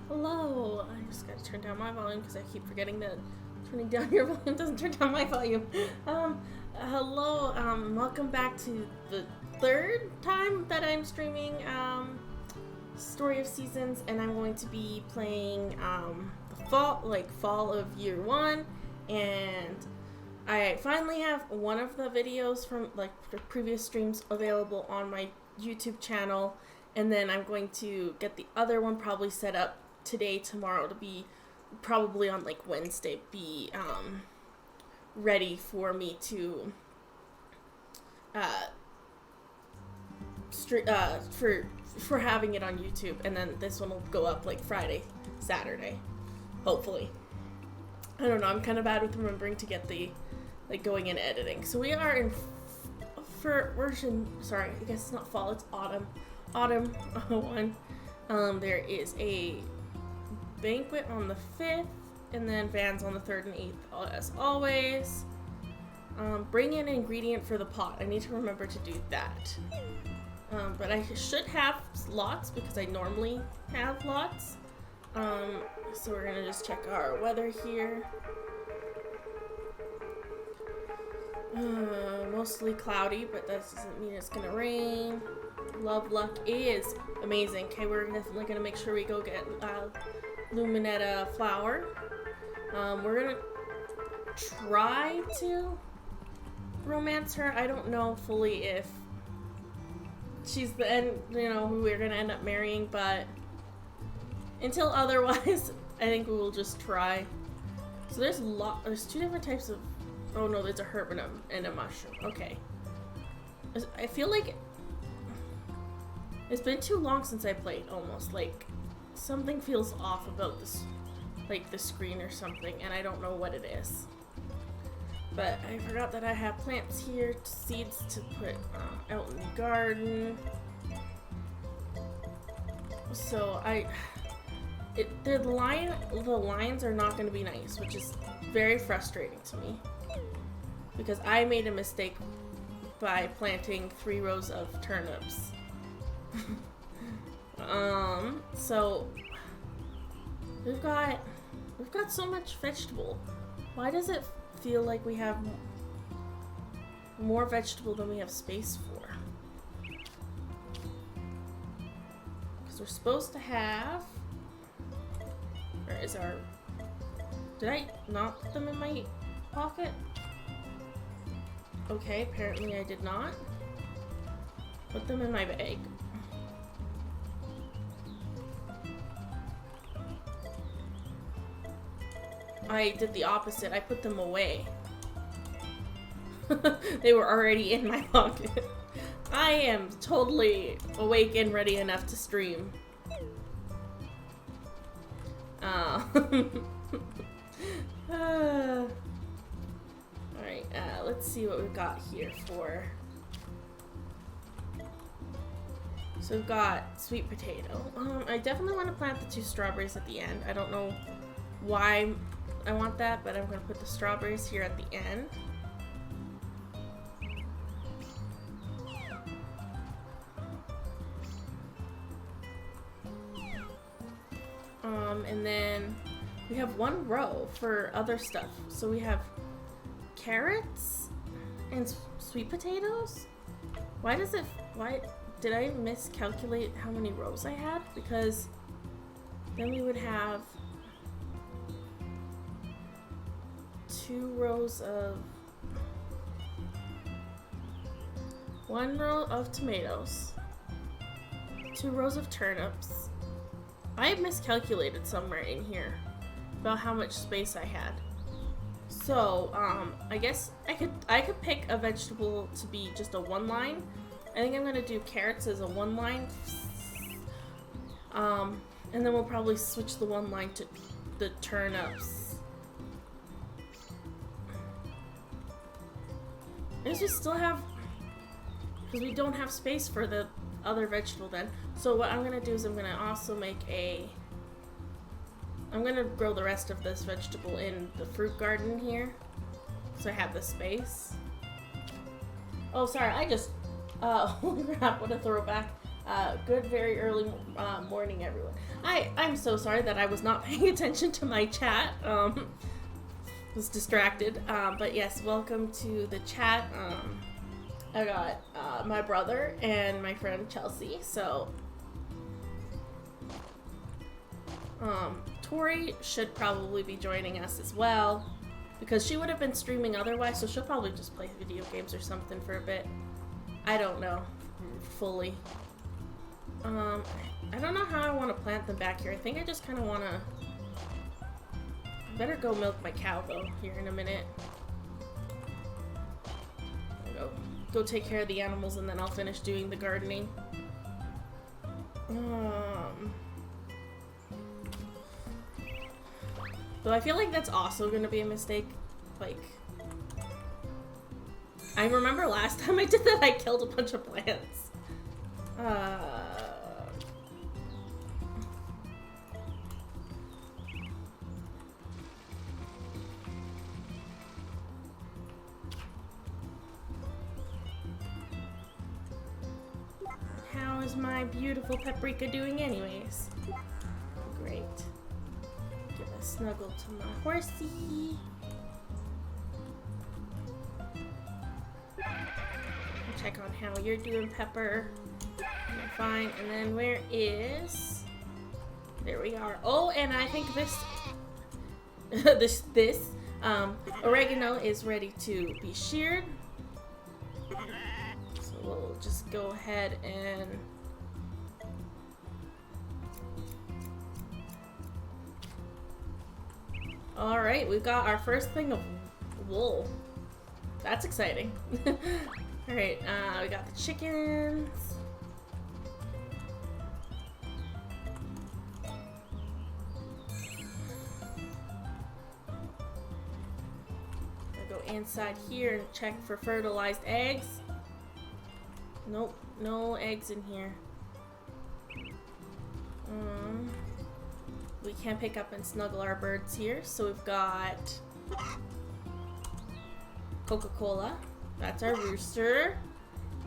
Hello. I just gotta turn down my volume because I keep forgetting that turning down your volume doesn't turn down my volume. Hello. Welcome back to the third time that I'm streaming Story of Seasons, and I'm going to be playing the fall of year one, and I finally have one of the videos from the previous streams available on my YouTube channel, and then I'm going to get the other one probably set up today, tomorrow, to be probably on Wednesday, be ready for me to for having it on YouTube, and then this one will go up Friday, Saturday, hopefully. I don't know, I'm kind of bad with remembering to get the going in editing. So we are in sorry, I guess it's not fall, it's autumn 1. There is a banquet on the 5th, and then Vans on the 3rd and 8th, as always. Bring in an ingredient for the pot. I need to remember to do that. But I should have lots because I normally have lots. So we're gonna just check our weather here. Mostly cloudy, but that doesn't mean it's gonna rain. Love luck is amazing. Okay, we're definitely gonna make sure we go get Luminetta flower. We're gonna try to romance her. I don't know fully if she's the end, who we're gonna end up marrying, but until otherwise, I think we will just try. So there's two different types of. Oh no, there's a herb and a mushroom. Okay. I feel like it's been too long since I played, almost. Something feels off about this, the screen or something, and I don't know what it is. But I forgot that I have plants here, seeds to put out in the garden. So the lines are not going to be nice, which is very frustrating to me. Because I made a mistake by planting 3 rows of turnips. So we've got so much vegetable. Why does it feel like we have more vegetable than we have space for? Because we're supposed to have. Where is our? Did I not put them in my pocket? Okay, apparently I did not. Put them in my bag. I did the opposite. I put them away. They were already in my pocket. I am totally awake and ready enough to stream. Alright, let's see what we've got here for. So we've got sweet potato. I definitely want to plant the 2 strawberries at the end. I don't know why I want that, but I'm going to put the strawberries here at the end. And then we have 1 row for other stuff. So we have carrots and sweet potatoes. Why did I miscalculate how many rows I had? Because then we would have 2 rows of 1 row of tomatoes, 2 rows of turnips. I miscalculated somewhere in here about how much space I had. So, I guess I could pick a vegetable to be just a 1 line. I think I'm gonna do carrots as a 1 line. And then we'll probably switch the 1 line to the turnips. Because we still have, because we don't have space for the other vegetable then. So what I'm gonna do is I'm gonna also I'm gonna grow the rest of this vegetable in the fruit garden here. So I have the space. Oh, sorry, holy crap, what a throwback. Good, very early morning, everyone. I'm so sorry that I was not paying attention to my chat. Was distracted. But yes, welcome to the chat. I got my brother and my friend Chelsea. So, Tori should probably be joining us as well because she would have been streaming otherwise. So she'll probably just play video games or something for a bit. I don't know fully. I don't know how I want to plant them back here. I think I just kind of want to... Better go milk my cow, though, here in a minute. Go take care of the animals, and then I'll finish doing the gardening. Though I feel like that's also going to be a mistake. Like... I remember last time I did that, I killed a bunch of plants. How is my beautiful paprika doing anyways? Great. Give a snuggle to my horsey. Check on how you're doing, Pepper. You're fine. And then where is... There we are. Oh, and I think this... this oregano is ready to be sheared. So we'll just go ahead and... Alright, we've got our first thing of wool. That's exciting. Alright, we got the chickens. I'll go inside here and check for fertilized eggs. Nope, no eggs in here. We can't pick up and snuggle our birds here, so we've got Coca-Cola. That's our rooster.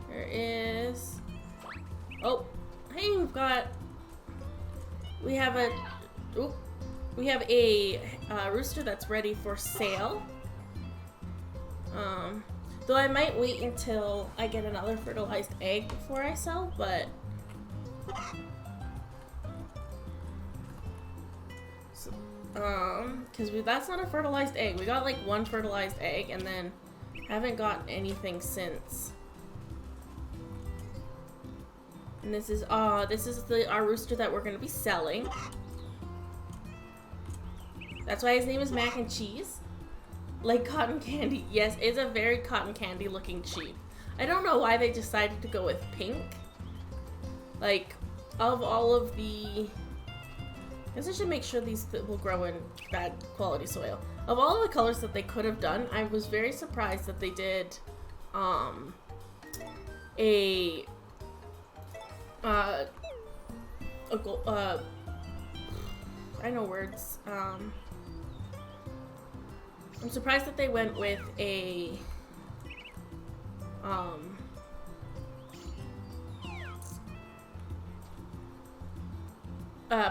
There is... Oh, hey, we have a rooster that's ready for sale. Though I might wait until I get another fertilized egg before I sell, but... because that's not a fertilized egg. We got like one fertilized egg and then haven't gotten anything since. And this is our rooster that we're gonna be selling. That's why his name is Mac and Cheese. Like cotton candy. Yes, it's a very cotton candy looking sheep. I don't know why they decided to go with pink. Like, of all of the... I guess I should make sure these will grow in bad quality soil. Of all the colors that they could have done, I was very surprised that they did I know words. I'm surprised that they went with a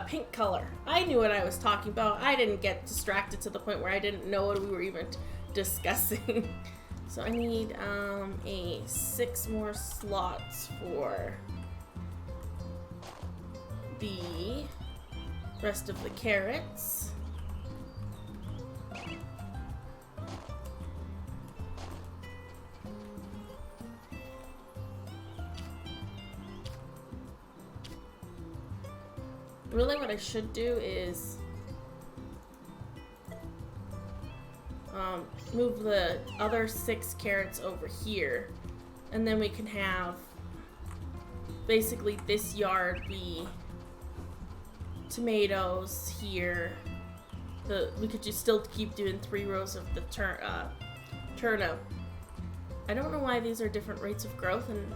pink color. I knew what I was talking about. I didn't get distracted to the point where I didn't know what we were even discussing. So I need 6 more slots for the rest of the carrots. Really what I should do is move the other 6 carrots over here, and then we can have basically this yard be tomatoes here. We could just still keep doing 3 rows of the turnip. I don't know why these are different rates of growth, and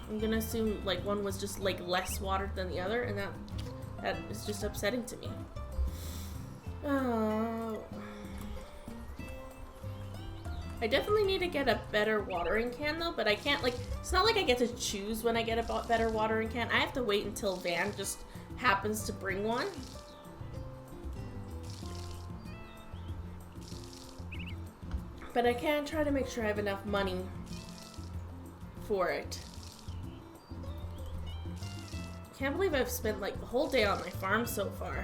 I'm gonna assume like one was just like less watered than the other, and that is just upsetting to me. I I definitely need to get a better watering can though, but I can't, like, it's not like I get to choose when I get a better watering can. I have to wait until Van just happens to bring one. But I can try to make sure I have enough money for it. Can't believe I've spent like the whole day on my farm so far.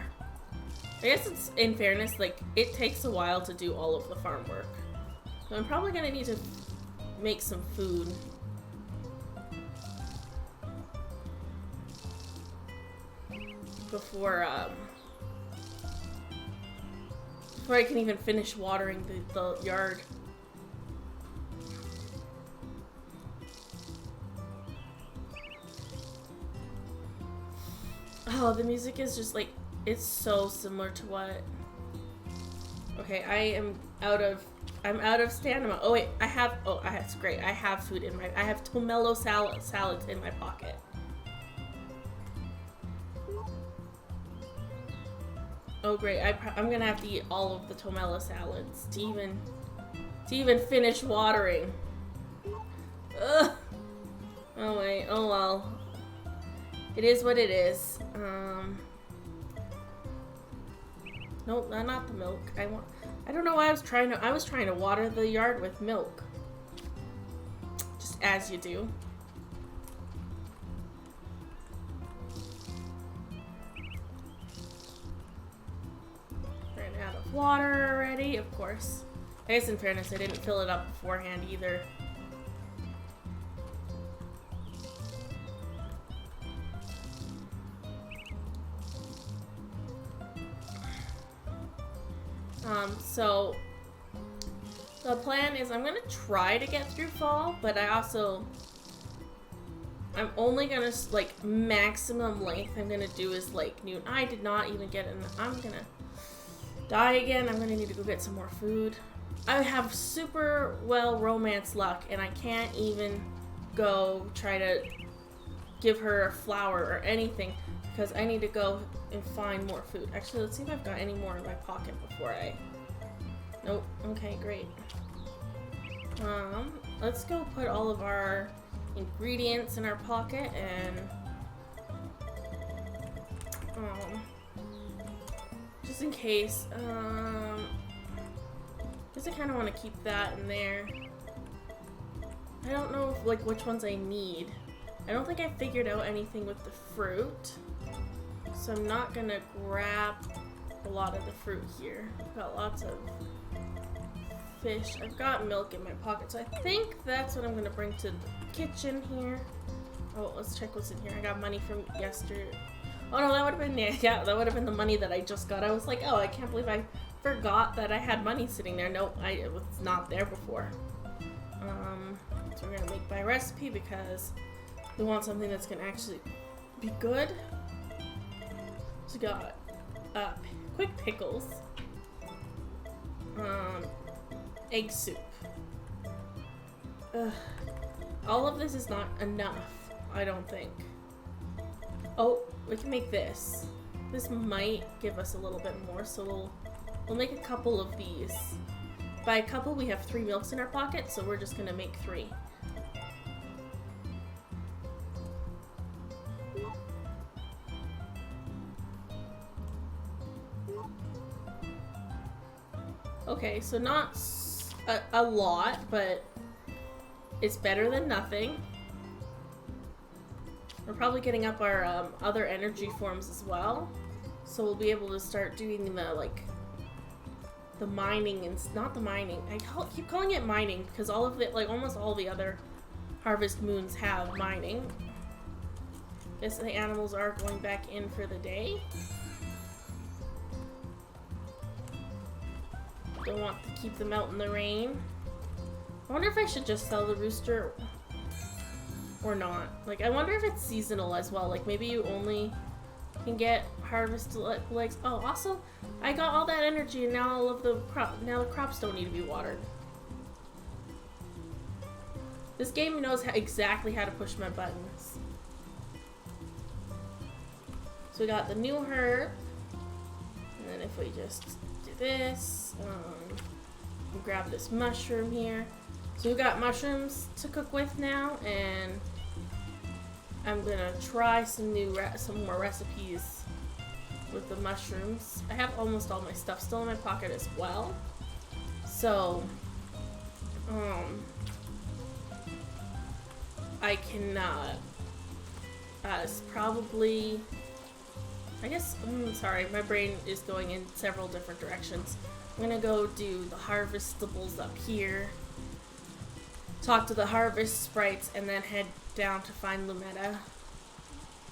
I guess it's, in fairness, like, it takes a while to do all of the farm work. So I'm probably gonna need to make some food. Before I can even finish watering the yard. Oh, the music is just like, it's so similar to what... Okay, I'm out of stamina. Oh wait, that's great. I have food in I have tomelo salads in my pocket. Oh great, I'm gonna have to eat all of the tomelo salads to even finish watering. Ugh. Oh wait, oh well. It is what it is. Nope, not the milk. I don't know why I was trying to water the yard with milk. Just as you do. Ran out of water already, of course. I guess in fairness, I didn't fill it up beforehand either. So the plan is I'm gonna try to get through fall, but I'm only gonna, like, maximum length I'm gonna do is like noon. I did not even get in. I'm gonna die again. I'm gonna need to go get some more food. I have super well romance luck and I can't even go try to give her a flower or anything because I need to go and find more food. Actually, let's see if I've got any more in my pocket before I... Nope. Okay, great. Let's go put all of our ingredients in our pocket and... just in case, guess I kind of want to keep that in there. I don't know if, like, which ones I need. I don't think I figured out anything with the fruit. So I'm not gonna grab a lot of the fruit here. I've got lots of fish. I've got milk in my pocket. So I think that's what I'm gonna bring to the kitchen here. Oh, let's check what's in here. I got money from yesterday. Oh no, that would have been, yeah, that would have been the money that I just got. I was like, oh, I can't believe I forgot that I had money sitting there. Nope, it was not there before. So we're gonna make by recipe because we want something that's gonna actually be good. So we got quick pickles, egg soup. Ugh. All of this is not enough, I don't think. Oh, we can make this. This might give us a little bit more, so we'll make a couple of these. By a couple, we have 3 milks in our pocket, so we're just gonna make 3. Okay, so not a lot, but it's better than nothing. We're probably getting up our other energy forms as well, so we'll be able to start doing the, like, the mining and not the mining. I keep calling it mining because all of it, like almost all the other harvest moons have mining. Guess the animals are going back in for the day. Don't want to keep them out in the rain. I wonder if I should just sell the rooster or not. Like, I wonder if it's seasonal as well. Like, maybe you only can get harvest legs. Oh, also, I got all that energy and now all of the crops don't need to be watered. This game knows exactly how to push my buttons. So we got the new herb. And then if we just do this, grab this mushroom here. So we've got mushrooms to cook with now, and I'm gonna try some more recipes with the mushrooms. I have almost all my stuff still in my pocket as well. So, I can, probably, I guess, sorry, my brain is going in several different directions. I'm gonna go do the harvestables up here, talk to the harvest sprites, and then head down to find Lumetta.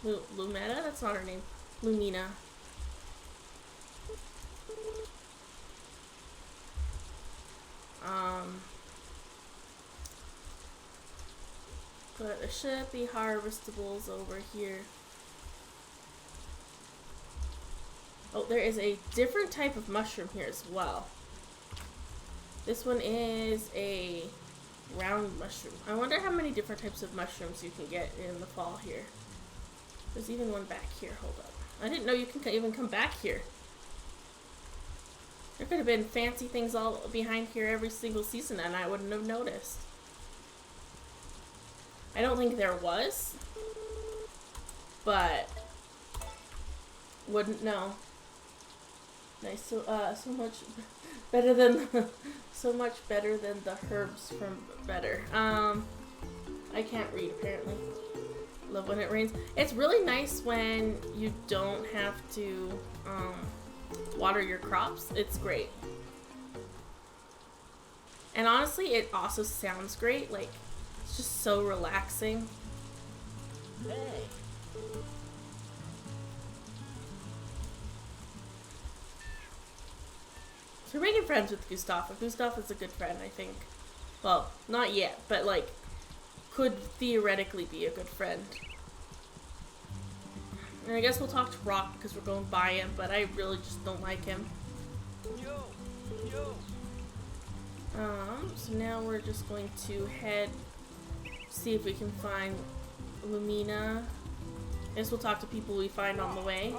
Lumetta? That's not her name. Lumina. But there should be harvestables over here. Oh, there is a different type of mushroom here as well. This one is a round mushroom. I wonder how many different types of mushrooms you can get in the fall here. There's even one back here. Hold up. I didn't know you can even come back here. There could have been fancy things all behind here every single season and I wouldn't have noticed. I don't think there was, but wouldn't know. Nice, so much better than so much better than the herbs from Better. I can't read apparently. Love when it rains. It's really nice when you don't have to water your crops. It's great. And honestly, it also sounds great. Like, it's just so relaxing. Hey. So we're making friends with Gustav. Gustav is a good friend, I think. Well, not yet, but like, could theoretically be a good friend. And I guess we'll talk to Rock because we're going by him, but I really just don't like him. Yo. So now we're just going to head, see if we can find Lumina. I guess we'll talk to people we find on the way.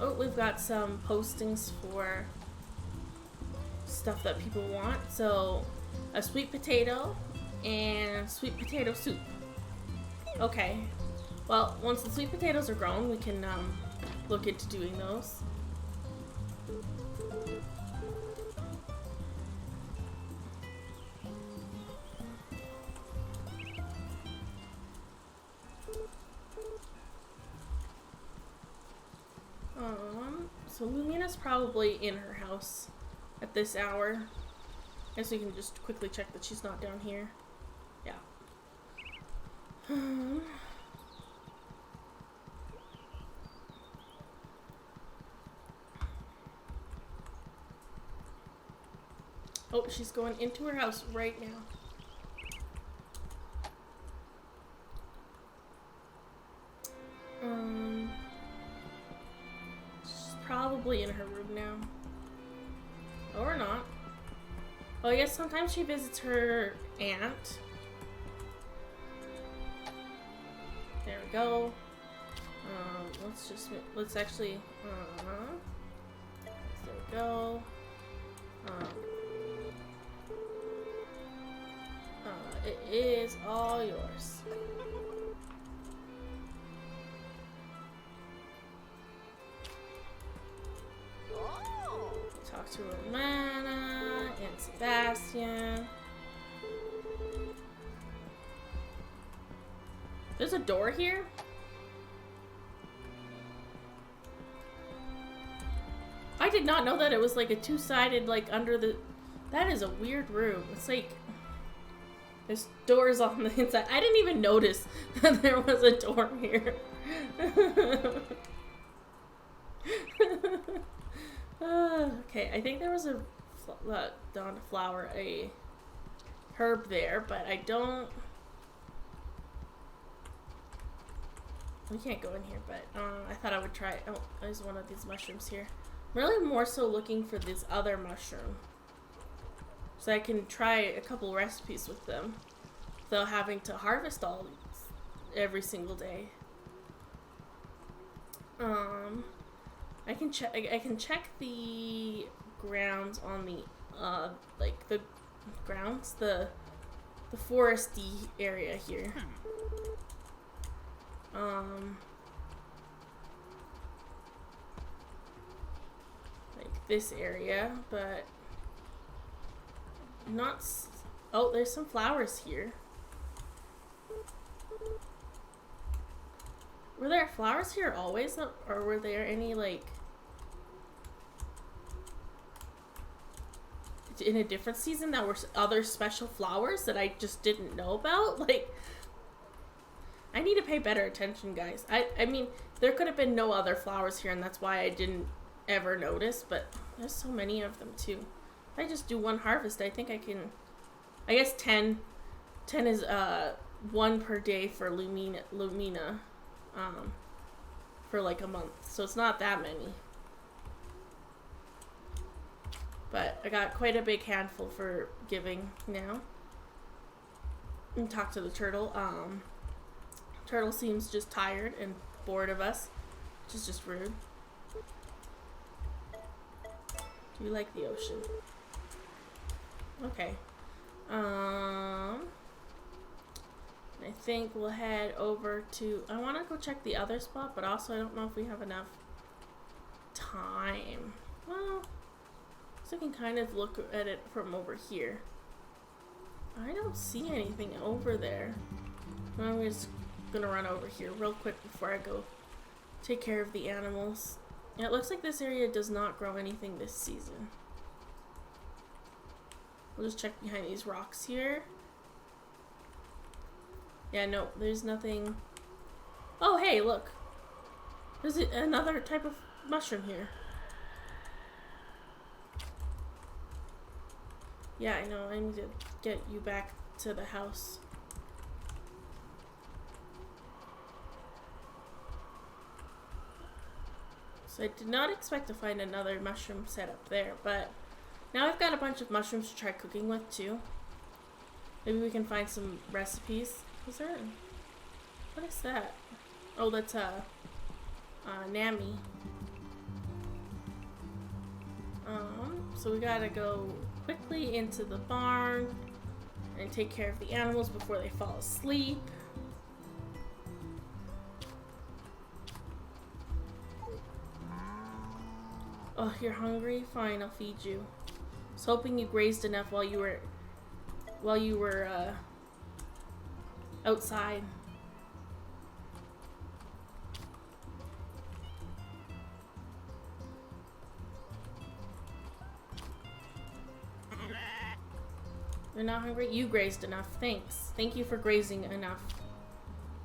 Oh, we've got some postings for stuff that people want. So, a sweet potato and sweet potato soup. Okay. Well, once the sweet potatoes are grown, we can look into doing those. So Lumina's probably in her house at this hour. I guess we can just quickly check that she's not down here. Yeah. Oh, she's going into her house right now. She's probably in her room now. Or not. Well, I guess sometimes she visits her aunt. There we go. Let's actually, there we go. It is all yours. Talk to Romana and Sebastian. There's a door here? I did not know that it was like a two-sided, like under the... That is a weird room. It's like... There's doors on the inside. I didn't even notice that there was a door here. Okay, I think there was a flower, a herb there, but I don't... We can't go in here, but I thought I would try... Oh, there's one of these mushrooms here. I'm really more so looking for this other mushroom, so I can try a couple recipes with them without having to harvest all these every single day. I can check. I can check the grounds on the like the grounds, the foresty area here. Like this area, but not. Oh, there's some flowers here. Were there flowers here always, or were there any, like, in a different season that were other special flowers that I just didn't know about? Like, I need to pay better attention, guys. I mean, there could have been no other flowers here, and that's why I didn't ever notice, but there's so many of them, too. If I just do one harvest, I think I can, I guess 10 is, 1 per day for Lumina. For like a month, so it's not that many, but I got quite a big handful for giving now. And talk to the turtle. Turtle seems just tired and bored of us, which is just rude. Do you like the ocean? Okay. I think we'll head over to, I want to go check the other spot, but also I don't know if we have enough time. Well, so I can kind of look at it from over here. I don't see anything over there. I'm just gonna run over here real quick before I go take care of the animals. And it looks like this area does not grow anything this season. We'll just check behind these rocks here. Yeah, no, there's nothing. Oh, hey, look. There's another type of mushroom here. Yeah, I know. I need to get you back to the house. So I did not expect to find another mushroom set up there, but now I've got a bunch of mushrooms to try cooking with, too. Maybe we can find some recipes. Is there? What is that? Oh, that's Nami. So we gotta go quickly into the barn and take care of the animals before they fall asleep. Oh, you're hungry? Fine, I'll feed you. I was hoping you grazed enough while you were outside. You're not hungry? You grazed enough. Thanks. Thank you for grazing enough.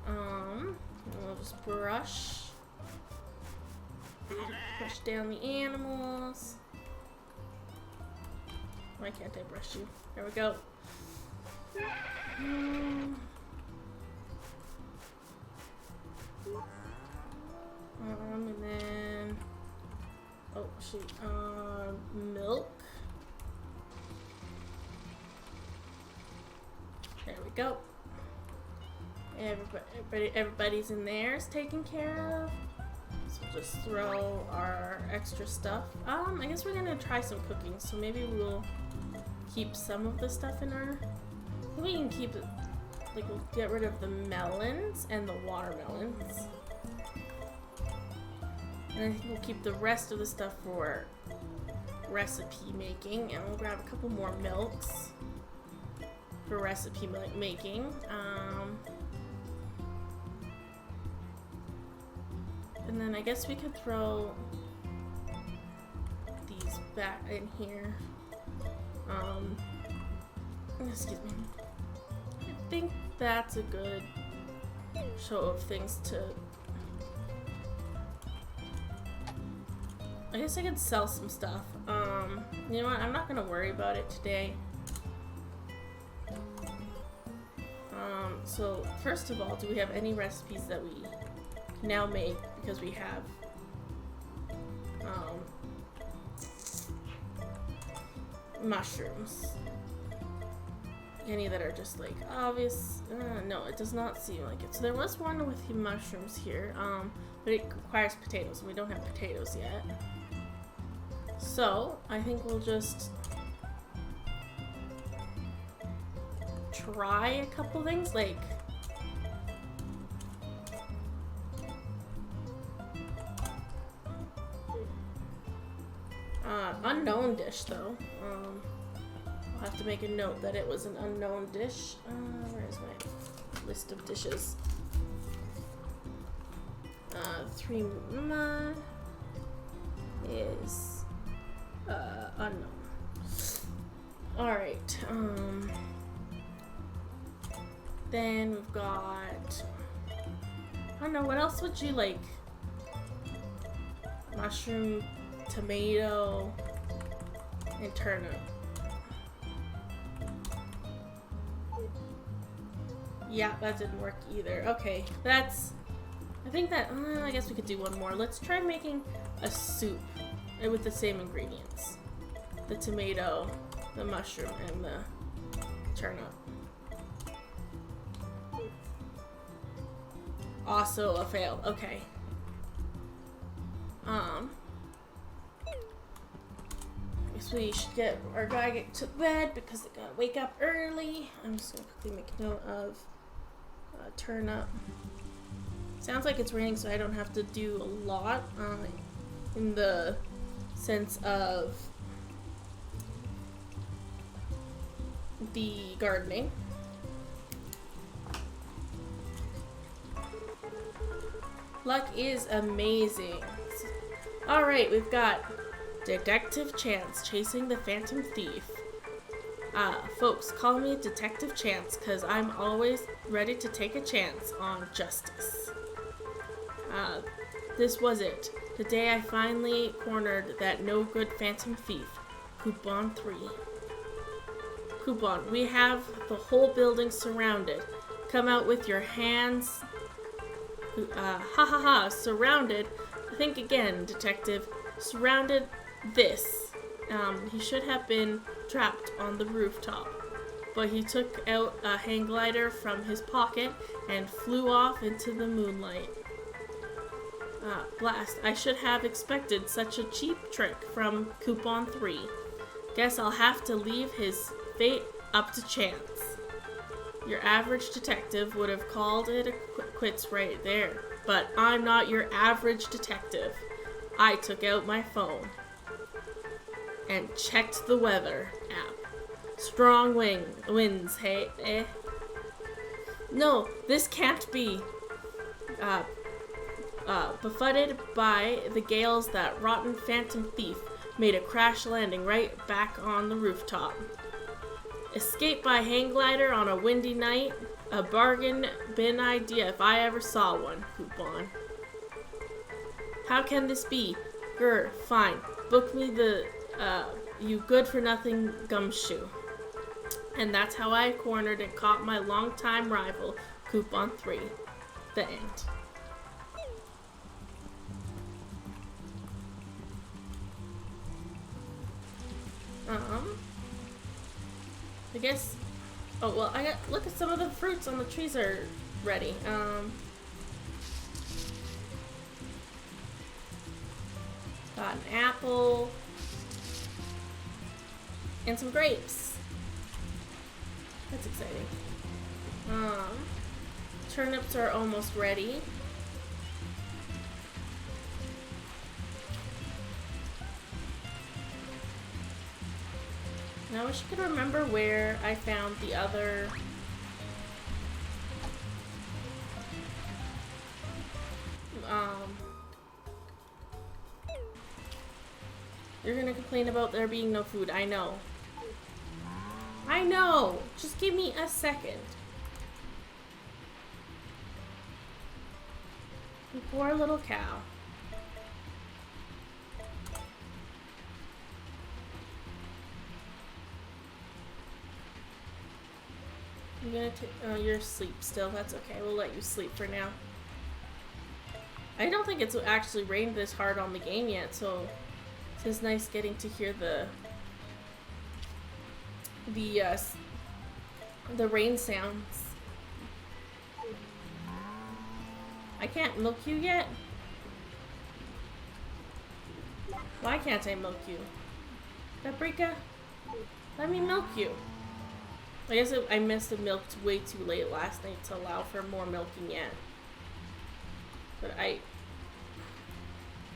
We'll just brush down the animals. Why can't I brush you? There we go. And then, oh shoot, milk. There we go. Everybody's in there is taken care of. So we'll just throw our extra stuff. I guess we're gonna try some cooking, so maybe we'll keep some of the stuff in our, I think we can keep it, like we'll get rid of the melons and the watermelons. And I think we'll keep the rest of the stuff for recipe making, and we'll grab a couple more milks for recipe making. And then I guess we could throw these back in here. Excuse me. I think that's a good show of things to. I guess I could sell some stuff. You know what? I'm not gonna worry about it today. So first of all, do we have any recipes that we can now make because we have mushrooms? any that are just like obvious. No, it does not seem like it. So there was one with the mushrooms here, but it requires potatoes, and we don't have potatoes yet. So I think we'll just try a couple things, like unknown dish though. I'll have to make a note that it was an unknown dish. Where is my list of dishes? 3 ma is unknown. Alright, then we've got, I don't know, what else would you like? Mushroom, tomato, and turnip. Yeah, that didn't work either. Okay, that's, I think that, I guess we could do one more. Let's try making a soup with the same ingredients. The tomato, the mushroom, and the turnip. Also a fail. Okay. I guess we should get our guy to bed because they gotta wake up early. I'm just gonna quickly make a note of turnip. Sounds like it's raining, so I don't have to do a lot in the sense of the gardening. Luck is amazing. Alright, we've got Detective Chance chasing the Phantom Thief. Folks, call me Detective Chance because I'm always ready to take a chance on justice. This was it. The day I finally cornered that no-good Phantom Thief. Coupon 3. Coupon, we have the whole building surrounded. Come out with your hands. Ha ha ha, surrounded. Think again, detective. Surrounded this. He should have been trapped on the rooftop. But he took out a hang glider from his pocket and flew off into the moonlight. Blast, I should have expected such a cheap trick from Coupon 3. Guess I'll have to leave his fate up to chance. Your average detective would have called it a quits right there. But I'm not your average detective. I took out my phone and checked the weather app. Strong winds, hey, eh? No, this can't be. Befuddled by the gales, that rotten Phantom Thief made a crash landing right back on the rooftop. Escape by hang glider on a windy night? A bargain bin idea if I ever saw one, Coupon. How can this be? Grr, fine. Book me the, you good-for-nothing gumshoe. And that's how I cornered and caught my longtime rival, Coupon 3. The end. I guess, oh, well, look at some of the fruits on the trees are ready. Got an apple and some grapes. That's exciting. Turnips are almost ready. Now I wish I could remember where I found the other you're gonna complain about there being no food. I know. I know! Just give me a second. You poor little cow. I'm gonna take, oh, you're asleep still. That's okay. We'll let you sleep for now. I don't think it's actually rained this hard on the game yet, so it's nice getting to hear the the rain sounds. I can't milk you yet? Why can't I milk you? Paprika, let me milk you. I guess I missed the milked way too late last night to allow for more milking yet. But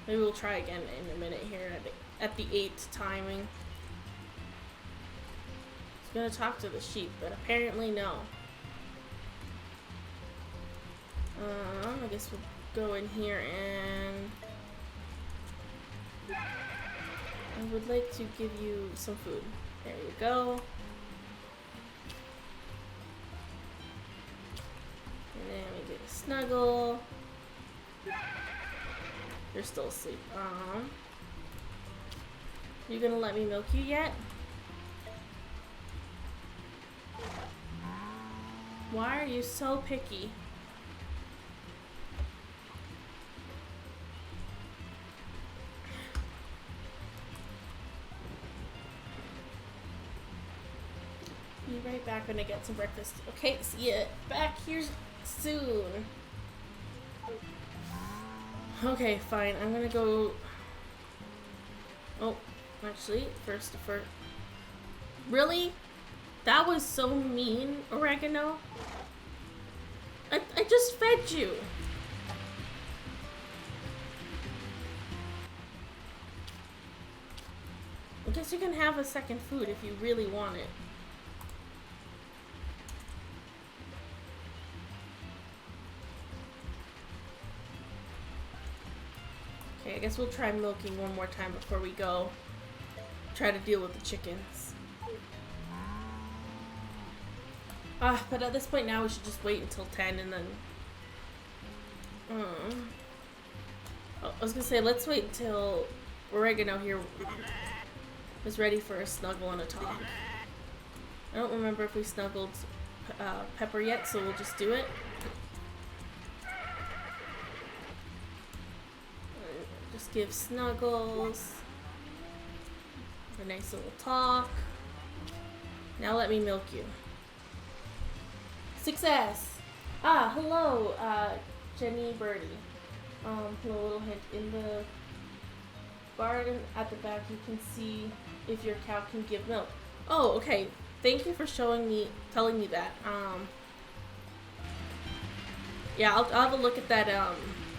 maybe we'll try again in a minute here at the 8th timing. I was gonna talk to the sheep, but apparently no. I guess we'll go in here and I would like to give you some food. There you go. And then we get a snuggle. You're still asleep. You gonna let me milk you yet? Why are you so picky? Be right back when I get some breakfast. Okay, see ya back here soon. Okay, fine. I'm gonna go. Oh, actually, first. Really? That was so mean, Oregano. I just fed you. I guess you can have a second food if you really want it. Okay, I guess we'll try milking one more time before we go try to deal with the chickens. But at this point now we should just wait until 10 and then... Oh, I was gonna say, let's wait until Oregano here is ready for a snuggle and a talk. I don't remember if we snuggled Pepper yet, so we'll just do it. Just give snuggles. A nice little talk. Now let me milk you. Success! Hello, Jenny Birdie. A little hint. In the garden at the back, you can see if your cow can give milk. Oh, okay. Thank you for telling me that. Yeah, I'll have a look at that,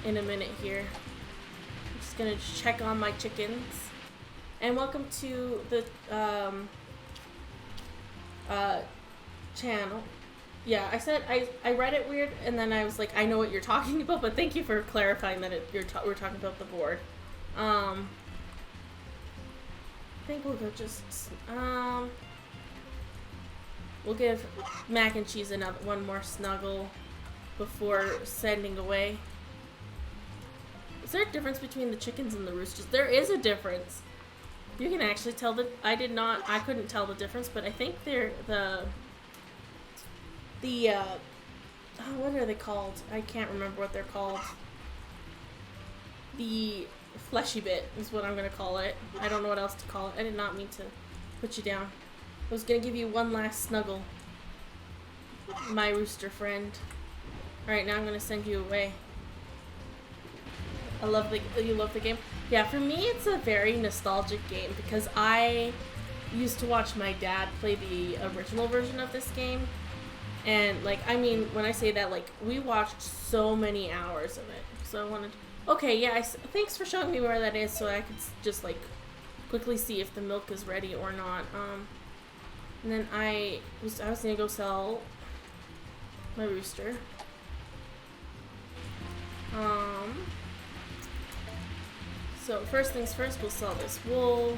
in a minute here. I'm just gonna check on my chickens. And welcome to the, channel. Yeah, I said I read it weird, and then I was like, I know what you're talking about, but thank you for clarifying that we're talking about the board. I think we'll go just we'll give Mac and Cheese one more snuggle before sending away. Is there a difference between the chickens and the roosters? There is a difference. You can actually tell that I couldn't tell the difference, but I think they're what are they called? I can't remember what they're called. The fleshy bit is what I'm gonna call it. I don't know what else to call it. I did not mean to put you down. I was gonna give you one last snuggle, my rooster friend. Alright, now I'm gonna send you away. You love the game? Yeah, for me it's a very nostalgic game because I used to watch my dad play the original version of this game. And, like, I mean, when I say that, like, we watched so many hours of it. So I wanted... Okay, yeah, thanks for showing me where that is so I could just, like, quickly see if the milk is ready or not. And then I was gonna go sell my rooster. So, first things first, we'll sell this wool.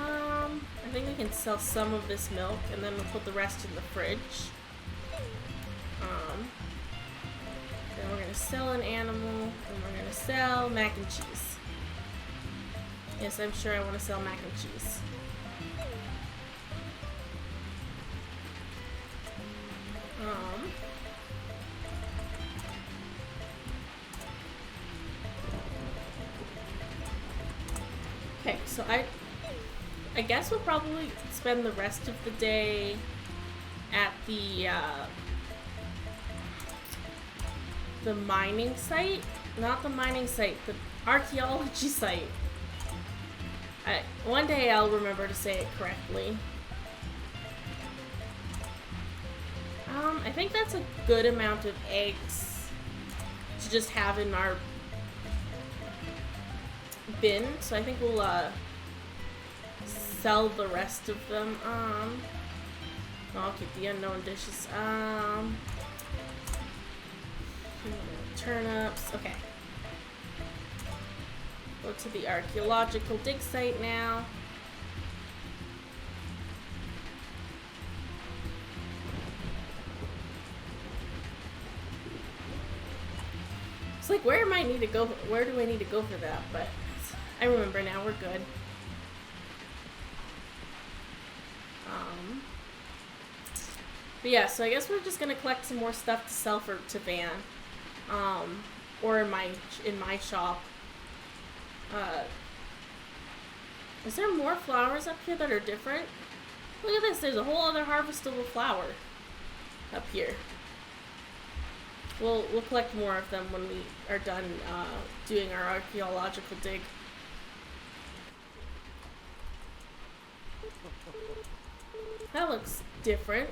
I think we can sell some of this milk, and then we'll put the rest in the fridge. Then we're gonna sell an animal, and we're gonna sell mac and cheese. Yes, I'm sure I want to sell mac and cheese. Okay, so I guess we'll probably spend the rest of the day at the mining site. Not the mining site, the archaeology site. One day I'll remember to say it correctly. I think that's a good amount of eggs to just have in our bin, so I think we'll sell the rest of them. I'll keep the unknown dishes. Turnips. Okay. Go to the archaeological dig site now. It's like, where do I need to go for that? But I remember now, we're good. But yeah, so I guess we're just gonna collect some more stuff to sell to Van. Or in my shop. Is there more flowers up here that are different? Look at this, there's a whole other harvestable flower up here. We'll collect more of them when we are done doing our archaeological dig. That looks different.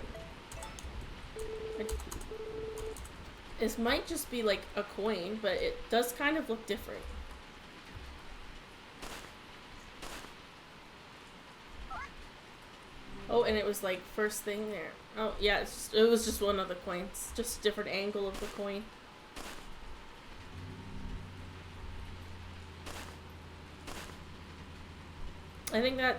This might just be like a coin, but it does kind of look different. Oh, and it was like first thing there. Oh, yeah, it was just one of the coins. Just a different angle of the coin. I think that,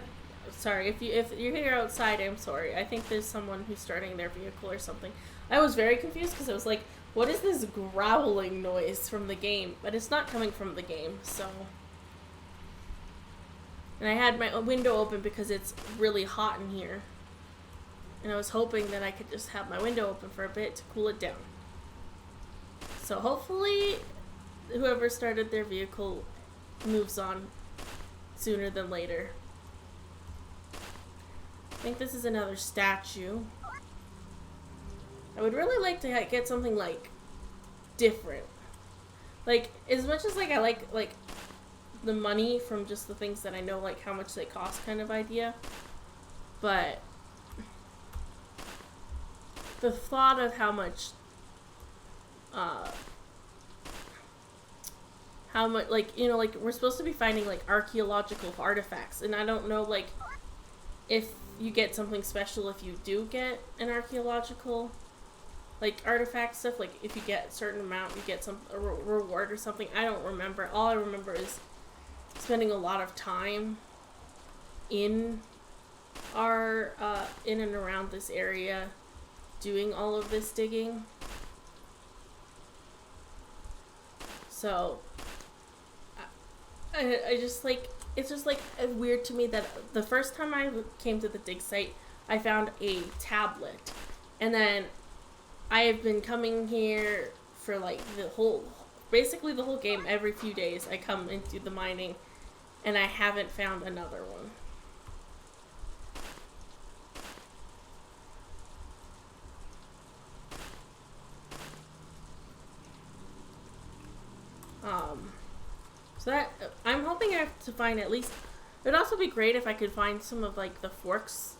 sorry, if you're here outside, I'm sorry. I think there's someone who's starting their vehicle or something. I was very confused because I was like, what is this growling noise from the game? But it's not coming from the game, so. And I had my window open because it's really hot in here. And I was hoping that I could just have my window open for a bit to cool it down. So hopefully whoever started their vehicle moves on sooner than later. I think this is another statue. I would really like to get something like different. Like, as much as like I like the money from just the things that I know like how much they cost kind of idea, but the thought of how much like, you know, like we're supposed to be finding like archaeological artifacts, and I don't know like if you get something special if you do get an archaeological like artifact stuff, like if you get a certain amount you get a reward or something. I don't remember. All I remember is spending a lot of time in our in and around this area doing all of this digging. So I just like, it's just like weird to me that the first time I came to the dig site I found a tablet, and then I have been coming here for like basically the whole game. Every few days I come and do the mining, and I haven't found another one. So that, I'm hoping I have to find at least, it would also be great if I could find some of like the forks,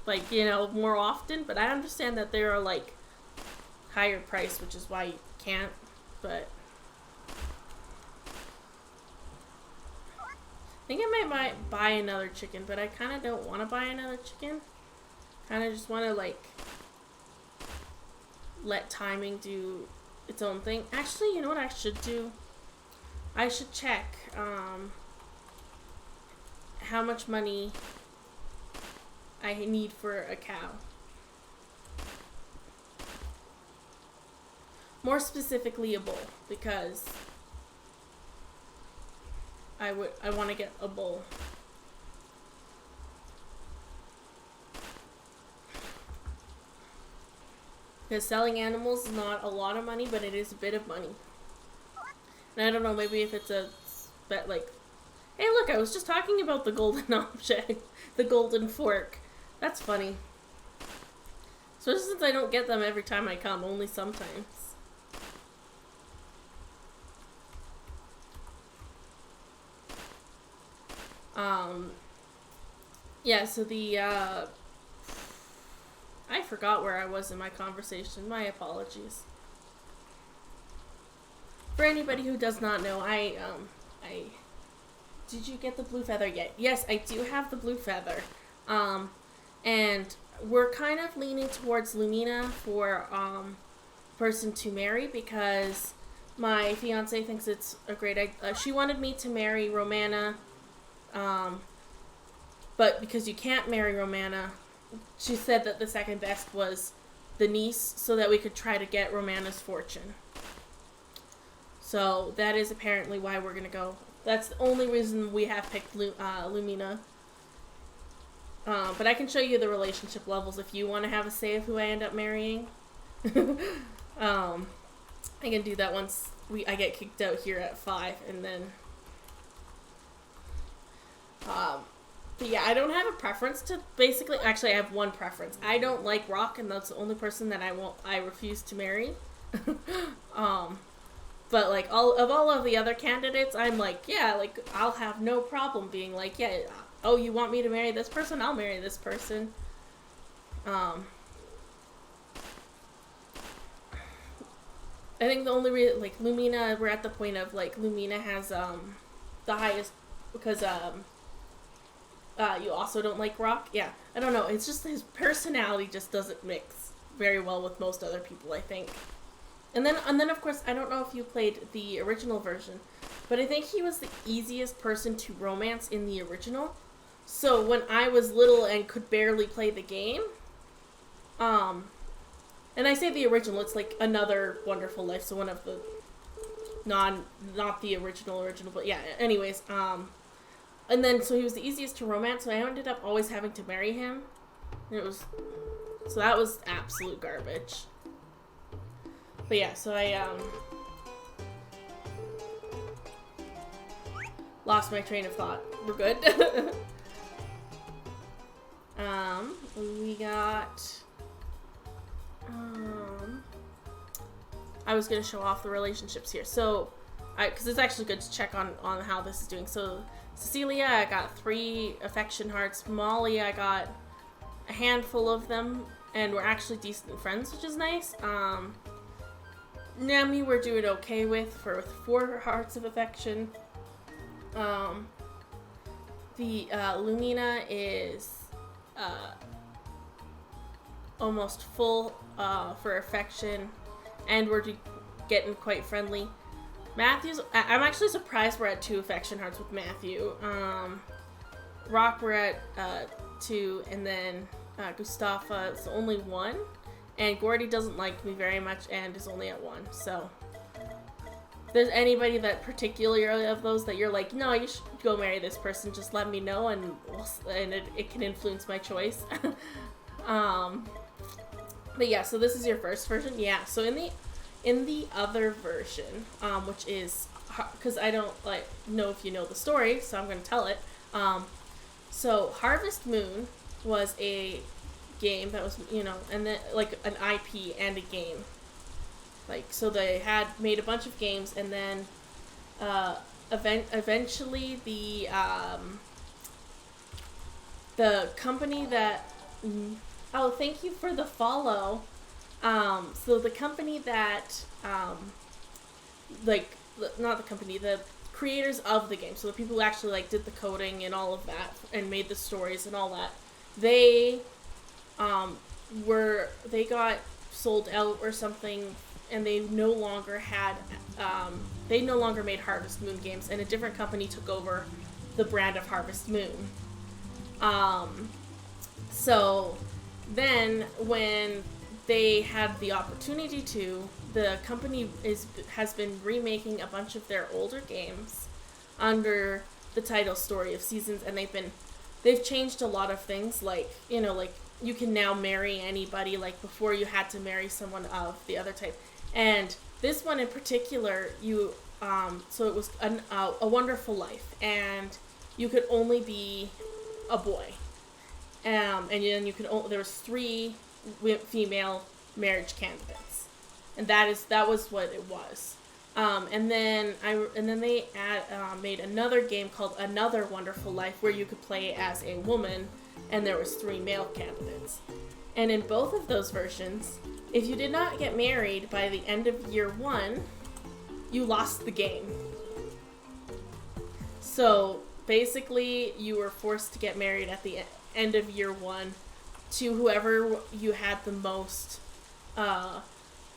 like, you know, more often, but I understand that they are like higher price, which is why you can't, but I think I might buy another chicken, but I kind of don't want to buy another chicken. Kind of just want to like let timing do its own thing. Actually, you know what I should do? I should check how much money I need for a cow. More specifically, a bull, because I want to get a bull. Because selling animals is not a lot of money, but it is a bit of money. And I don't know, maybe if it's like, hey look, I was just talking about the golden object, the golden fork. That's funny. Especially since I don't get them every time I come, only sometimes. Yeah, so I forgot where I was in my conversation. My apologies. For anybody who does not know, did you get the blue feather yet? Yes, I do have the blue feather. And we're kind of leaning towards Lumina for, person to marry because my fiance thinks it's a great idea. She wanted me to marry Romana, but because you can't marry Romana, she said that the second best was the niece so that we could try to get Romana's fortune. So that is apparently why we're going to go. That's the only reason we have picked Lumina. But I can show you the relationship levels if you want to have a say of who I end up marrying. I can do that once I get kicked out here at 5, and then... But yeah, I don't have a preference to basically... Actually, I have one preference. I don't like Rock, and that's the only person that I refuse to marry. But, like, all of the other candidates, I'm like, yeah, like, I'll have no problem being like, yeah, oh, you want me to marry this person? I'll marry this person. I think the only reason, like, Lumina, we're at the point of, like, Lumina has, the highest, because, you also don't like Rock? Yeah, I don't know, it's just his personality just doesn't mix very well with most other people, I think. And then of course, I don't know if you played the original version, but I think he was the easiest person to romance in the original. So when I was little and could barely play the game, and I say the original, it's like Another Wonderful Life, so one of the not the original, but yeah, anyways, and then so he was the easiest to romance, so I ended up always having to marry him. And so that was absolute garbage. But yeah, so I lost my train of thought. We're good. We got I was gonna show off the relationships here. So because it's actually good to check on how this is doing. So Cecilia, I got 3 affection hearts. Molly, I got a handful of them, and we're actually decent friends, which is nice. Nami we're doing okay with 4 hearts of affection. The Lumina is almost full for affection, and we're getting quite friendly. I'm actually surprised we're at 2 affection hearts with Matthew. Rock we're at 2, and then Gustafa is only 1. And Gordy doesn't like me very much and is only at 1. So, if there's anybody that particularly of those that you're like, no, you should go marry this person, just let me know, and it can influence my choice. But yeah, so this is your first version. Yeah, so in the other version, which is, because I don't know if you know the story, so I'm going to tell it. So Harvest Moon was a game that was, and then like an IP and a game. Like, so they had made a bunch of games, and then eventually the company that thank you for the follow. So the company that not the company, the creators of the game, so the people who actually did the coding and all of that and made the stories and all that, they got sold out or something, and they no longer made Harvest Moon games, and a different company took over the brand of Harvest Moon. So then when they had the opportunity to, the company has been remaking a bunch of their older games under the title Story of Seasons, and they've changed a lot of things, you can now marry anybody, before you had to marry someone of the other type. And this one in particular, so it was a Wonderful Life, and you could only be a boy. And then there was 3 female marriage candidates, and that was what it was. And then they made another game called Another Wonderful Life, where you could play as a woman, and there was 3 male candidates. And in both of those versions, if you did not get married by the end of year 1, you lost the game. So basically, you were forced to get married at the end of year 1 to whoever you had the most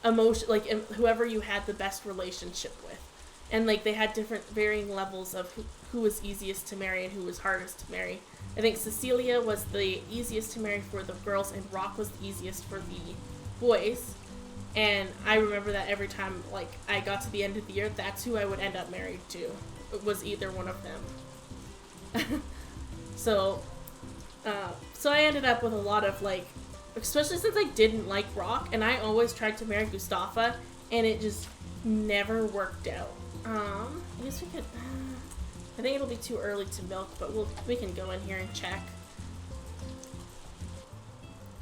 emotion, like whoever you had the best relationship with. And like they had different varying levels of who was easiest to marry and who was hardest to marry. I think Cecilia was the easiest to marry for the girls, and Rock was the easiest for the boys. And I remember that every time like I got to the end of the year, that's who I would end up married to. It was either one of them. So I ended up with a lot of like, especially since I didn't like Rock, and I always tried to marry Gustafa, and it just never worked out. I guess we could. I think it'll be too early to milk, but we can go in here and check.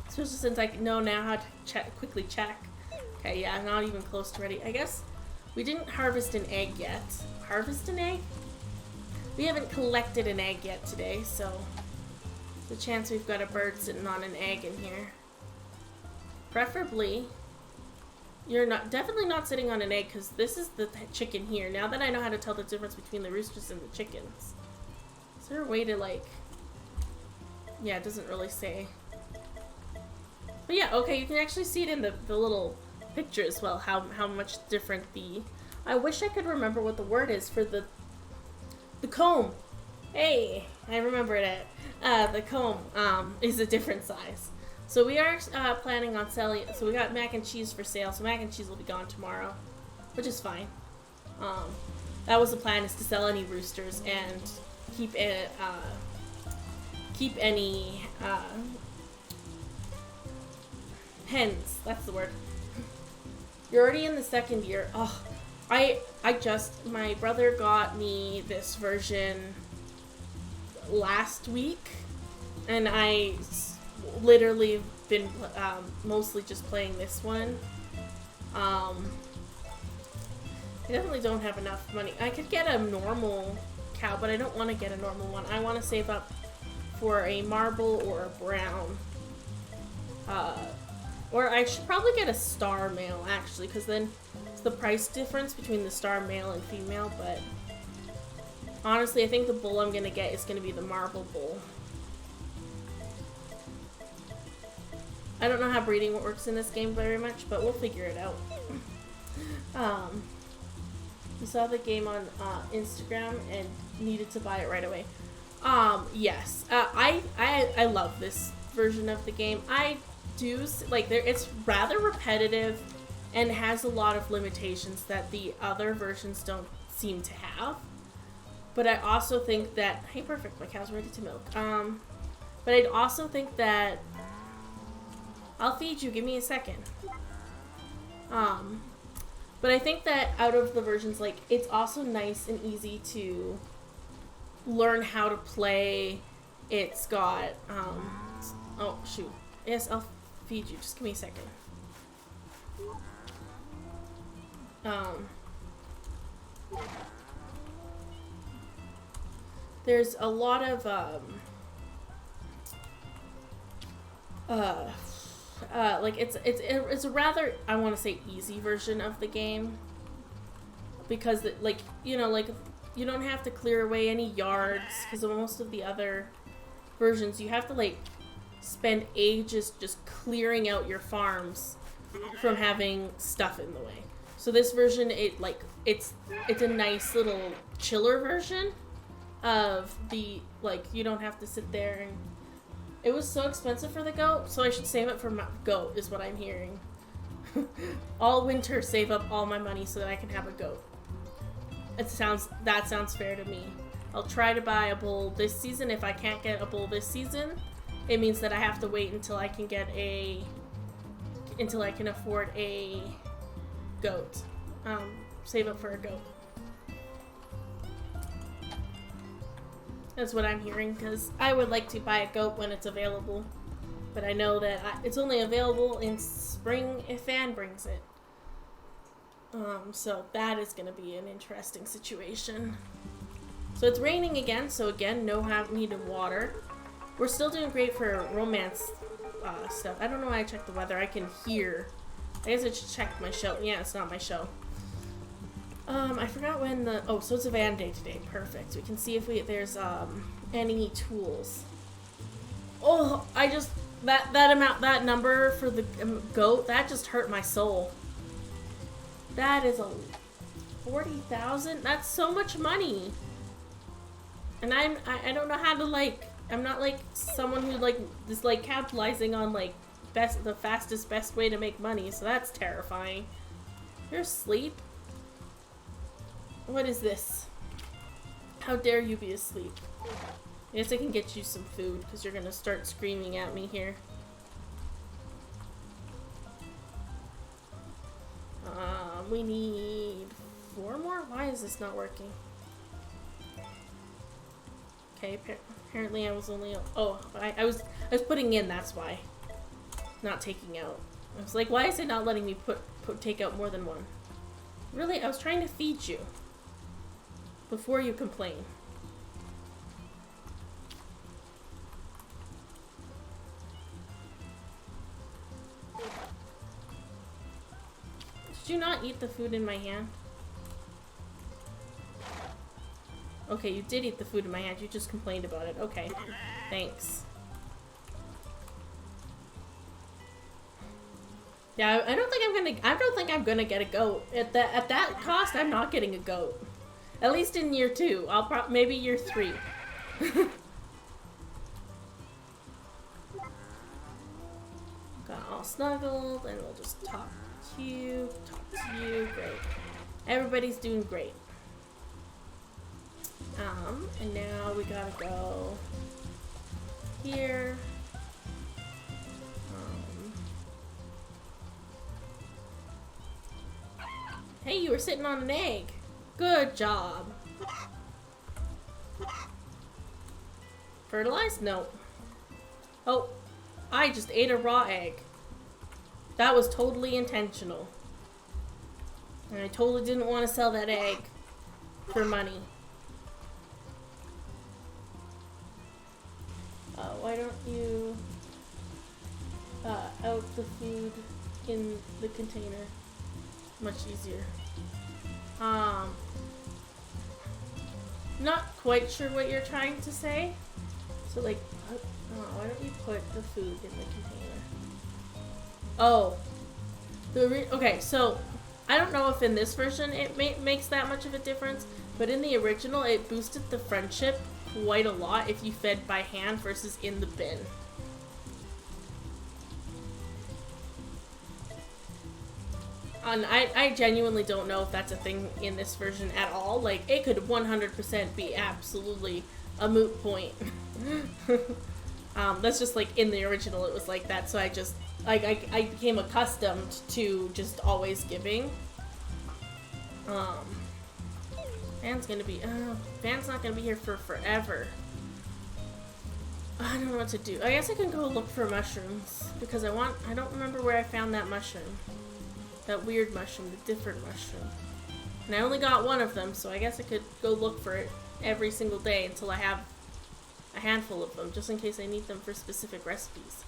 Especially since I know now how to quickly check. Okay, yeah, I'm not even close to ready. I guess we didn't harvest an egg yet. Harvest an egg? We haven't collected an egg yet today, so the chance we've got a bird sitting on an egg in here. Preferably, you're definitely not sitting on an egg, because this is the chicken here. Now that I know how to tell the difference between the roosters and the chickens. Is there a way to like, yeah, it doesn't really say. But yeah, okay, you can actually see it in the little picture as well, how much different I wish I could remember what the word is for the comb. Hey, I remembered it. The comb is a different size. So we are planning on selling, so we got mac and cheese for sale, so mac and cheese will be gone tomorrow, which is fine. That was the plan, is to sell any roosters and keep any hens, that's the word. You're already in the second year. Oh, my brother got me this version last week, and I literally been mostly just playing this one. I definitely don't have enough money. I could get a normal cow, but I don't want to get a normal one. I want to save up for a marble or a brown. Or I should probably get a star male, actually, because then it's the price difference between the star male and female, but honestly, I think the bull I'm going to get is going to be the marble bull. I don't know how breeding works in this game very much, but we'll figure it out. We saw the game on Instagram and needed to buy it right away. Yes. I love this version of the game. I do, like, it's rather repetitive and has a lot of limitations that the other versions don't seem to have. But I also think that, hey, perfect, my cow's ready to milk. But I'd also think that, I'll feed you, give me a second. But I think that out of the versions, like, it's also nice and easy to learn how to play. It's got, oh, shoot. Yes, I'll feed you, just give me a second. There's a lot of, like, it's a rather, I want to say, easy version of the game, because, like, you know, like, you don't have to clear away any yards, because most of the other versions, you have to, like, spend ages just clearing out your farms from having stuff in the way. So this version, it's a nice little chiller version of the, like, you don't have to sit there and... It was so expensive for the goat, so I should save it for my goat, is what I'm hearing. All winter, save up all my money so that I can have a goat. That sounds fair to me. I'll try to buy a bull this season. If I can't get a bull this season, it means that I have to wait until I can afford a goat. Save up for a goat. That's what I'm hearing, because I would like to buy a goat when it's available. But I know that it's only available in spring if Van brings it. So that is going to be an interesting situation. So it's raining again, so again, no need of water. We're still doing great for romance stuff. I don't know why I checked the weather. I can hear. I guess I should check my show. Yeah, it's not my show. I forgot when the... Oh, so it's a van day today. Perfect. We can see if there's any tools. Oh, I just... That number for the goat, that just hurt my soul. That is a 40,000? That's so much money. And I don't know how to, like... I'm not, like, someone who, like, is, like, capitalizing on, like, the fastest, best way to make money, so that's terrifying. You're asleep? What is this? How dare you be asleep? I guess I can get you some food, because you're gonna start screaming at me here. We need 4 more? Why is this not working? Okay, apparently I was only... Oh, I was putting in, that's why. Not taking out. I was like, why is it not letting me take out more than one? Really? I was trying to feed you. Before you complain. Did you not eat the food in my hand? Okay, you did eat the food in my hand. You just complained about it. Okay. Thanks. Yeah, I don't think I'm gonna get a goat. At that cost, I'm not getting a goat. At least in year 2. Maybe year 3. Got all snuggled, and we'll just talk to you. Great. Everybody's doing great. And now we gotta go here. Hey, you were sitting on an egg. Good job. Fertilized? No. Oh, I just ate a raw egg. That was totally intentional. And I totally didn't want to sell that egg for money. Why don't you out the food in the container? Much easier. Not quite sure what you're trying to say. So like, why don't you put the food in the container? Oh. Okay, so I don't know if in this version it makes that much of a difference, but in the original it boosted the friendship quite a lot if you fed by hand versus in the bin. And I genuinely don't know if that's a thing in this version at all. Like, it could 100% be absolutely a moot point. That's just like in the original it was like that, so I just I became accustomed to just always giving. Van's not gonna be here for forever. I don't know what to do. I guess I can go look for mushrooms because I don't remember where I found that mushroom. That weird mushroom, the different mushroom. And I only got one of them, so I guess I could go look for it every single day until I have a handful of them, just in case I need them for specific recipes.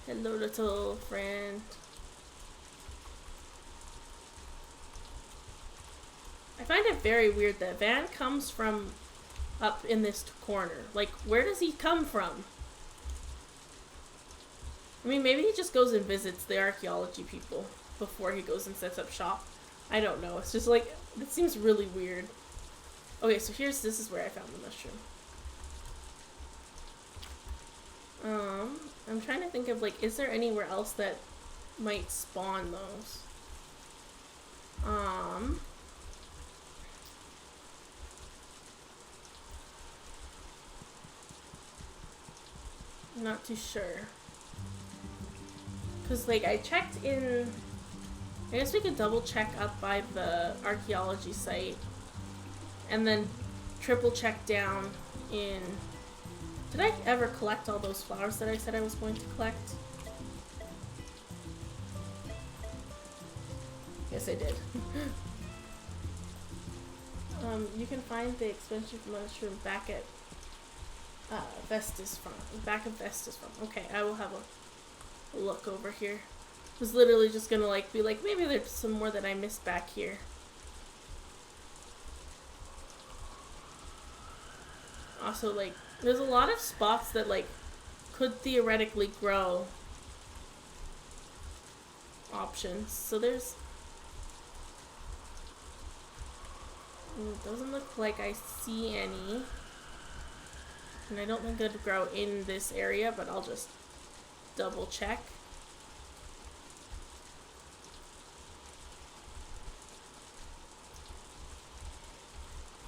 Hello, little friend. I find it very weird that Van comes from up in this corner. Like, where does he come from? I mean, maybe he just goes and visits the archaeology people before he goes and sets up shop. I don't know. It's just like, it seems really weird. Okay, so this is where I found the mushroom. I'm trying to think of, like, is there anywhere else that might spawn those? I'm not too sure. Because, like, I checked in... I guess we could double check up by the archaeology site. And then triple check down in Did I ever collect all those flowers that I said I was going to collect? Yes, I did. You can find the expensive mushroom back at Vestas Farm. Back of Vestas Farm. Okay, I will have a look over here. I was literally just gonna like be like, maybe there's some more that I missed back here. Also, like, there's a lot of spots that like could theoretically grow options. So there's doesn't look like I see any. And I don't think they'd grow in this area, but I'll just double check.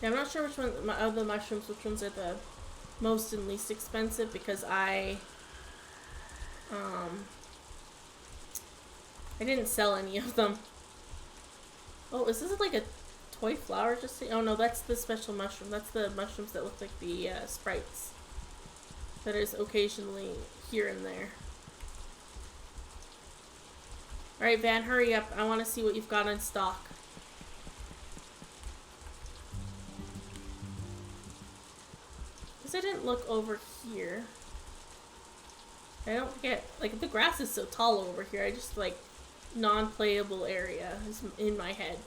Yeah, I'm not sure which one of the mushrooms, which ones are the most and least expensive, because I didn't sell any of them. Oh, is this like a toy flower? Oh no, that's the special mushroom. That's the mushrooms that look like the sprites. That is occasionally here and there. Alright, Van, hurry up. I want to see what you've got in stock. Because I didn't look over here. I don't get, like, the grass is so tall over here. I just, like, non-playable area is in my head.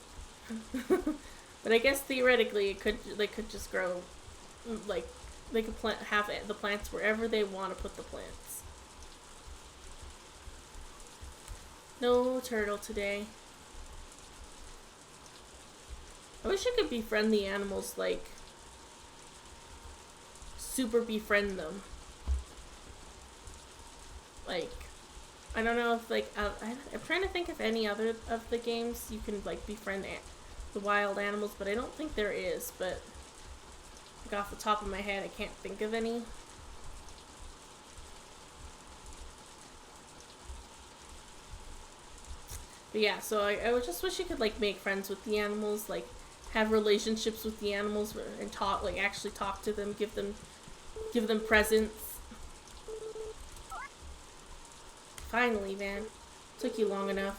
But I guess theoretically they could just grow, like, they could have the plants wherever they want to put the plants. No turtle today. I wish I could befriend the animals, like, super befriend them. Like, I don't know if, like, I'm trying to think if any other of the games you can, like, befriend the wild animals, but I don't think there is, but like, off the top of my head, I can't think of any. But yeah, so I would just wish you could, like, make friends with the animals, like, have relationships with the animals and talk, like, actually talk to them, give them presents. Finally, Van. Took you long enough.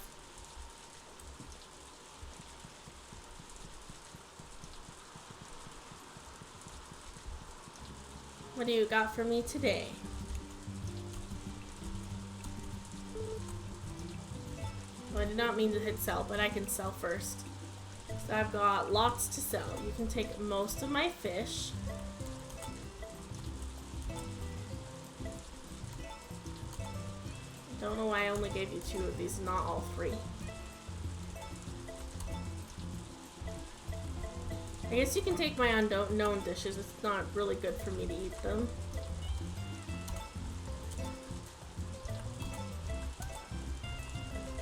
What do you got for me today? Well, I did not mean to hit sell, but I can sell first. So I've got lots to sell. You can take most of my fish. Don't know why I only gave you 2 of these, not all 3. I guess you can take my unknown dishes. It's not really good for me to eat them.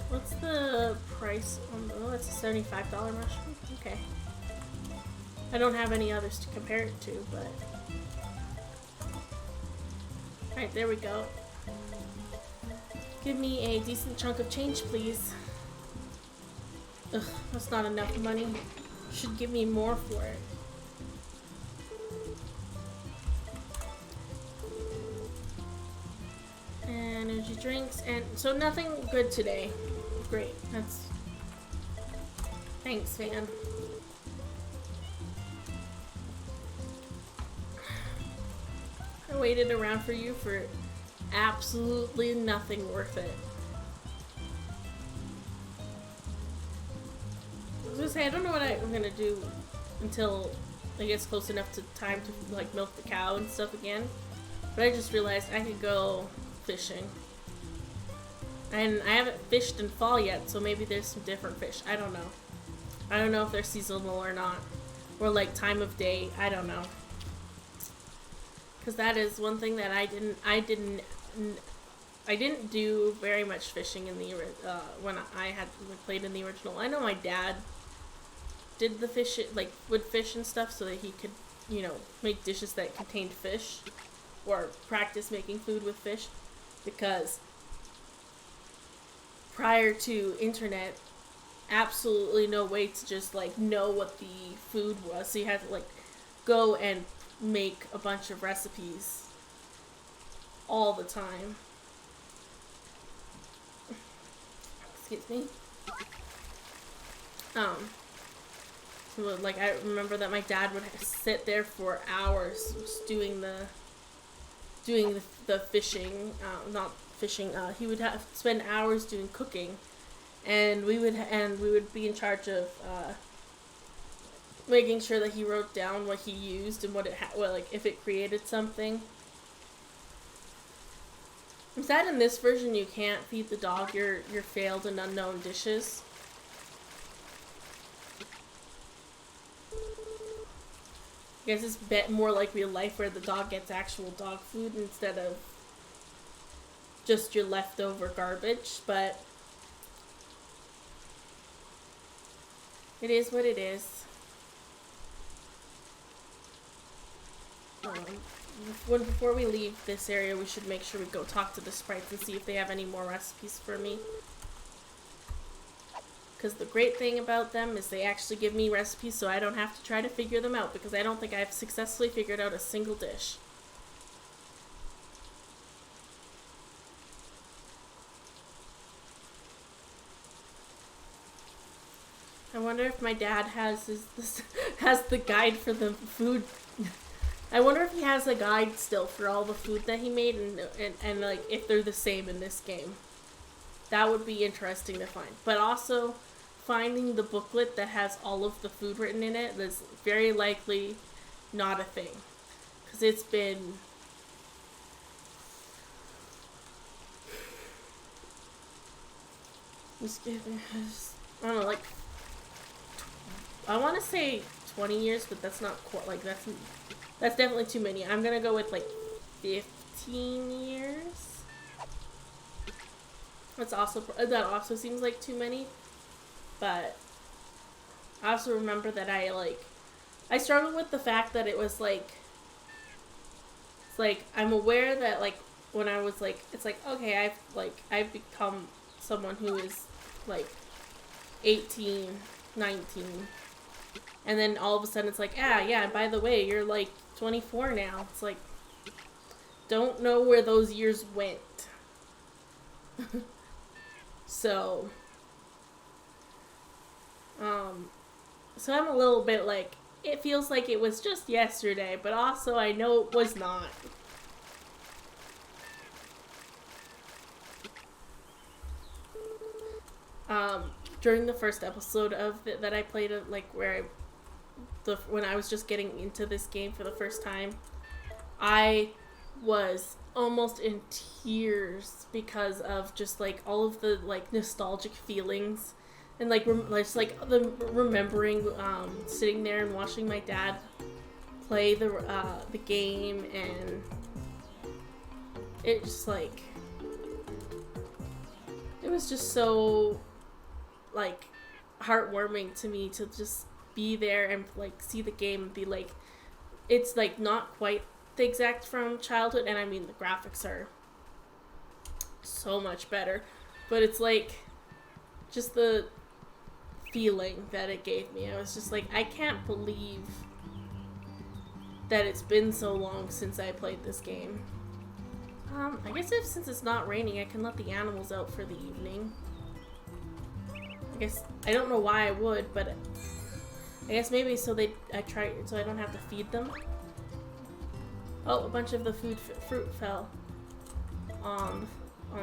What's the price on the... Oh, it's a $75 mushroom? Okay. I don't have any others to compare it to, but... Alright, there we go. Give me a decent chunk of change, please. Ugh, that's not enough money. Should give me more for it. Energy drinks, and so nothing good today. Great, that's... Thanks, Van. I waited around for you for absolutely nothing worth it. I was gonna say, I don't know what I'm gonna do until I guess close enough to time to like milk the cow and stuff again. But I just realized I could go fishing. And I haven't fished in fall yet, so maybe there's some different fish. I don't know. I don't know if they're seasonal or not. Or like time of day. I don't know. Because that is one thing that I didn't do very much fishing in the when I had played in the original. I know my dad did the fish, like would fish and stuff, so that he could, you know, make dishes that contained fish, or practice making food with fish, because prior to internet, absolutely no way to just like know what the food was. So you had to like go and make a bunch of recipes all the time. Excuse me. So like I remember that my dad would sit there for hours just doing the fishing, not fishing. He would have spend hours doing cooking, and we would be in charge of making sure that he wrote down what he used and what it like if it created something. I'm sad in this version you can't feed the dog your failed and unknown dishes. I guess it's a bit more like real life where the dog gets actual dog food instead of just your leftover garbage, but it is what it is. Before we leave this area, we should make sure we go talk to the sprites and see if they have any more recipes for me. Because the great thing about them is they actually give me recipes so I don't have to try to figure them out, because I don't think I've successfully figured out a single dish. I wonder if my dad has has the guide for the food. I wonder if he has a guide still for all the food that he made and like if they're the same in this game. That would be interesting to find. But also, finding the booklet that has all of the food written in it is very likely not a thing. Because it's been... I don't know, like... I want to say 20 years, but that's not quite... Like, that's definitely too many. I'm gonna go with, like, 15 years? That also seems like too many, but I also remember that I struggled with the fact that it was like, it's like, I'm aware that like, when I was like, it's like, okay, I've become someone who is like 18, 19, and then all of a sudden it's like, yeah, by the way, you're like 24 now. It's like, don't know where those years went. So I'm a little bit like, it feels like it was just yesterday, but also I know it was not. During the first episode of that I played, like when I was just getting into this game for the first time, I was almost in tears because of just like all of the like nostalgic feelings and like just like the remembering sitting there and watching my dad play the game, and it just like it was just so like heartwarming to me to just be there and like see the game and be like, it's like not quite the exact from childhood, and I mean the graphics are so much better, but it's like just the feeling that it gave me. I was just like, I can't believe that it's been so long since I played this game. I guess since it's not raining, I can let the animals out for the evening. I guess I don't know why I would, but I guess maybe so I don't have to feed them. Oh, a bunch of the fruit fell on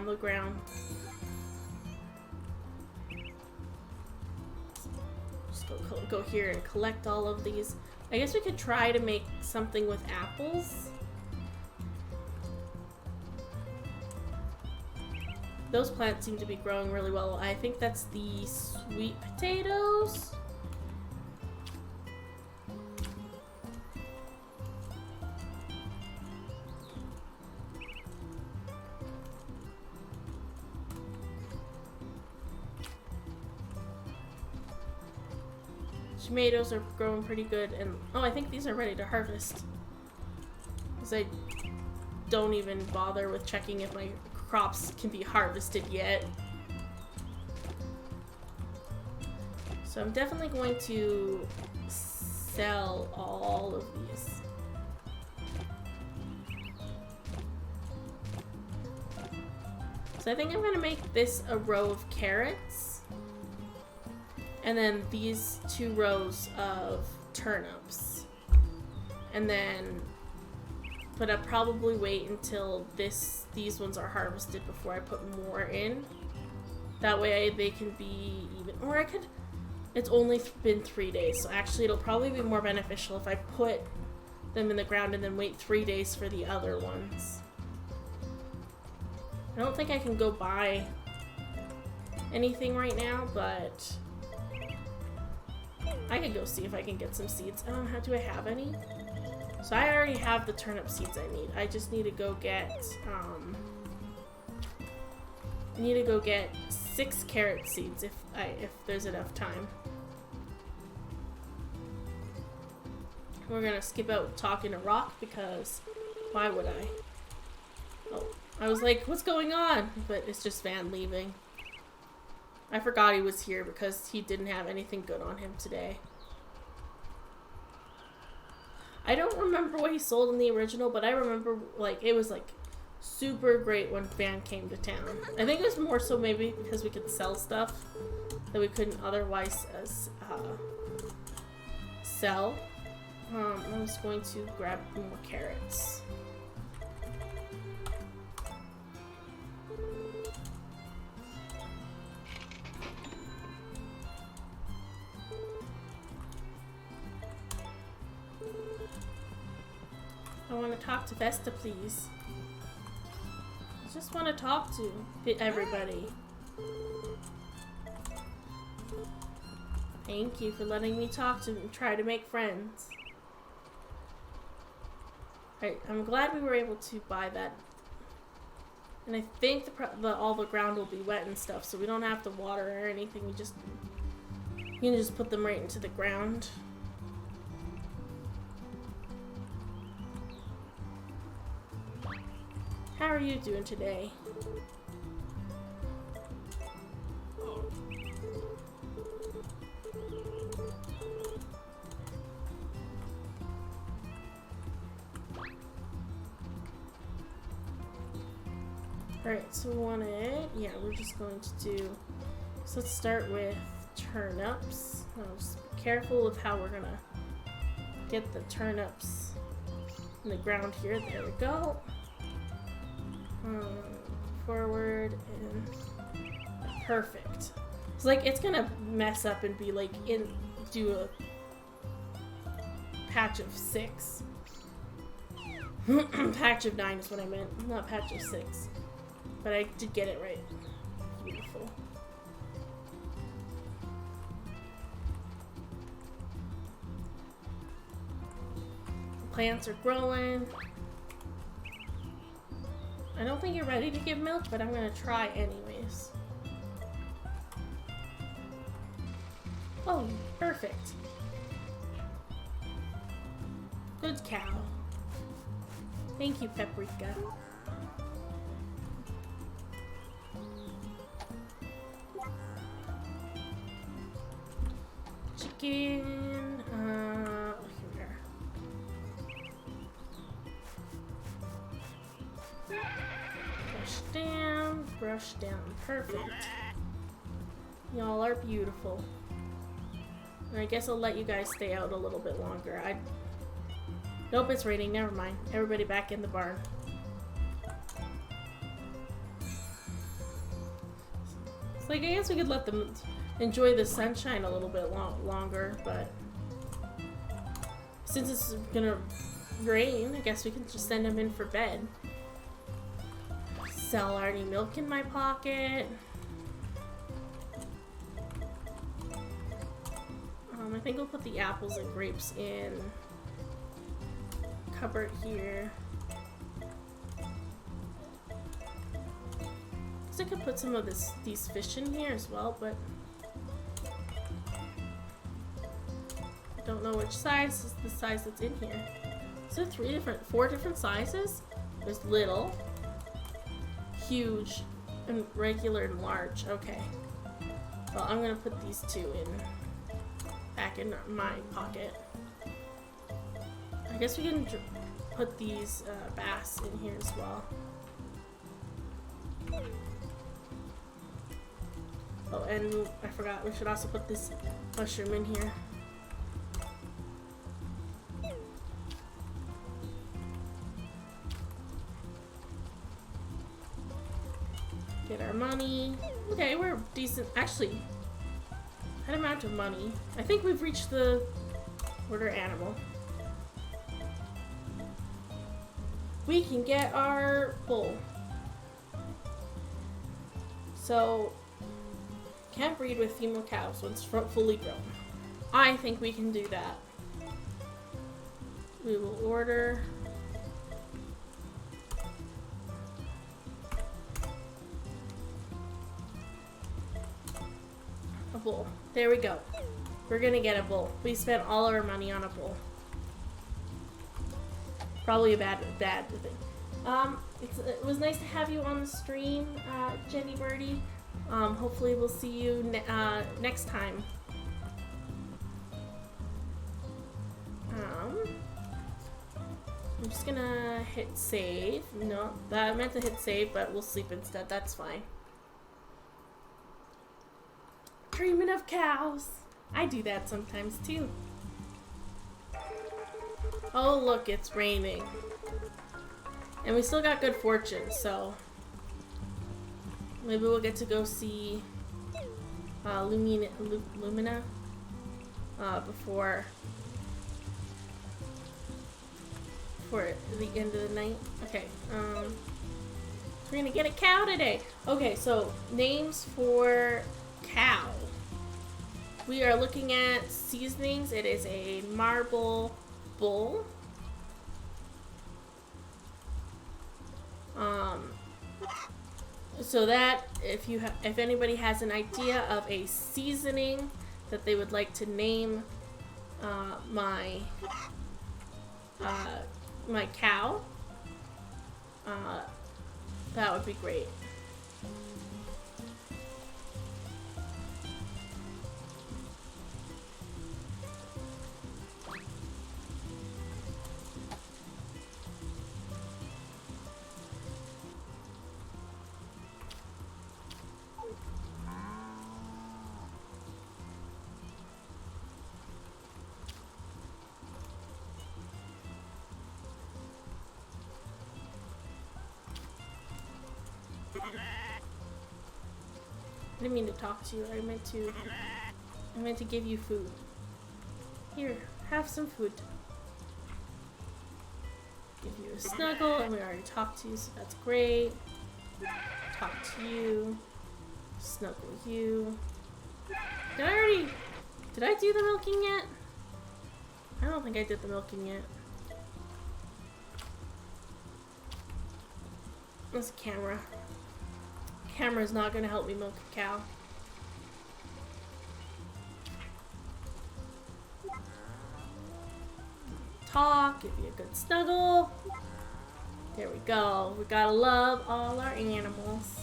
the ground. Just go here and collect all of these. I guess we could try to make something with apples. Those plants seem to be growing really well. I think that's the sweet potatoes. Tomatoes are growing pretty good, and oh, I think these are ready to harvest. Because I don't even bother with checking if my crops can be harvested yet. So I'm definitely going to sell all of these. So I think I'm gonna make this a row of carrots. And then these 2 rows of turnips. And then, but I'll probably wait until these ones are harvested before I put more in. That way they can be even, or I could, it's only been 3 days, so actually it'll probably be more beneficial if I put them in the ground and then wait 3 days for the other ones. I don't think I can go buy anything right now, but I could go see if I can get some seeds. Do I have any? So I already have the turnip seeds I need. I just need to go get, I need to go get 6 carrot seeds if there's enough time. We're gonna skip out talking to Rock because why would I? Oh, I was like, what's going on? But it's just Van leaving. I forgot he was here because he didn't have anything good on him today. I don't remember what he sold in the original, but I remember like it was like super great when Van came to town. I think it was more so maybe because we could sell stuff that we couldn't otherwise sell. I was going to grab more carrots. I want to talk to Vesta, please. I just want to talk to everybody. Thank you for letting me talk to and try to make friends. I'm glad we were able to buy that. And I think all the ground will be wet and stuff, so we don't have to water or anything. You can just put them right into the ground. How are you doing today? Alright, so we want it. Yeah, we're just going to do. So let's start with turnips. I'll just be careful with how we're gonna get the turnips in the ground here. There we go. Forward and perfect. It's like it's gonna mess up and be like do a patch of 6. Patch of 9 is what I meant, not patch of 6. But I did get it right. Beautiful. Plants are growing. I don't think you're ready to give milk, but I'm gonna try anyways. Oh, perfect. Good cow. Thank you, Paprika. Chicken, here we are. Brush down, perfect. Y'all are beautiful. And I guess I'll let you guys stay out a little bit longer. Nope, it's raining, never mind. Everybody back in the barn. It's like, I guess we could let them enjoy the sunshine a little bit longer, but since it's gonna rain, I guess we can just send them in for bed. Sell already milk in my pocket. I think we'll put the apples and grapes in cupboard here. I could put some of these fish in here as well, but I don't know which size is the size that's in here. So 4 different sizes? There's little, huge, and regular and large. Okay. Well, I'm gonna put these 2 back in my pocket. I guess we can put these bass in here as well. Oh, and I forgot, we should also put this mushroom in here. Get our money. Okay, we're decent. Actually, that amount of money. I think we've reached the order animal. We can get our bull. So, can't breed with female cows once fully grown. I think we can do that. We will order a bull. There we go. We're gonna get a bull. We spent all our money on a bull. Probably a bad thing. It was nice to have you on the stream, Jenny Birdie. Hopefully we'll see you next time. I'm just gonna hit save. No, I meant to hit save, but we'll sleep instead. That's fine. Dreaming of cows. I do that sometimes too. Oh look, it's raining. And we still got good fortune, so maybe we'll get to go see Lumina before the end of the night. Okay, we're gonna get a cow today. Okay, so names for cow. We are looking at seasonings. It is a marble bull. So that if anybody has an idea of a seasoning that they would like to name my cow, that would be great. I didn't mean to talk to you. I meant to give you food. Here, have some food. Give you a snuggle, and we already talked to you, so that's great. Talk to you. Snuggle you. Did I do the milking yet? I don't think I did the milking yet. That's a camera. Camera's not gonna help me milk a cow. Talk, give you a good snuggle. There we go. We gotta love all our animals.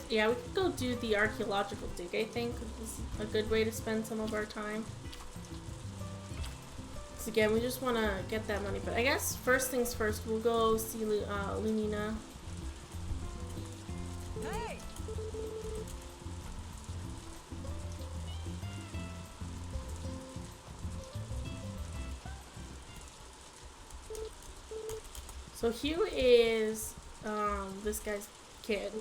Yeah, we could go do the archaeological dig, I think. This is a good way to spend some of our time. So again, we just want to get that money, but I guess first things first, we'll go see Lumina. Hey! So Hugh is this guy's kid.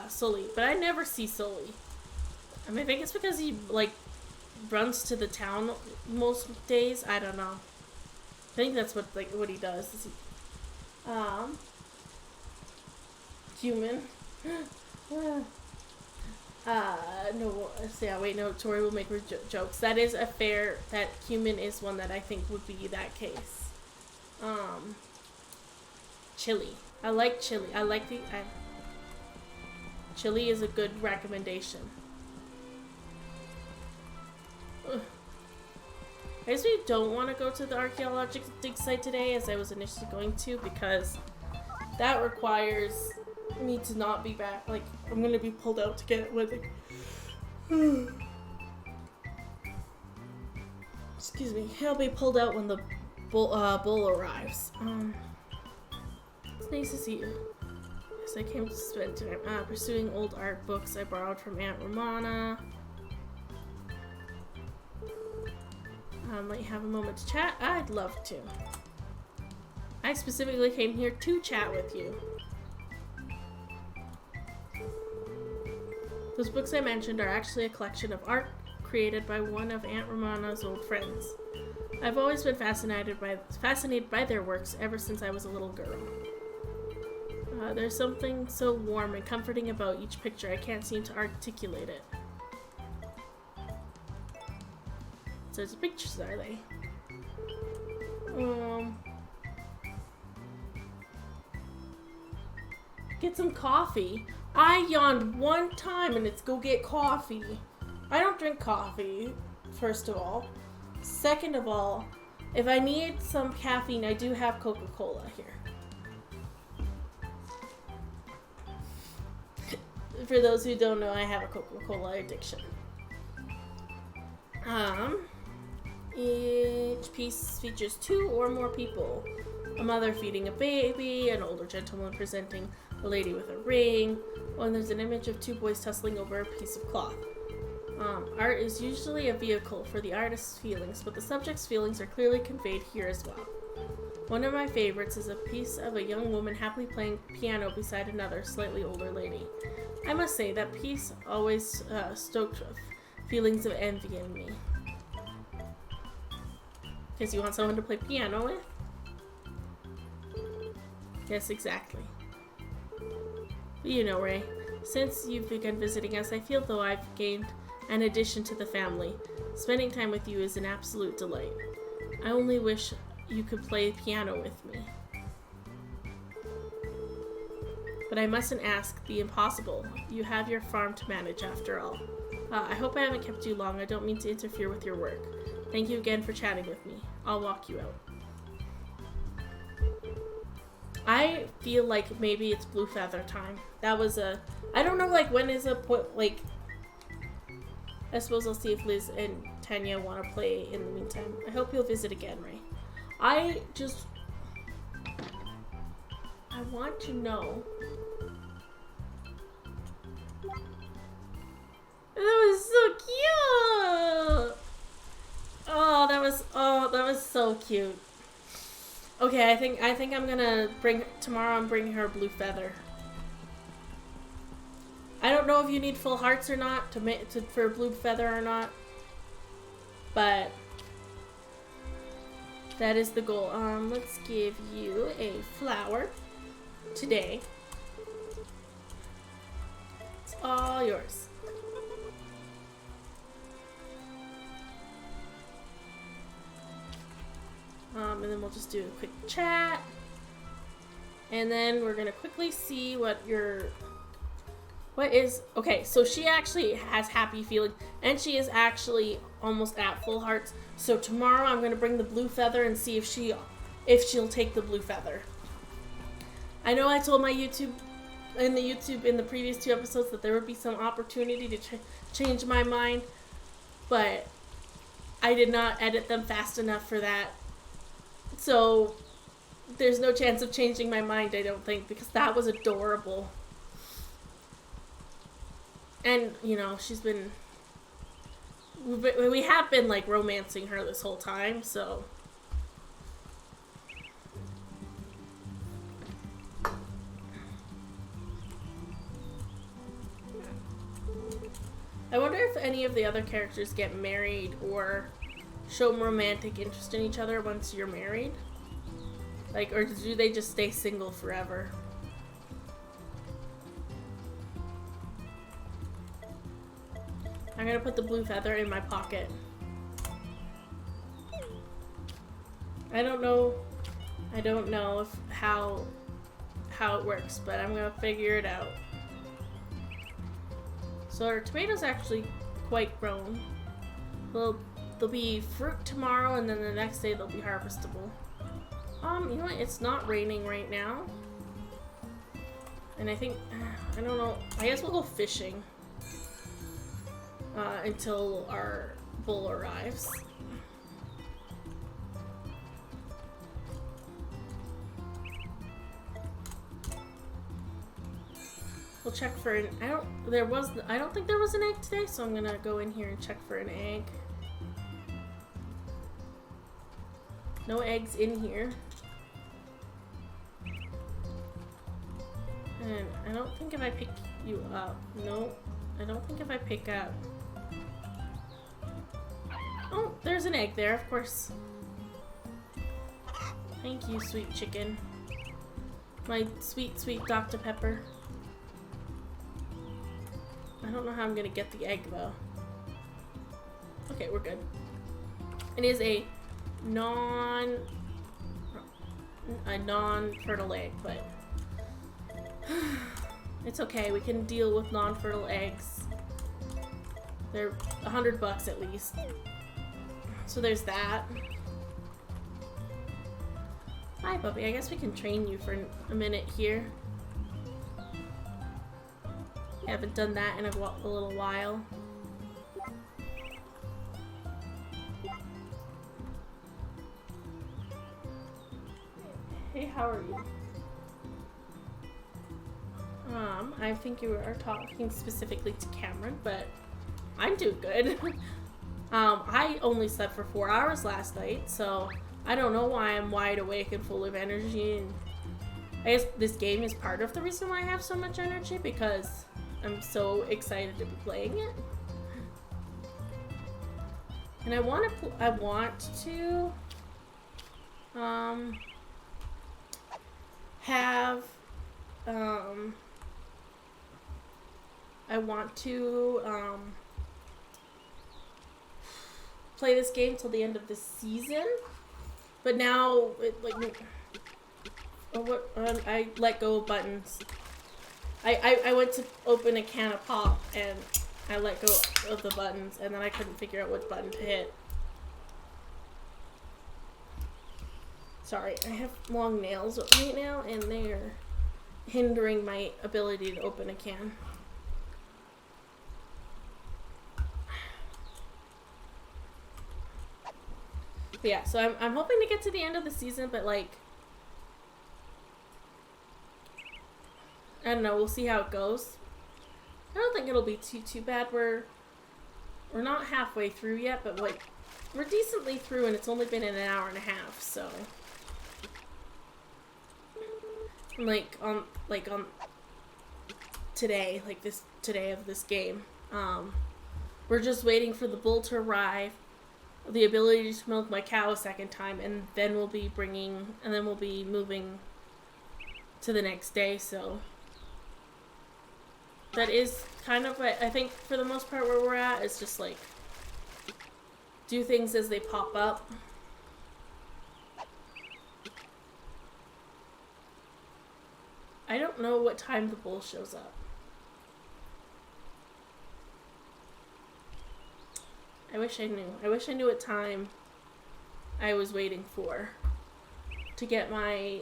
Sully, but I never see Sully. I mean, I think it's because he like runs to the town most days. I don't know. I think that's what he does. Is he, human. No. Yeah, wait. No. Tori will make jokes. That is a fair. That human is one that I think would be that case. Chili. I like chili. I like the. Chili is a good recommendation. Ugh. I guess we don't want to go to the archaeological dig site today, as I was initially going to, because that requires me to not be back. Like, I'm gonna be pulled out to get it with it. excuse me, he'll be pulled out when the bull arrives. It's nice to see you. Yes, I came to spend time pursuing old art books I borrowed from Aunt Romana. Might you have a moment to chat? I'd love to. I specifically came here to chat with you. Those books I mentioned are actually a collection of art created by one of Aunt Romana's old friends. I've always been fascinated by their works ever since I was a little girl. There's something so warm and comforting about each picture, I can't seem to articulate it. So the pictures, are they? Get some coffee. I yawned one time and it's go get coffee. I don't drink coffee, first of all. Second of all, if I need some caffeine, I do have Coca-Cola here. For those who don't know, I have a Coca-Cola addiction. Each piece features 2 or more people. A mother feeding a baby, an older gentleman presenting a lady with a ring, and there's an image of 2 boys tussling over a piece of cloth. Art is usually a vehicle for the artist's feelings, but the subject's feelings are clearly conveyed here as well. One of my favorites is a piece of a young woman happily playing piano beside another, slightly older lady. I must say, that piece always stoked feelings of envy in me. Because you want someone to play piano with? Yes, exactly. But you know, Ray, since you've begun visiting us, I feel though I've gained an addition to the family. Spending time with you is an absolute delight. I only wish you could play piano with me. But I mustn't ask the impossible. You have your farm to manage after all. I hope I haven't kept you long. I don't mean to interfere with your work. Thank you again for chatting with me. I'll walk you out. I feel like maybe it's Blue Feather time. That was a... I don't know, like, when is a point, like... I suppose I'll see if Liz and Tanya want to play in the meantime. I hope you'll visit again, Ray. I want to know... That was so cute! Oh, that was so cute. Okay, I think I'm gonna bring her Blue Feather. I don't know if you need full hearts or not for Blue Feather or not, but that is the goal. Let's give you a flower today. It's all yours. And then we'll just do a quick chat. And then we're gonna quickly see okay, so she actually has happy feelings, and she is actually almost at full hearts. So tomorrow I'm gonna bring the Blue Feather and see if she'll take the Blue Feather. I know I told my YouTube in the previous 2 episodes that there would be some opportunity to change my mind, but I did not edit them fast enough for that. So there's no chance of changing my mind, I don't think, because that was adorable. And, you know, we have been, like, romancing her this whole time, so. I wonder if any of the other characters get married or show romantic interest in each other once you're married. Like, or do they just stay single forever? I'm gonna put the Blue Feather in my pocket. I don't know if how it works, but I'm gonna figure it out. So our tomatoes actually quite grown. They'll be fruit tomorrow, and then the next day they'll be harvestable. You know what? It's not raining right now. And I think, I don't know, I guess we'll go fishing until our bull arrives. We'll check for an. I don't think there was an egg today, so I'm gonna go in here and check for an egg. No eggs in here. And I don't think if I pick you up. No, I don't think if I pick up. Oh, there's an egg there, of course. Thank you, sweet chicken. My sweet, sweet Dr. Pepper. I don't know how I'm gonna get the egg though. Okay, we're good. It is a non-fertile egg, but it's okay. We can deal with non-fertile eggs. They're $100 at least. So there's that. Hi, puppy. I guess we can train you for a minute here. I haven't done that in a little while. Hey, how are you? I think you are talking specifically to Cameron, but I'm doing good. I only slept for 4 hours last night, so I don't know why I'm wide awake and full of energy. And I guess this game is part of the reason why I have so much energy, because I'm so excited to be playing it. And I want to play this game till the end of the season, but now I let go of buttons. I went to open a can of pop and I let go of the buttons, and then I couldn't figure out which button to hit. Sorry, I have long nails right now and they're hindering my ability to open a can. But yeah, so I'm hoping to get to the end of the season, but like, I don't know, we'll see how it goes. I don't think it'll be too bad. We're not halfway through yet, but like, we're decently through, and it's only been an hour and a half, so on today, today of this game, we're just waiting for the bull to arrive, the ability to milk my cow a second time, and then we'll be moving to the next day. So that is kind of what I think for the most part where we're at. It's just like do things as they pop up. I don't know what time the bull shows up. I wish I knew. I wish I knew what time I was waiting for to get my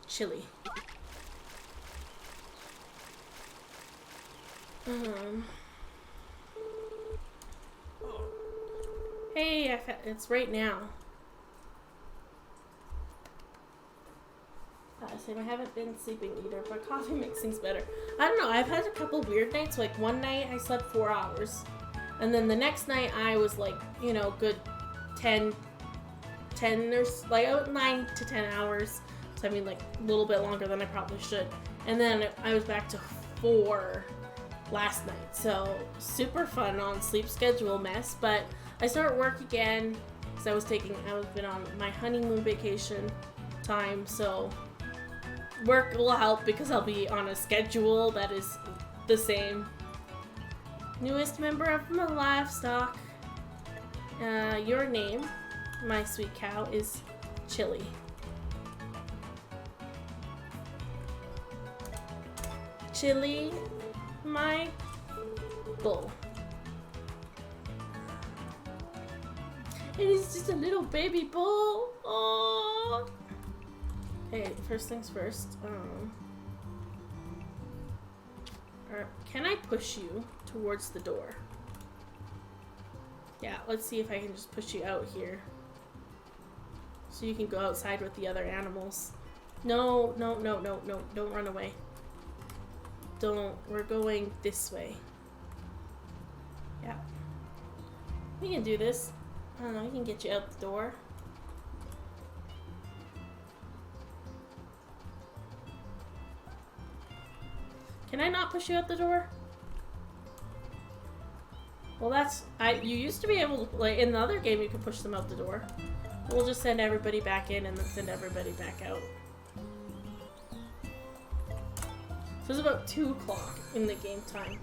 chili. Hey, it's right now. Same, I haven't been sleeping either, but coffee makes things better. I don't know, I've had a couple weird nights. Like one night I slept 4 hours, and then the next night I was like, you know, good 10 or like 9 to 10 hours. So I mean like a little bit longer than I probably should. And then I was back to 4 last night. So super fun on sleep schedule mess, but I started work again because I've been on my honeymoon vacation time, so work will help because I'll be on a schedule that is the same. Newest member of my livestock. Your name, my sweet cow, is Chili. Chili, my bull. It is just a little baby bull. Oh. Okay, first things first. Can I push you towards the door? Yeah, let's see if I can just push you out here. So you can go outside with the other animals. No, don't run away. don't. We're going this way. Yeah. We can do this. I don't know, we can get you out the door. Can I not push you out the door? Well, that's... You used to be able to... Like, in the other game, you could push them out the door. We'll just send everybody back in and then send everybody back out. So it's about 2 o'clock in the game time.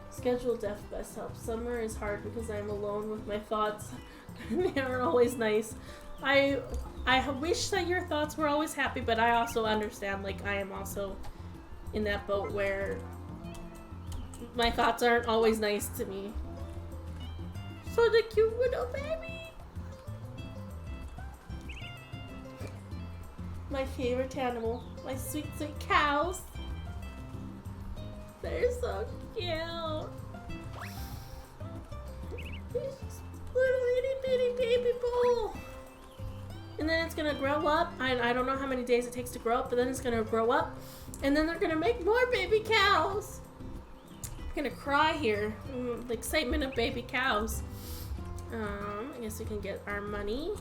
Schedule deaf best help. Summer is hard because I'm alone with my thoughts. They aren't always nice. I wish that your thoughts were always happy, but I also understand, like, I am also in that boat where my thoughts aren't always nice to me. So the cute little baby. My favorite animal. My sweet, sweet cows. They're so cute. It's just little itty bitty baby bull. And then it's gonna grow up. I don't know how many days it takes to grow up, but then it's gonna grow up. And then they're gonna make more baby cows. I'm gonna cry here. The excitement of baby cows. I guess we can get our money.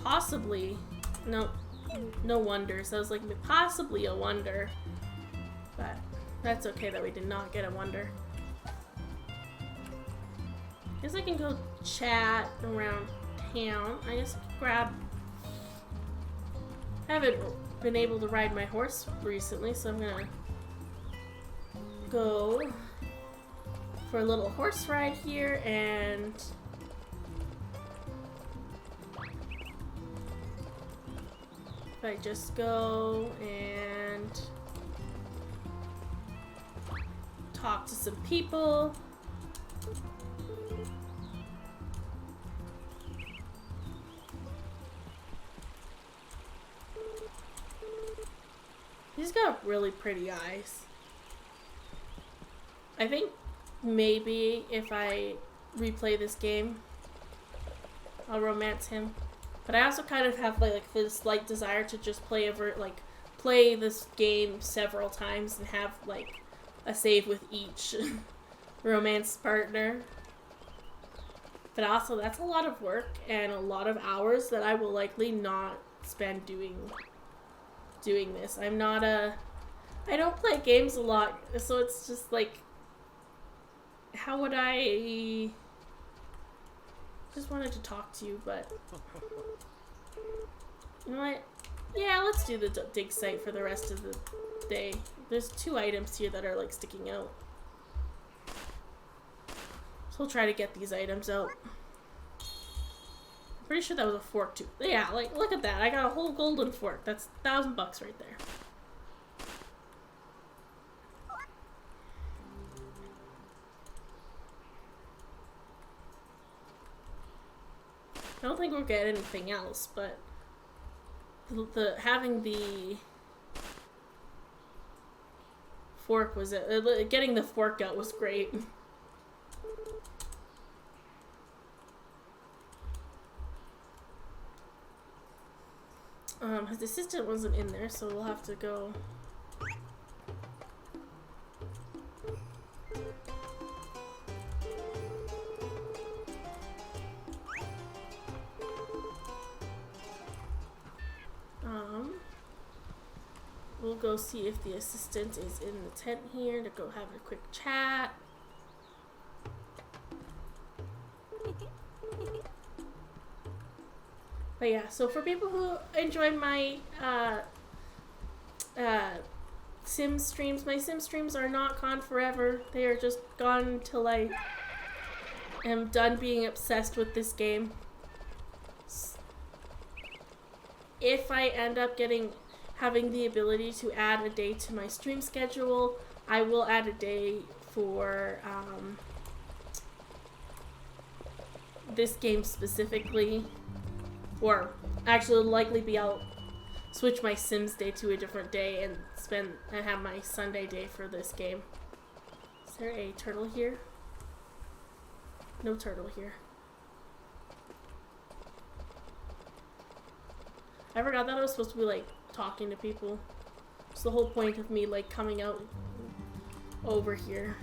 Possibly. No wonders. I was like, possibly a wonder. But that's okay that we did not get a wonder. Guess I can go chat around town. I guess I can grab... I haven't been able to ride my horse recently, so I'm gonna go for a little horse ride here, and if I just go and talk to some people. He's got really pretty eyes. I think maybe if I replay this game, I'll romance him. But I also kind of have like this slight desire to just play this game several times and have like a save with each romance partner. But also that's a lot of work and a lot of hours that I will likely not spend doing this. I don't play games a lot, so it's just like, how would I... Just wanted to talk to you, but... You know what? Yeah, let's do the dig site for the rest of the day. There's 2 items here that are like sticking out. So we'll try to get these items out. I'm pretty sure that was a fork too. Yeah, like, look at that. I got a whole golden fork. That's $1,000 right there. I don't think we'll get anything else, but having the fork was getting the fork out was great. His assistant wasn't in there, so we'll have to go. We'll go see if the assistant is in the tent here to go have a quick chat. But yeah, so for people who enjoy my Sims streams, my Sims streams are not gone forever. They are just gone until I am done being obsessed with this game. If I end up having the ability to add a day to my stream schedule, I will add a day for this game specifically. Or actually likely I'll switch my Sims day to a different day and have my Sunday day for this game. Is there a turtle here? No turtle here. I forgot that I was supposed to be like talking to people. It's the whole point of me like coming out over here.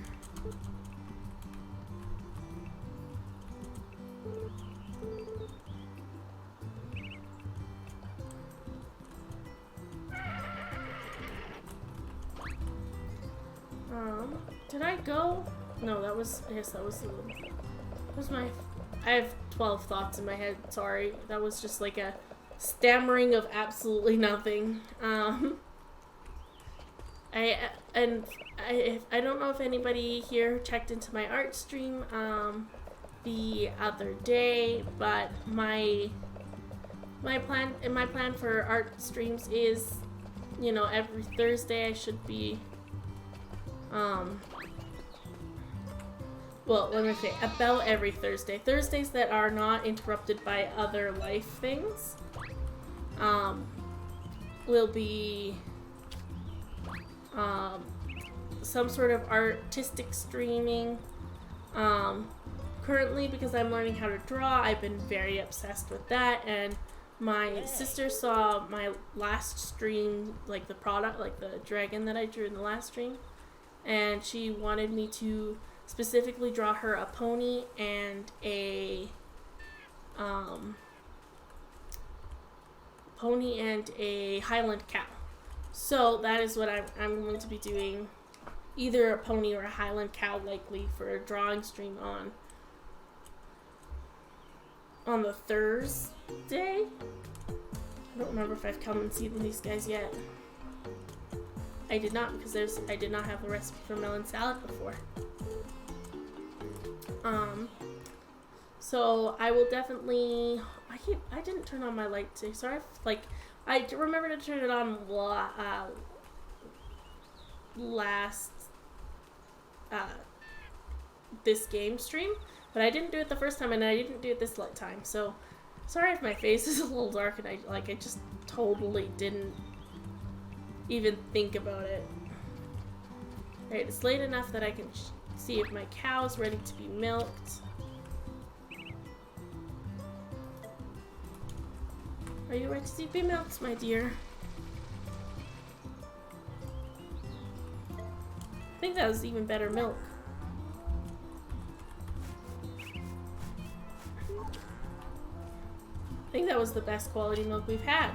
Did I go? No, that was, I guess that was my, I have 12 thoughts in my head, sorry. That was just like a stammering of absolutely nothing. I don't know if anybody here checked into my art stream, the other day, but my plan for art streams is, you know, every Thursday I should be, well, let me say, about every Thursday. Thursdays that are not interrupted by other life things, will be, some sort of artistic streaming. Currently, because I'm learning how to draw, I've been very obsessed with that, and my sister saw my last stream, like the product, like the dragon that I drew in the last stream, and she wanted me to specifically draw her a pony and a Highland cow. So that is what I'm going to be doing, either a pony or a Highland cow, likely for a drawing stream on the Thursday. I don't remember if I've come and seen these guys yet. I did not, because I did not have the recipe for melon salad before. So I will definitely, I didn't turn on my light today, sorry, I remember to turn it on last, this game stream, but I didn't do it the first time, and I didn't do it this time, so sorry if my face is a little dark and I just totally didn't even think about it. Alright, it's late enough that I can see if my cow's ready to be milked. Are you ready to be milked, my dear? I think that was even better milk. I think that was the best quality milk we've had.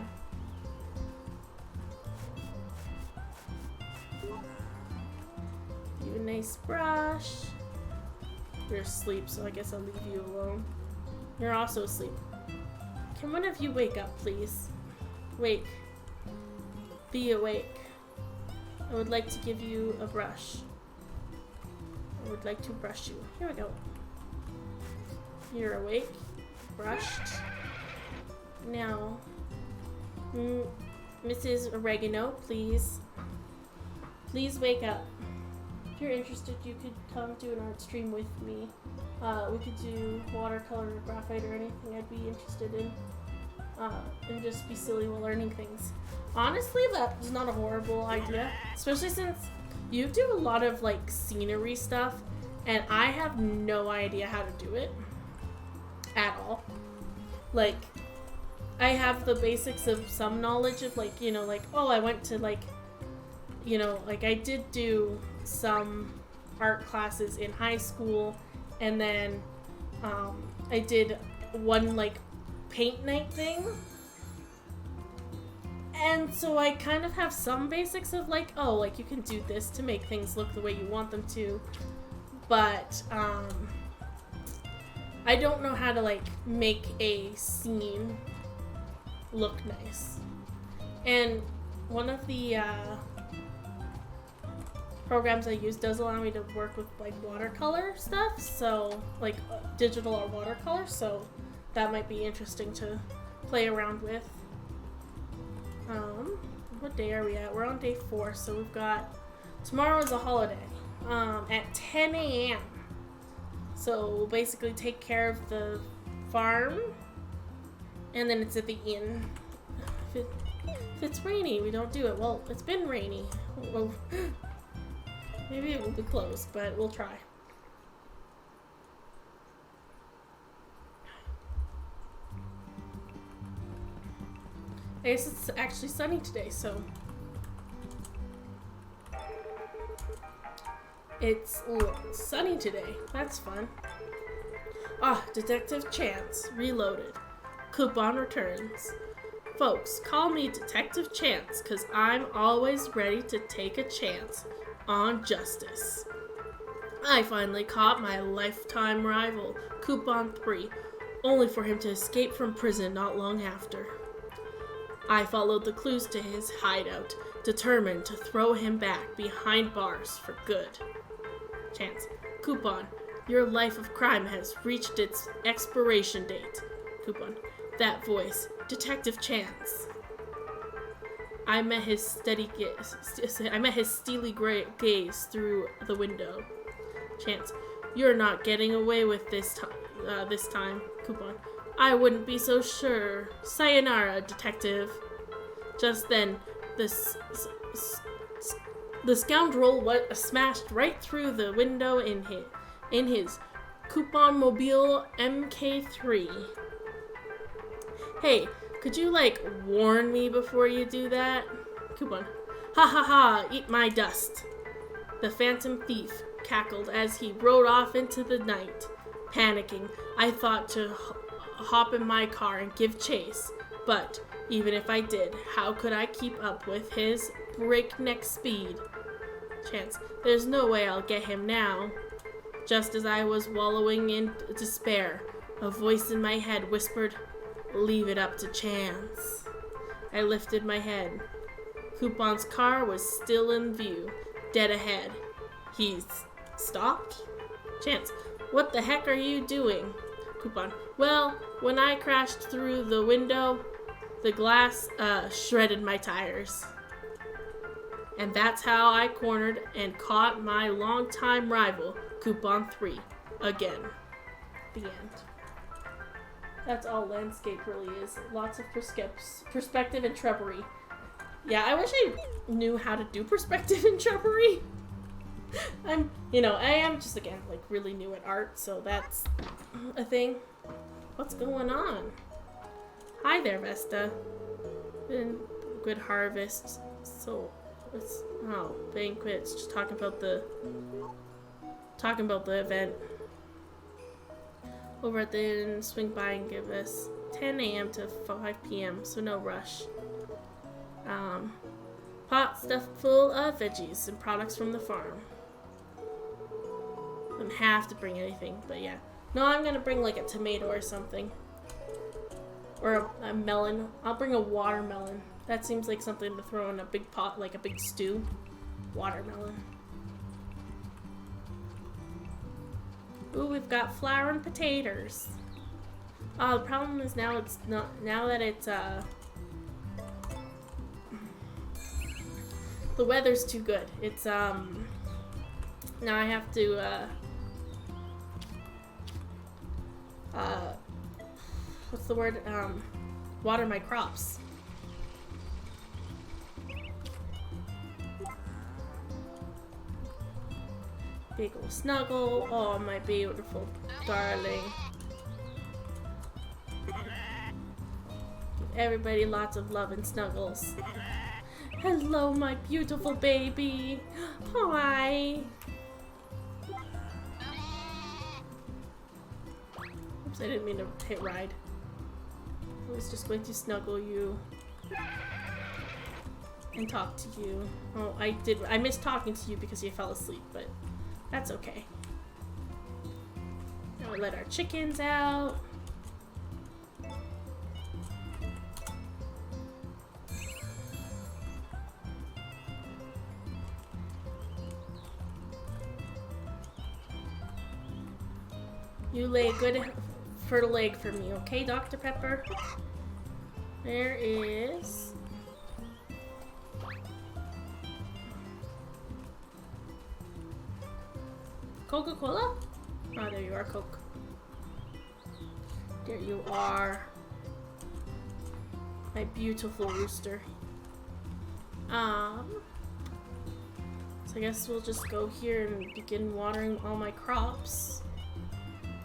You have a nice brush. You're asleep, so I guess I'll leave you alone. You're also asleep. Can one of you wake up, please? Wake. Be awake. I would like to give you a brush. I would like to brush you. Here we go. You're awake. Brushed. Now, Mrs. Oregano, please. Please wake up. If you're interested, you could come to an art stream with me. We could do watercolor or graphite or anything I'd be interested in. And just be silly while learning things. Honestly, that's not a horrible idea. Especially since you do a lot of, like, scenery stuff, and I have no idea how to do it. At all. Like, I have the basics of some knowledge of, like, you know, like, oh, I went to, like, you know, like, I did do some art classes in high school, and then, I did one, like, paint night thing, and so I kind of have some basics of, like, oh, like, you can do this to make things look the way you want them to, but, I don't know how to, like, make a scene look nice. And one of the programs I use does allow me to work with, like, watercolor stuff, so, like, digital or watercolor, so that might be interesting to play around with. What day are we at? We're on day 4, so we've got, tomorrow is a holiday, at 10 a.m. So we'll basically take care of the farm, and then it's at the inn. If it's rainy, we don't do it. Well, it's been rainy. Well, maybe it will be closed, but we'll try. I guess it's actually sunny today, so It's sunny today. That's fun. Detective Chance, reloaded. Coupon returns. Folks, call me Detective Chance, cause I'm always ready to take a chance on justice. I finally caught my lifetime rival, Coupon 3, only for him to escape from prison not long after. I followed the clues to his hideout, determined to throw him back behind bars for good. Chance. Coupon, your life of crime has reached its expiration date. Coupon. That voice. Detective Chance. I met his steely gaze through the window. Chance. You're not getting away with this time. Coupon. I wouldn't be so sure. Sayonara, detective. Just then, the scoundrel smashed right through the window in his Coupon Mobile MK3. Hey, could you, warn me before you do that? Coupon. Ha ha ha, eat my dust. The phantom thief cackled as he rode off into the night. Panicking, I thought to hop in my car and give chase. But, even if I did, how could I keep up with his breakneck speed? Chance. There's no way I'll get him now. Just as I was wallowing in despair, a voice in my head whispered, "Leave it up to chance." I lifted my head. Coupon's car was still in view, dead ahead. He's stopped? Chance. What the heck are you doing? Coupon. Well, when I crashed through the window, the glass shredded my tires. And that's how I cornered and caught my longtime rival, Coupon 3, again. The end. That's all landscape really is. Lots of perspective and shrubbery. Yeah, I wish I knew how to do perspective and shrubbery. I am just, again, really new at art, so that's a thing. What's going on? Hi there, Vesta. Been good harvest. So, banquets. Just talking about the event. Over at the inn, swing by and give us 10 a.m. to 5 p.m., so no rush. Pot stuffed full of veggies and products from the farm. Don't have to bring anything, but yeah. No, I'm gonna bring a tomato or something. Or a melon. I'll bring a watermelon. That seems like something to throw in a big pot, like a big stew. Watermelon. Ooh, we've got flour and potatoes. The problem is now that it's, the weather's too good. It's, now I have to, what's the word? Water my crops. Big ol' snuggle. Oh, my beautiful darling. Give everybody lots of love and snuggles. Hello, my beautiful baby. Hi. Oops, I didn't mean to hit ride. I was just going to snuggle you and talk to you. Oh, I did. I missed talking to you because you fell asleep, but that's okay. Now we let our chickens out. You lay a good fertile egg for me, okay, Dr. Pepper? There is... Coca-Cola? Oh, there you are, Coke. There you are. My beautiful rooster. So I guess we'll just go here and begin watering all my crops.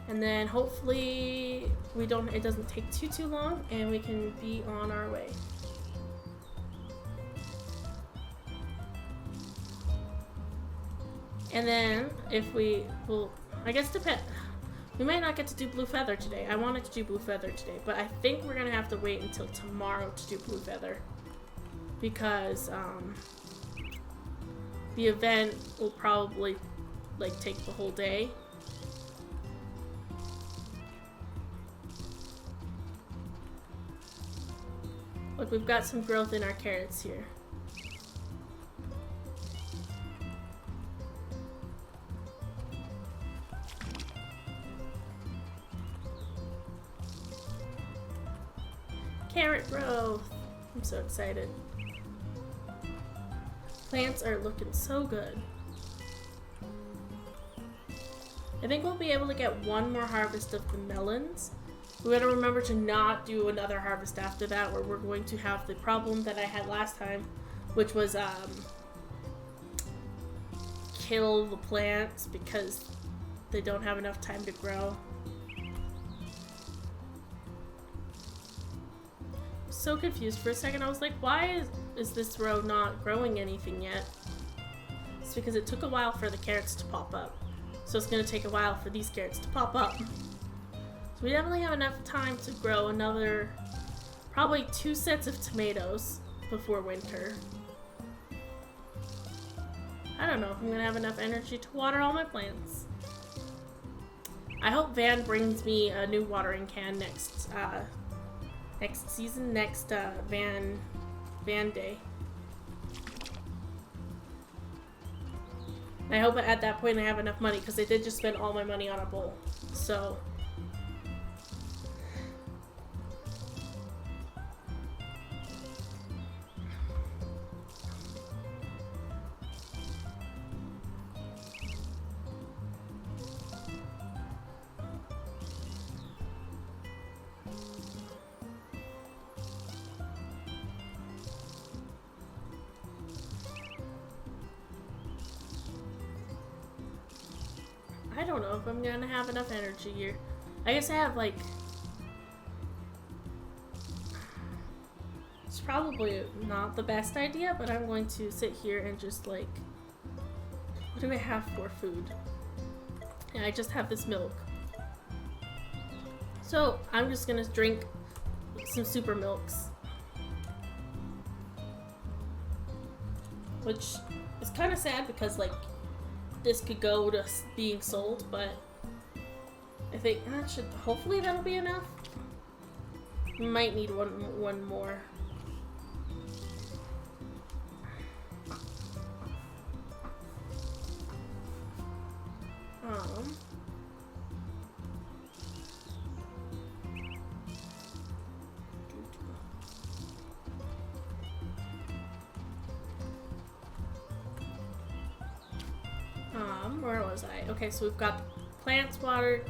And then hopefully it doesn't take too long and we can be on our way. And then if we will, I guess we might not get to do Blue Feather today. I wanted to do Blue Feather today, but I think we're gonna have to wait until tomorrow to do Blue Feather because the event will probably like take the whole day. Look, we've got some growth in our carrots here. Carrot growth! I'm so excited. Plants are looking so good. I think we'll be able to get one more harvest of the melons. We gotta remember to not do another harvest after that, where we're going to have the problem that I had last time, which was kill the plants because they don't have enough time to grow. So confused for a second. I was like, why is this row not growing anything yet? It's because it took a while for the carrots to pop up. So it's gonna take a while for these carrots to pop up. So we definitely have enough time to grow another, probably 2 sets of tomatoes before winter. I don't know if I'm gonna have enough energy to water all my plants. I hope Van brings me a new watering can next season, next Van Day. I hope at that point I have enough money because I did just spend all my money on a bowl. So I don't know if I'm gonna have enough energy here. I guess I have like... It's probably not the best idea, but I'm going to sit here and just like... What do I have for food? Yeah, I just have this milk. So I'm just gonna drink some super milks. Which is kind of sad because like this could go to being sold, but I think that should, hopefully that'll be enough. We might need one more. Where was I? Okay, so we've got the plants watered,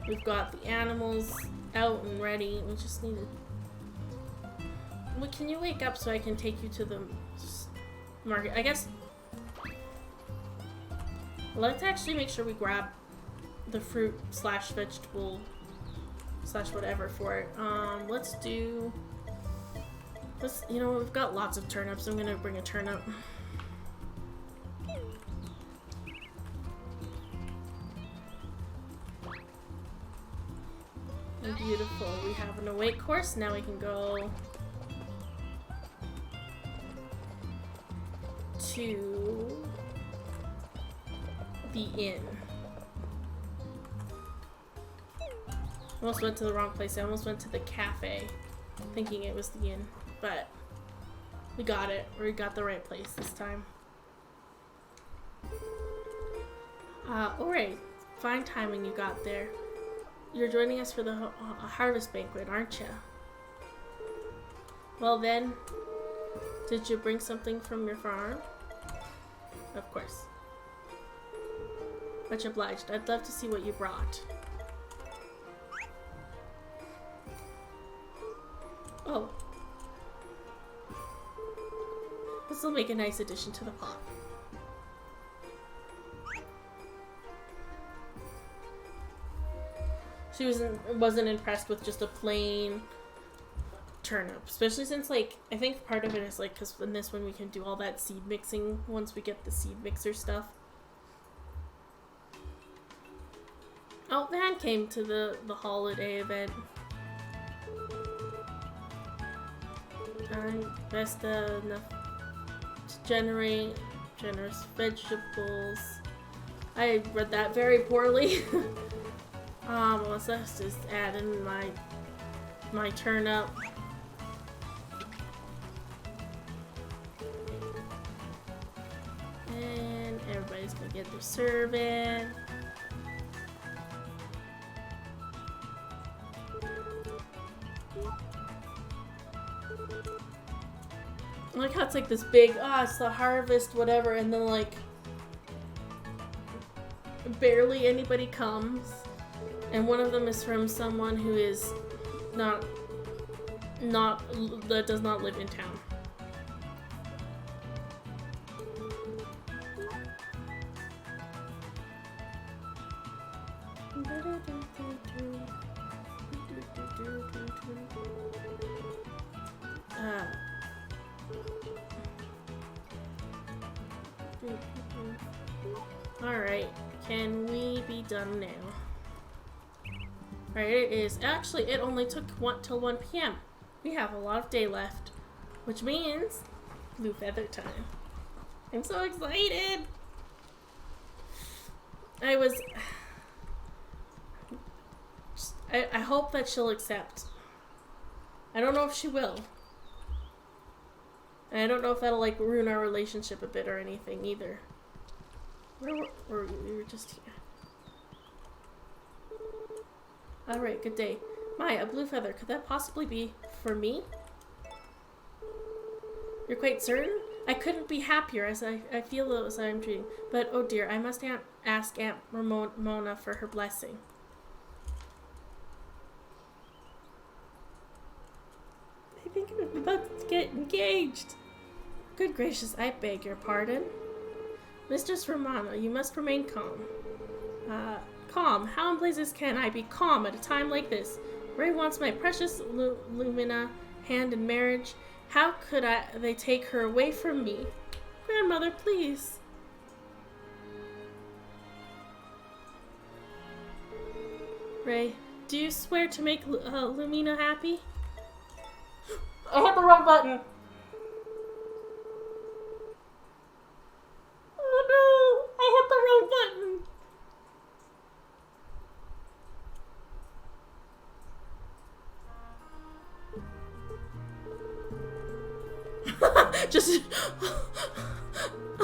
we've got the animals out and ready. We just need to... Well, can you wake up so I can take you to the market? I guess... Let's actually make sure we grab the fruit slash vegetable slash whatever for it. Let's do... you know, we've got lots of turnips. I'm gonna bring a turnip. Beautiful. We have an awake course. Now we can go to the inn. I almost went to the wrong place. I almost went to the cafe thinking it was the inn, but we got it. We got the right place this time. Alright. Fine timing you got there. You're joining us for the harvest banquet, aren't you? Well then, did you bring something from your farm? Of course. Much obliged. I'd love to see what you brought. Oh. This will make a nice addition to the pot. She wasn't impressed with just a plain turnip, especially since like I think part of it is like because in this one we can do all that seed mixing once we get the seed mixer stuff. Oh, Van came to the holiday event. Best enough to generate generous vegetables. I read that very poorly. Let's just add in my turnip. And everybody's gonna get their serving. I like how it's like this big, it's the harvest, whatever, and then like barely anybody comes. And one of them is from someone who is that does not live in town. Alright, can we be done now? Alright, it is. Actually, it only took till 1 p.m. We have a lot of day left, which means Blue Feather time. I'm so excited! I hope that she'll accept. I don't know if she will. And I don't know if that'll like ruin our relationship a bit or anything either. We were just here. Alright, good day. Maya, a blue feather. Could that possibly be for me? You're quite certain? I couldn't be happier as I feel as I'm treating. But oh dear, I must ask Aunt Ramona for her blessing. I think I'm about to get engaged. Good gracious, I beg your pardon. Mistress Romano, you must remain calm. Calm? How in blazes can I be calm at a time like this? Ray wants my precious Lumina hand in marriage. How could they take her away from me? Grandmother, please. Ray, do you swear to make Lumina happy? I hit the wrong button. Oh no, I hit the wrong button. Just I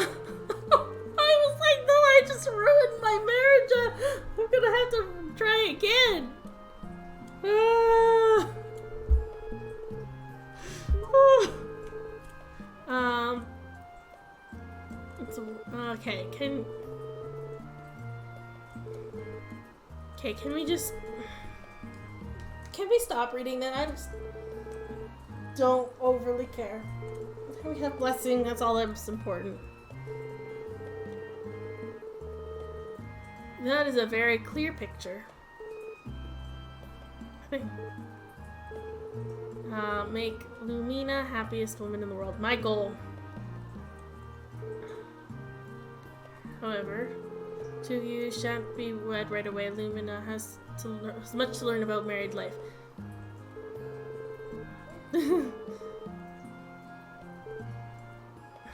was like, no, I just ruined my marriage. I'm gonna have to try again. Okay, can we stop reading that? I just don't overly care. We have blessing, that's all that's important. That is a very clear picture. Make Lumina happiest woman in the world. My goal. However, two of you shan't be wed right away. Lumina has much to learn about married life.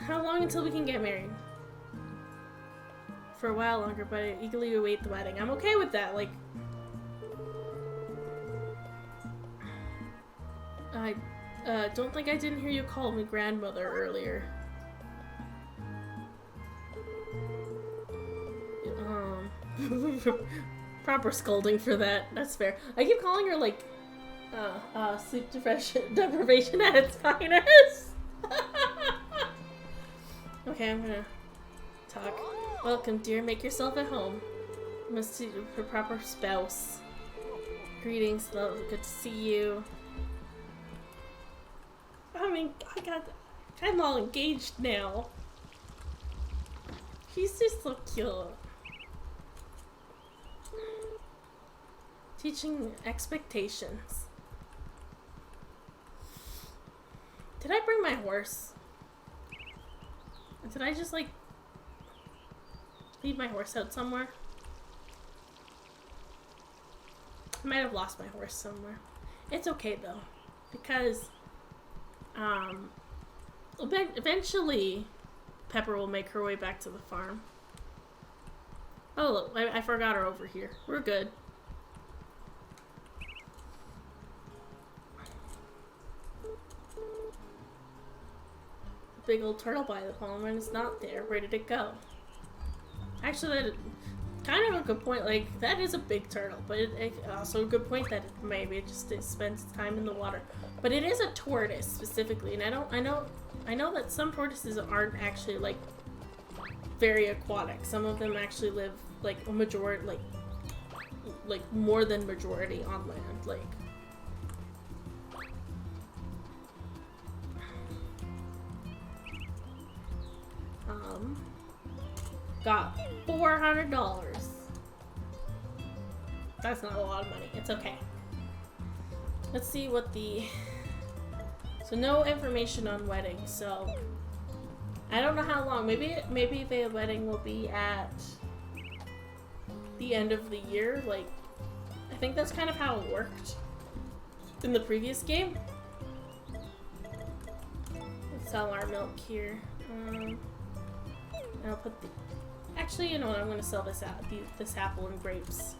How long until we can get married? For a while longer, but I eagerly await the wedding. I'm okay with that, like... I don't think I didn't hear you call me grandmother earlier. Proper scolding for that. That's fair. I keep calling her, like, sleep deprivation at its finest. Okay, I'm gonna talk. Welcome, dear. Make yourself at home. Must see her proper spouse. Greetings, love. Good to see you. I mean, I'm all engaged now. She's just so cute. Teaching expectations. Did I bring my horse? Did I just, like, leave my horse out somewhere? I might have lost my horse somewhere. It's okay though, because eventually Pepper will make her way back to the farm. Oh look, I forgot her over here. We're good. Big old turtle by the pond and it's not there. Where did it go? Actually, that kind of a good point. Like, that is a big turtle, but it also a good point that maybe it just spends time in the water. But it is a tortoise specifically, and I know that some tortoises aren't actually like very aquatic. Some of them actually live like a majority, like more than majority on land. Like, got $400. That's not a lot of money. It's okay. Let's see what the... So no information on wedding, so... I don't know how long. Maybe the wedding will be at the end of the year. Like, I think that's kind of how it worked in the previous game. Let's sell our milk here. And I'll put the... Actually, you know what? I'm going to sell this this apple and grapes.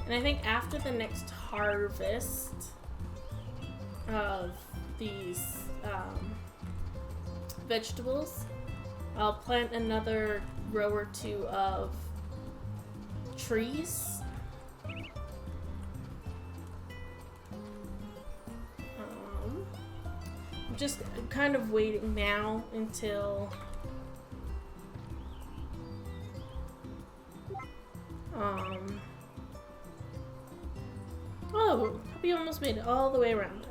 And I think after the next harvest of these vegetables, I'll plant another row or two of trees. I'm just kind of waiting now until oh, puppy almost made it all the way around.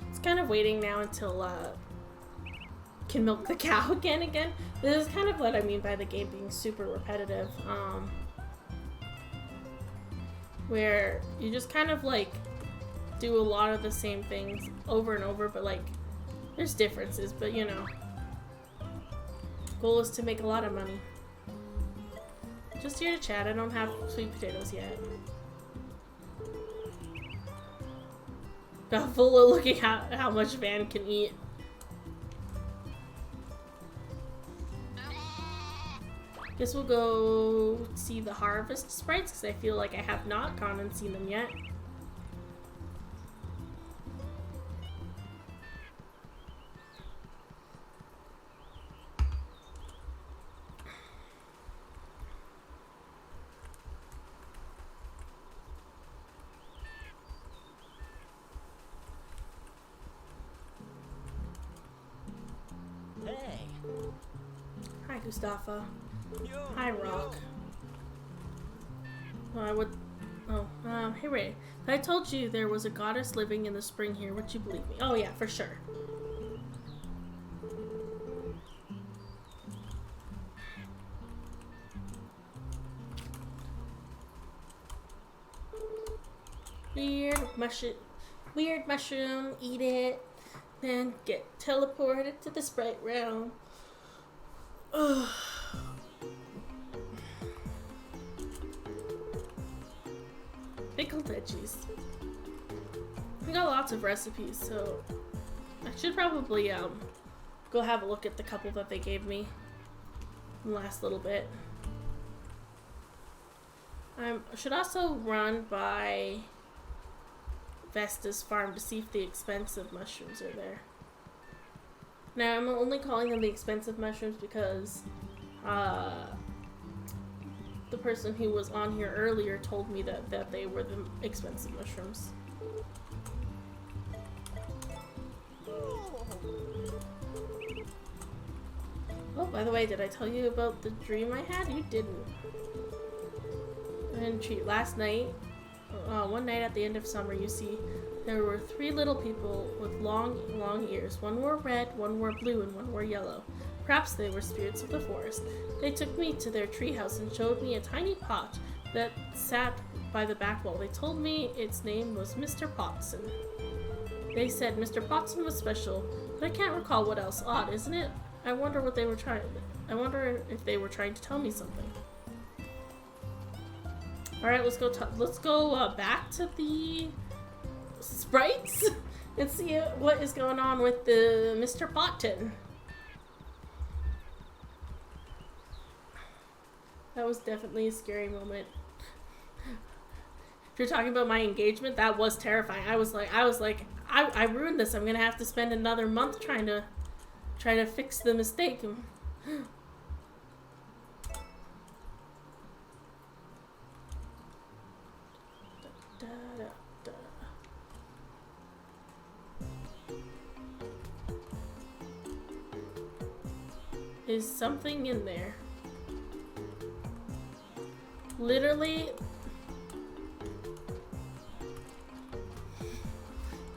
It's kind of waiting now until can milk the cow again. This is kind of what I mean by the game being super repetitive. Where you just kind of like do a lot of the same things over and over, but like there's differences, but you know, goal is to make a lot of money. Just here to chat. I don't have sweet potatoes yet. Got full of looking at how much Van can eat. Guess we'll go see the harvest sprites because I feel like I have not gone and seen them yet. Hey. Hi, Gustafa. Yo. Hi, Rock. Hey Ray. If I told you there was a goddess living in the spring here, would you believe me? Oh yeah, for sure. Weird mushroom, eat it, then get teleported to the sprite realm. Ugh. Pickled veggies. We got lots of recipes, so I should probably go have a look at the couple that they gave me in the last little bit. I should also run by Vesta's farm to see if the expensive mushrooms are there. Now, I'm only calling them the expensive mushrooms because the person who was on here earlier told me that they were the expensive mushrooms. Oh, by the way, did I tell you about the dream I had? You didn't. And last night, one night at the end of summer, you see, there were 3 little people with long, long ears. One wore red, one wore blue, and one wore yellow. Perhaps they were spirits of the forest. They took me to their treehouse and showed me a tiny pot that sat by the back wall. They told me its name was Mr. Potson. They said Mr. Potson was special, but I can't recall what else. Odd, isn't it? I wonder what they were trying. I wonder if they were trying to tell me something. All right, let's go. Let's go back to the sprites and see what is going on with the Mr. Potton. That was definitely a scary moment. If you're talking about my engagement, that was terrifying. I was like, I ruined this. I'm gonna have to spend another month trying to fix the mistake. Is something in there? Literally,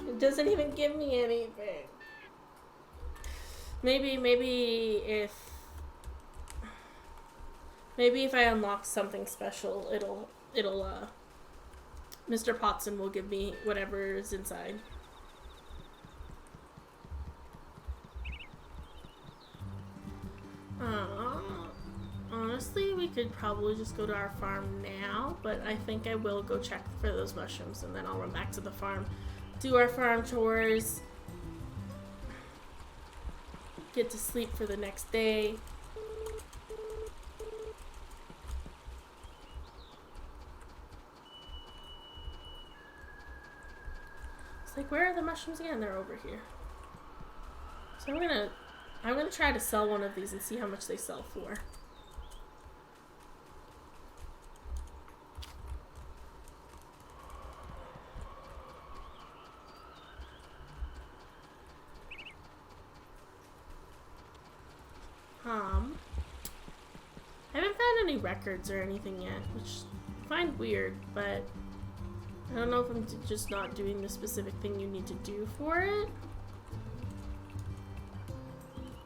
it doesn't even give me anything. Maybe if I unlock something special, it'll Mr. Potson will give me whatever is inside. Honestly, we could probably just go to our farm now, but I think I will go check for those mushrooms and then I'll run back to the farm, do our farm chores, get to sleep for the next day. It's like, where are the mushrooms again? They're over here. So I'm gonna try to sell one of these and see how much they sell for. I haven't found any records or anything yet, which I find weird, but I don't know if I'm just not doing the specific thing you need to do for it.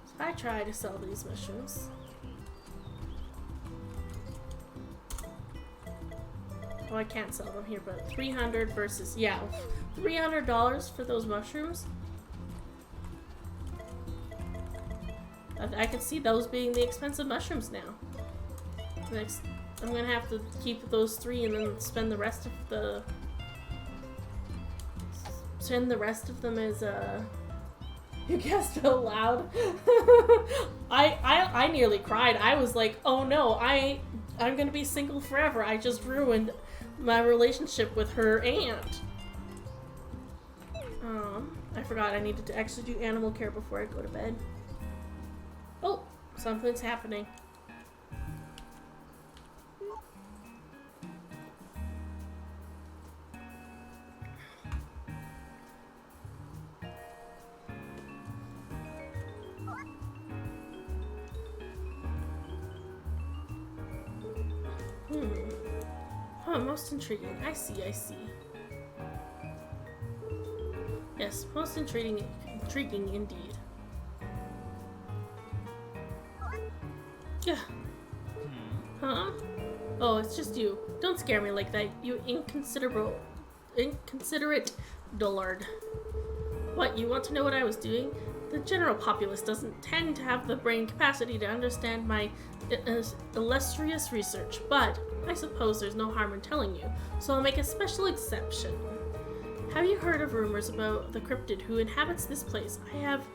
So I try to sell these mushrooms. Oh, I can't sell them here, but 300 versus, yeah, $300 for those mushrooms. I could see those being the expensive mushrooms now. Next, I'm gonna have to keep those 3 and then spend the rest of them as you guessed out loud. I nearly cried. I was like, oh no, I'm gonna be single forever. I just ruined my relationship with her aunt. I forgot I needed to actually do animal care before I go to bed. Oh, something's happening. Oh, most intriguing. I see. Yes, most intriguing indeed. Yeah. Huh? Oh, it's just you. Don't scare me like that, you inconsiderate dullard. What, you want to know what I was doing? The general populace doesn't tend to have the brain capacity to understand my illustrious research, but I suppose there's no harm in telling you, so I'll make a special exception. Have you heard of rumors about the cryptid who inhabits this place? I have,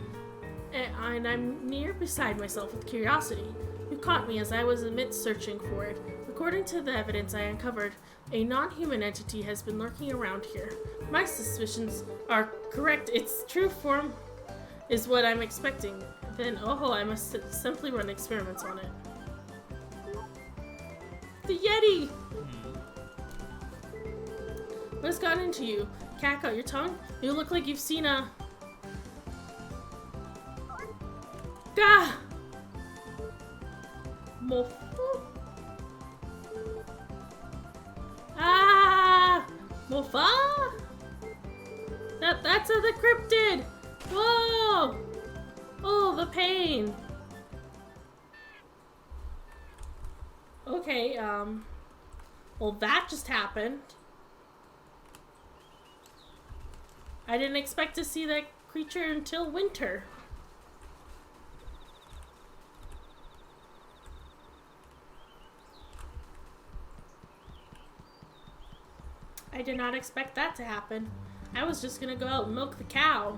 and I'm near beside myself with curiosity. You caught me as I was amidst searching for it. According to the evidence I uncovered, a non-human entity has been lurking around here. My suspicions are correct. Its true form is what I'm expecting. Then, oh, I must simply run experiments on it. The Yeti! What has gotten into you? Cat out your tongue? You look like you've seen a... Gah! Mofu? Ah! Mofa? That's the cryptid! Whoa! Oh, the pain! Okay, well that just happened. I didn't expect to see that creature until winter. I did not expect that to happen. I was just gonna go out and milk the cow.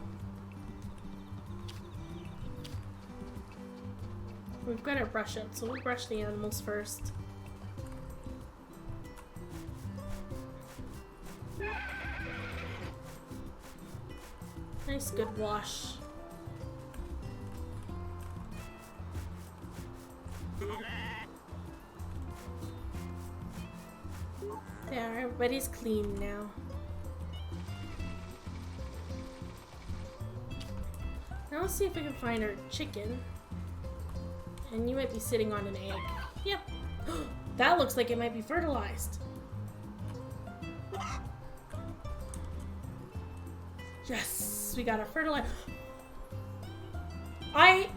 We've got our brush up, so we'll brush the animals first. Nice, good wash. There, everybody's clean now. Now let's see if we can find our chicken. And you might be sitting on an egg. Yep. That looks like it might be fertilized. Yes, we got our fertilizer. I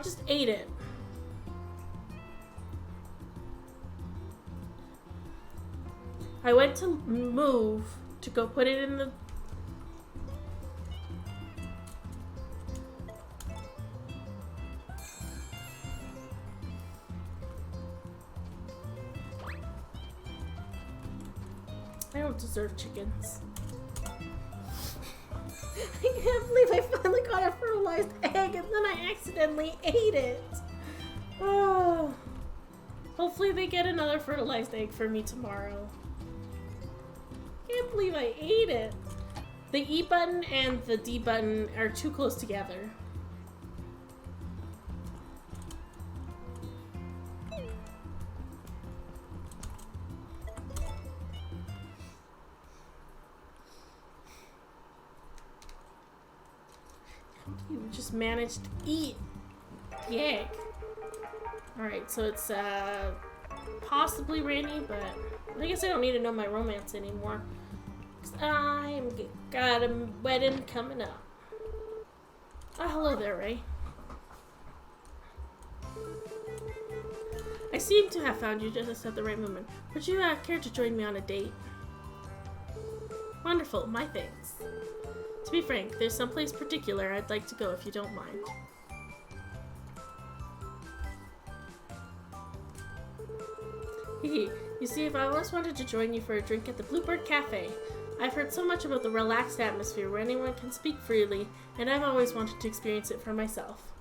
just ate it. I went to move to go put it in the... I don't deserve chickens. I can't believe I finally got a fertilized egg and then I accidentally ate it. Oh. Hopefully they get another fertilized egg for me tomorrow. I can't believe I ate it. The E button and the D button are too close together. You just managed to eat the egg. Alright, so it's possibly rainy, but I guess I don't need to know my romance anymore. Cause got a wedding coming up. Oh, hello there, Ray. I seem to have found you just at the right moment. Would you care to join me on a date? Wonderful, my thanks. To be frank, there's someplace particular I'd like to go if you don't mind. Hehe, you see, I've always wanted to join you for a drink at the Bluebird Cafe. I've heard so much about the relaxed atmosphere where anyone can speak freely, and I've always wanted to experience it for myself.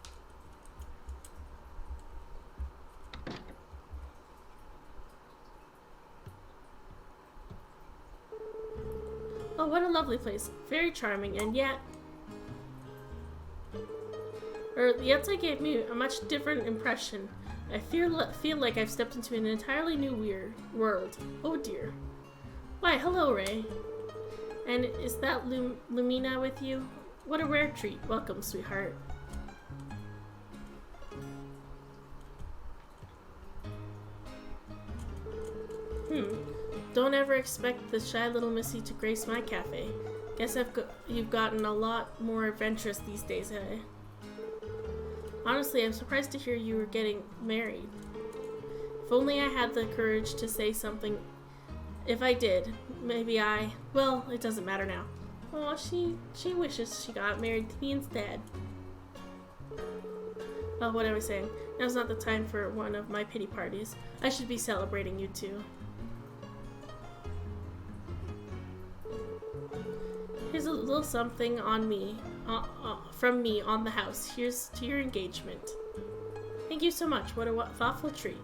Oh, what a lovely place. Very charming, and yet... Yet I gave me a much different impression. I feel like I've stepped into an entirely new world. Oh dear. Why, hello, Ray. And is that Lumina with you? What a rare treat. Welcome, sweetheart. Don't ever expect the shy little missy to grace my cafe. Guess you've gotten a lot more adventurous these days, eh? Honestly, I'm surprised to hear you were getting married. If only I had the courage to say something. If I did, maybe well, it doesn't matter now. Oh, she wishes she got married to me instead. Oh, what am I saying? Now's not the time for one of my pity parties. I should be celebrating you two. Here's a little something on me, from me on the house. Here's to your engagement. Thank you so much. What a thoughtful treat.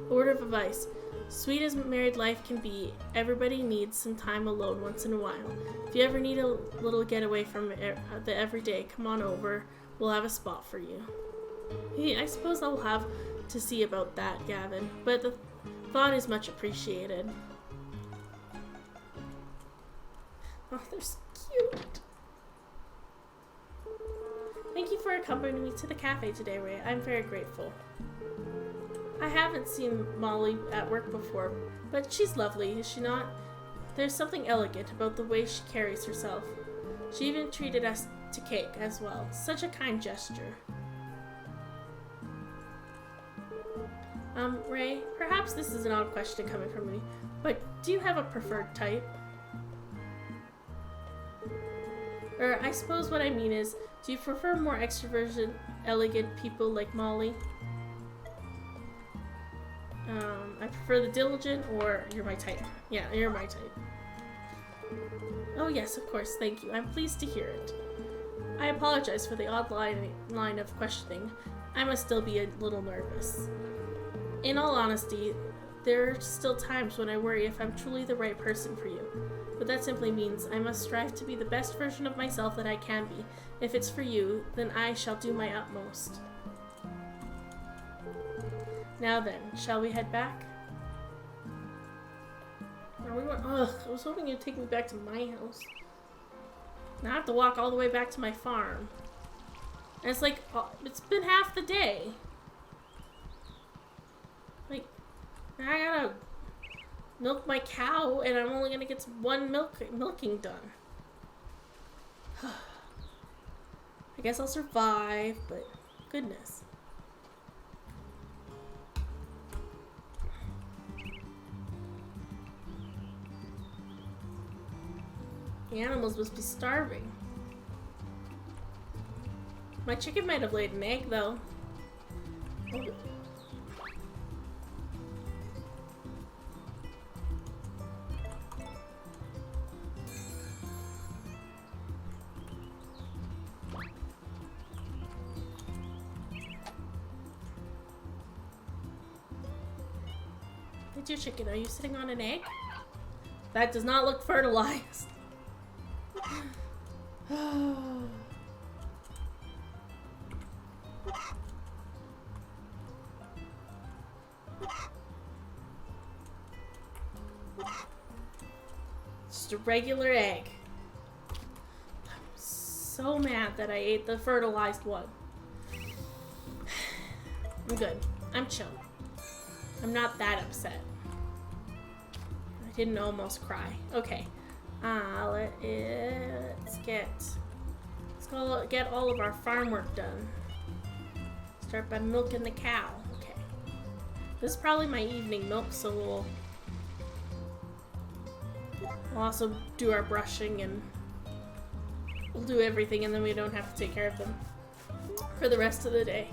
A word of advice. Sweet as married life can be, everybody needs some time alone once in a while. If you ever need a little getaway from the everyday, come on over. We'll have a spot for you. Hey, I suppose I'll have to see about that, Gavin, but the thought is much appreciated. Oh, they're so cute. Thank you for accompanying me to the cafe today, Ray. I'm very grateful. I haven't seen Molly at work before, but she's lovely, is she not? There's something elegant about the way she carries herself. She even treated us to cake as well. Such a kind gesture. Ray, perhaps this is an odd question coming from me, but do you have a preferred type? Or I suppose what I mean is, do you prefer more extroverted, elegant people like Molly? I prefer the diligent, or you're my type. Yeah, you're my type. Oh yes, of course, thank you. I'm pleased to hear it. I apologize for the odd line of questioning. I must still be a little nervous. In all honesty, there are still times when I worry if I'm truly the right person for you. But that simply means I must strive to be the best version of myself that I can be. If it's for you, then I shall do my utmost. Now then, shall we head back? Ugh, I was hoping you'd take me back to my house. Now I have to walk all the way back to my farm. And it's like, it's been half the day. Like, I gotta milk my cow, and I'm only gonna get one milking done. I guess I'll survive, but goodness. The animals must be starving. My chicken might have laid an egg, though. Oh. It's your chicken. Are you sitting on an egg? That does not look fertilized. Just a regular egg. I'm so mad that I ate the fertilized one. I'm good. I'm chill. I'm not that upset. I didn't almost cry. Okay. Let's get all of our farm work done. Start by milking the cow. Okay. This is probably my evening milk, so we'll also do our brushing and we'll do everything, and then we don't have to take care of them for the rest of the day.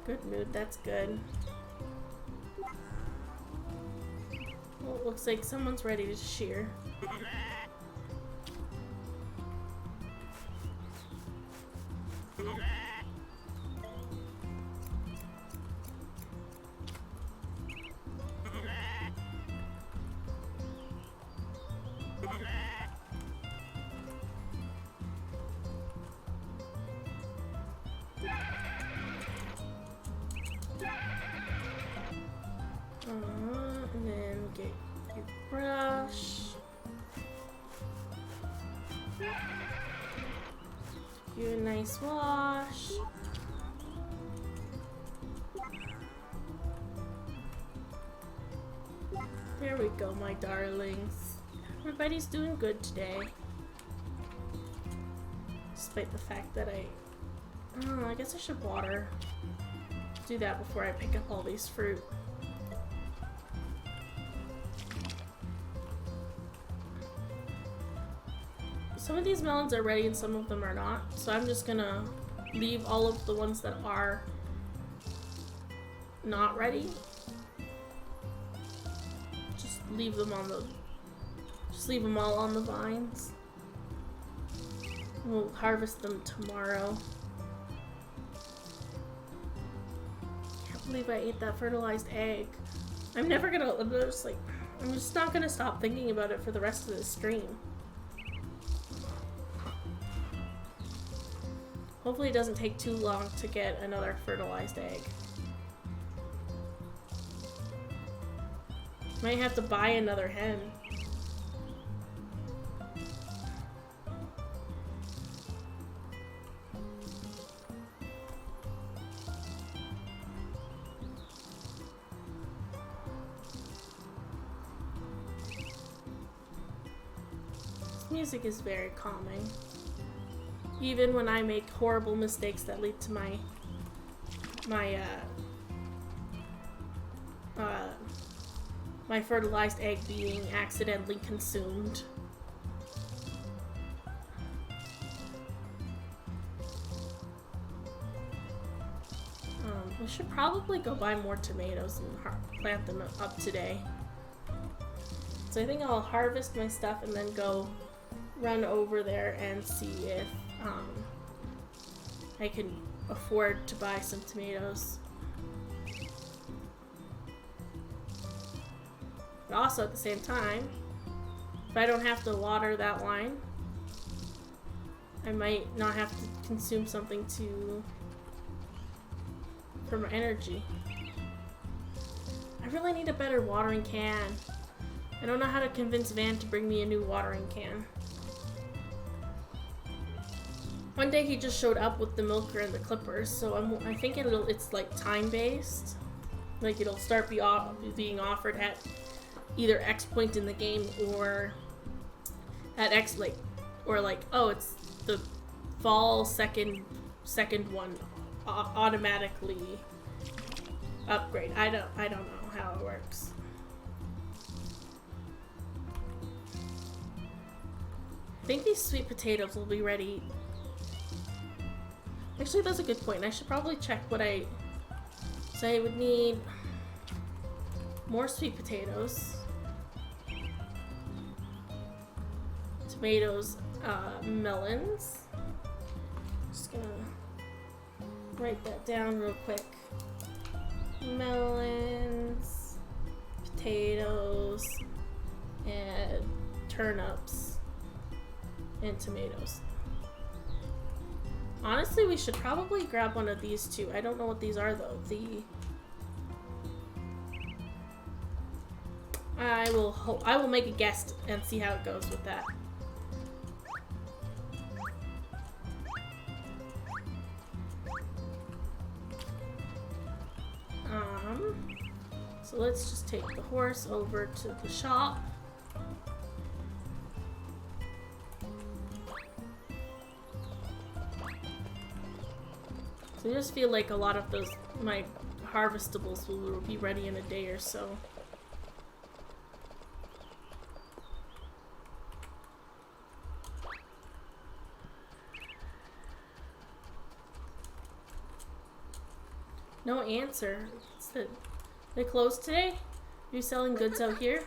Good mood, that's good. Well, it looks like someone's ready to shear. And then get your brush. Do a nice wash. There we go, my darlings. Everybody's doing good today. Despite the fact that I guess I should water. Do that before I pick up all these fruit. Some of these melons are ready and some of them are not, so I'm just gonna leave all of the ones that are not ready. Just leave them all on the vines. We'll harvest them tomorrow. Can't believe I ate that fertilized egg. I'm just not gonna stop thinking about it for the rest of this stream. Hopefully it doesn't take too long to get another fertilized egg. Might have to buy another hen. This music is very calming. Even when I make horrible mistakes that lead to my my fertilized egg being accidentally consumed. We should probably go buy more tomatoes and plant them up today. So I think I'll harvest my stuff and then go run over there and see if I can afford to buy some tomatoes. But also at the same time, if I don't have to water that line, I might not have to consume something for my energy. I really need a better watering can. I don't know how to convince Van to bring me a new watering can. One day he just showed up with the milker and the clippers, so I think it's like time based. Like it'll start being offered at either X point in the game or at X oh, it's the fall second one automatically upgrade. I don't know how it works. I think these sweet potatoes will be ready. Actually, that's a good point. I should probably check what I would need more sweet potatoes, tomatoes, melons. Just gonna write that down real quick. Melons, potatoes, and turnips, and tomatoes. Honestly, we should probably grab one of these too. I don't know what these are though. I will make a guess and see how it goes with that. So let's just take the horse over to the shop. So I just feel like a lot of my harvestables will be ready in a day or so. No answer. They closed today? Are you selling goods out here?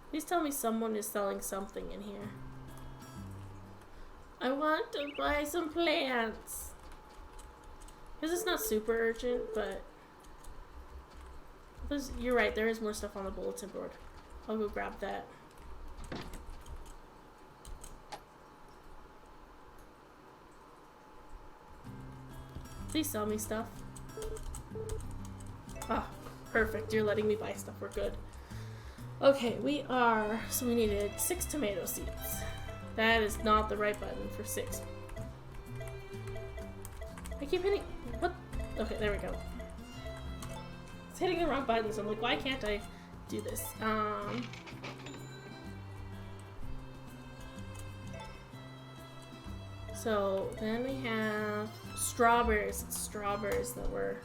Please tell me someone is selling something in here. I want to buy some plants. Because it's not super urgent, but you're right, there is more stuff on the bulletin board. I'll go grab that. Please sell me stuff. Ah, perfect. You're letting me buy stuff. We're good. Okay, so we needed 6 tomato seeds. That is not the right button for 6. I keep hitting, what? Okay, there we go. It's hitting the wrong buttons. I'm like, why can't I do this? So then we have strawberries. It's strawberries that were,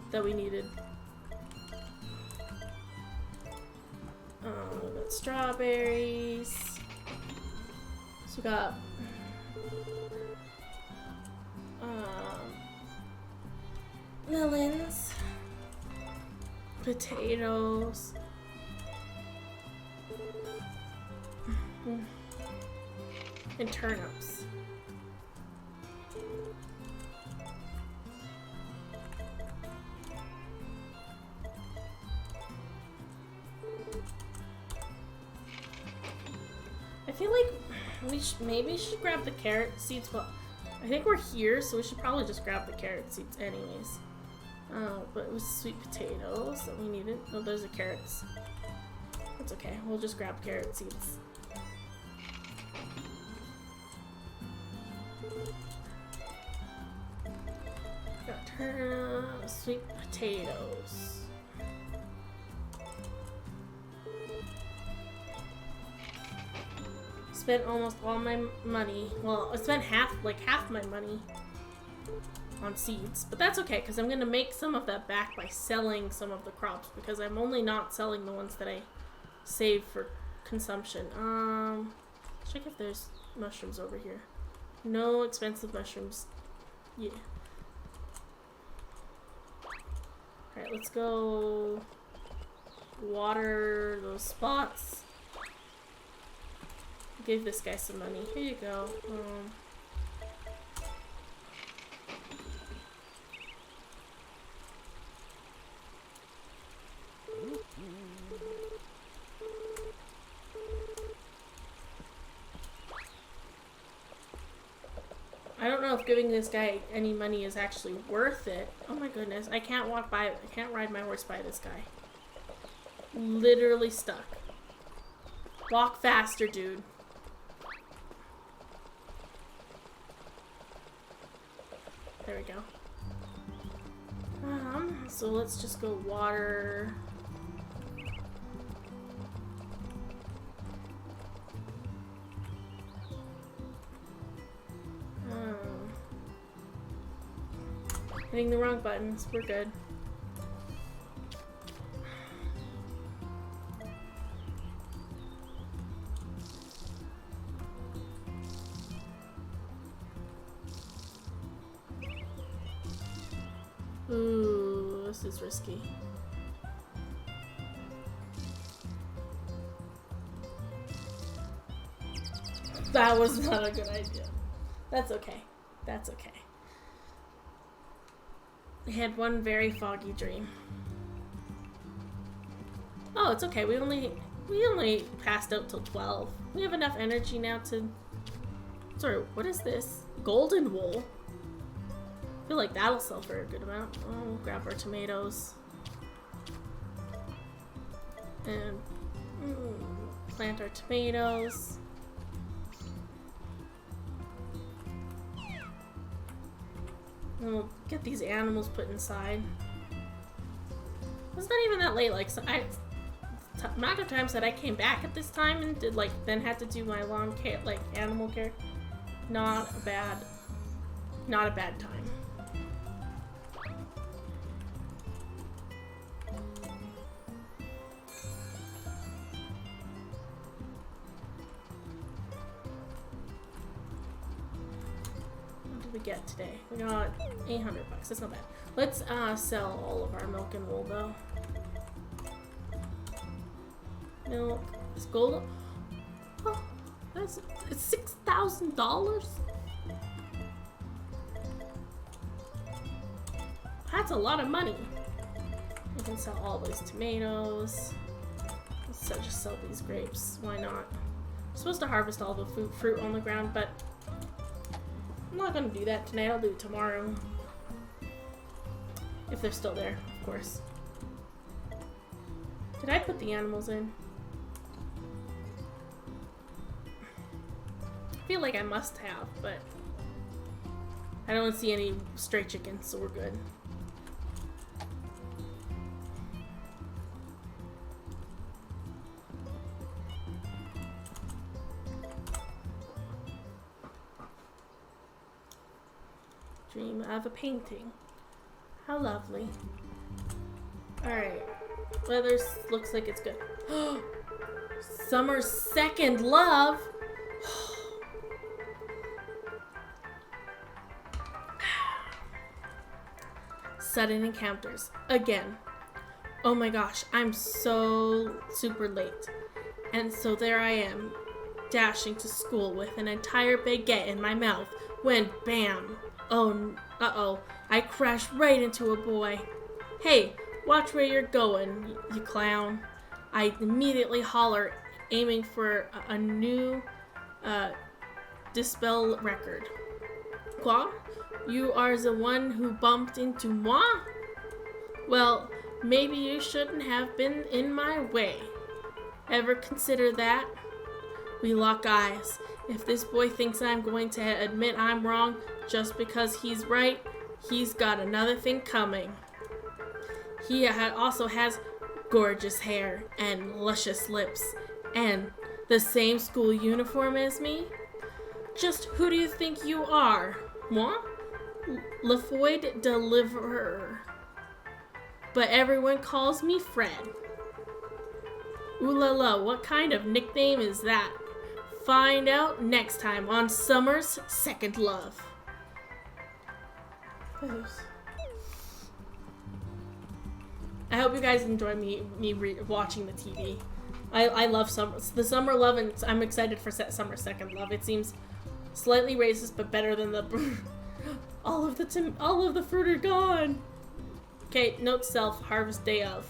that we needed. We got strawberries. So we got, melons, potatoes, and turnips. I feel like we maybe should grab the carrot seeds, but I think we're here, so we should probably just grab the carrot seeds anyways. But it was sweet potatoes that we needed. Oh, those are carrots. That's okay. We'll just grab carrot seeds. Got sweet potatoes. spent almost all my money. Well, I spent half my money on seeds, but that's okay because I'm gonna make some of that back by selling some of the crops because I'm only not selling the ones that I save for consumption. Check if there's mushrooms over here. No expensive mushrooms. Yeah. Alright, let's go water those spots. Give this guy some money. Here you go. I don't know if giving this guy any money is actually worth it. Oh my goodness, I can't ride my horse by this guy. Literally stuck. Walk faster, dude. There we go. So let's just go water. Hitting the wrong buttons. We're good. Ooh, this is risky. That was not a good idea. That's okay. That's okay. I had one very foggy dream. Oh, it's okay. We only passed out till 12. We have enough energy now to... Sorry, what is this? Golden wool? I feel like that'll sell for a good amount. Oh, we'll grab our tomatoes. And plant our tomatoes. And we'll get these animals put inside. It's not even that late. Like, so amount of times that I came back at this time and did then had to do my lawn care, animal care. Not a bad time. We get today. We got 800 bucks. That's not bad. Let's sell all of our milk and wool though. Milk is gold. Oh, it's $6,000. That's a lot of money. We can sell all those tomatoes. Let's just sell these grapes. Why not? I'm supposed to harvest all the fruit on the ground, but I'm not gonna do that tonight. I'll do it tomorrow. If they're still there, of course. Did I put the animals in? I feel like I must have, but I don't see any stray chickens, so we're good. Dream of a painting. How lovely. Alright. Weather looks like it's good. Summer's second love! Sudden encounters. Again. Oh my gosh, I'm so super late. And so there I am, dashing to school with an entire baguette in my mouth when bam! Oh, uh-oh, I crashed right into a boy. Hey, watch where you're going, you clown. I immediately holler, aiming for a new Dispel record. Quoi? You are the one who bumped into moi? Well, maybe you shouldn't have been in my way. Ever consider that? We lock eyes. If this boy thinks I'm going to admit I'm wrong just because he's right, he's got another thing coming. He also has gorgeous hair and luscious lips and The same school uniform as me? Just who do you think you are? Moi? LaFoyd Deliverer. But everyone calls me Fred. Ooh la la, what kind of nickname is that? Find out next time on Summer's Second Love. I hope you guys enjoy me watching the TV. I love the Summer Love, and I'm excited for Summer's Second Love. It seems slightly racist, but better than the all of the fruit are gone. Okay, note self, harvest day of.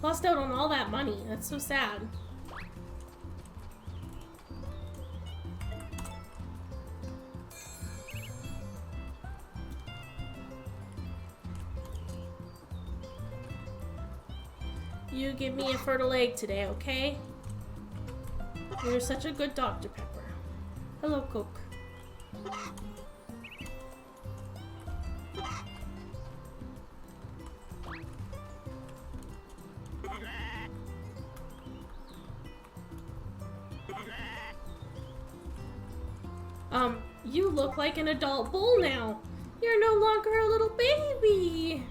Lost out on all that money. That's so sad. You give me a fertile egg today, okay? You're such a good Dr. Pepper. Hello, Coke. You look like an adult bull now. You're no longer a little baby.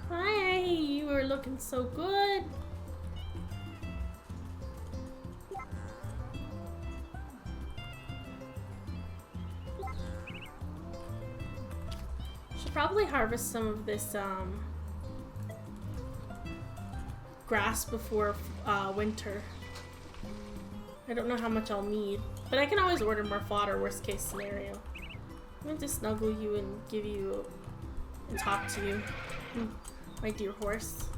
Hi, you are looking so good. Should probably harvest some of this grass before winter. I don't know how much I'll need, but I can always order more fodder, worst case scenario. I'm going to snuggle you and give you and talk to you, my dear horse.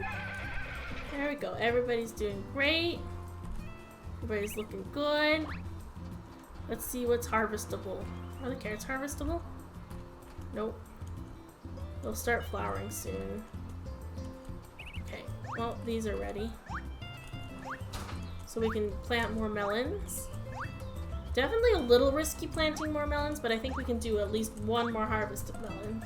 There we go. Everybody's doing great. Everybody's looking good. Let's see what's harvestable. Are the carrots harvestable? Nope. They'll start flowering soon. Okay, well, these are ready. So we can plant more melons. Definitely a little risky planting more melons, but I think we can do at least one more harvest of melons.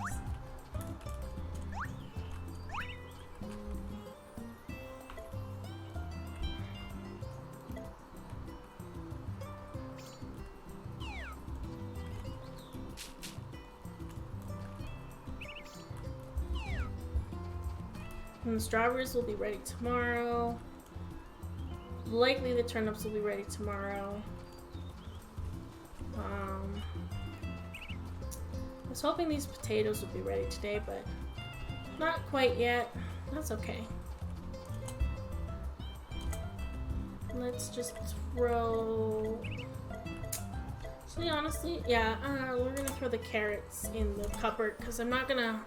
And the strawberries will be ready tomorrow. Likely the turnips will be ready tomorrow. I was hoping these potatoes would be ready today, but not quite yet. That's okay. Let's just throw... Actually, honestly, yeah, we're gonna throw the carrots in the cupboard because I'm not gonna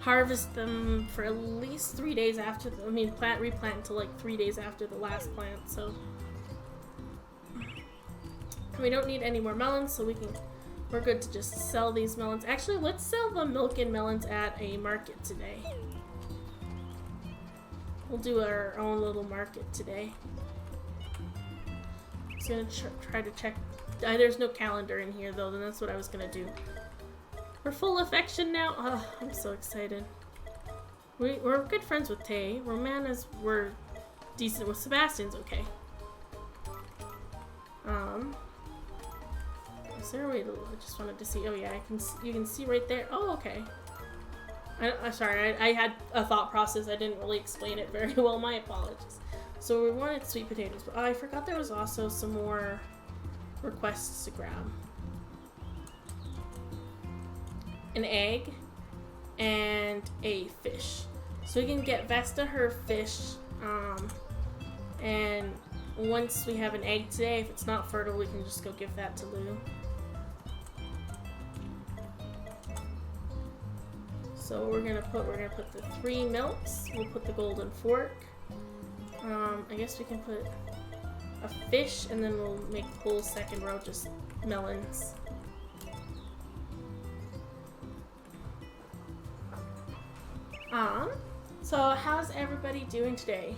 harvest them for at least 3 days after the, replant until like 3 days after the last plant, so we don't need any more melons, so we're good to just sell these melons. Actually, let's sell the milk and melons at a market today. We'll do our own little market today. Just gonna try to check. There's no calendar in here though, then that's what I was gonna do. We're full affection now. Oh, I'm so excited. We're good friends with Tay. We're decent with Sebastian's okay. Is there a way to? I just wanted to see. Oh yeah, you can see right there. Oh okay. I'm sorry. I had a thought process. I didn't really explain it very well. My apologies. So we wanted sweet potatoes, but I forgot there was also some more requests to grab. An egg and a fish. So we can get Vesta her fish, and once we have an egg today, if it's not fertile, we can just go give that to Lou. So we're gonna put the 3 milks. We'll put the golden fork. I guess we can put a fish, and then we'll make the whole second row just melons. So how's everybody doing today?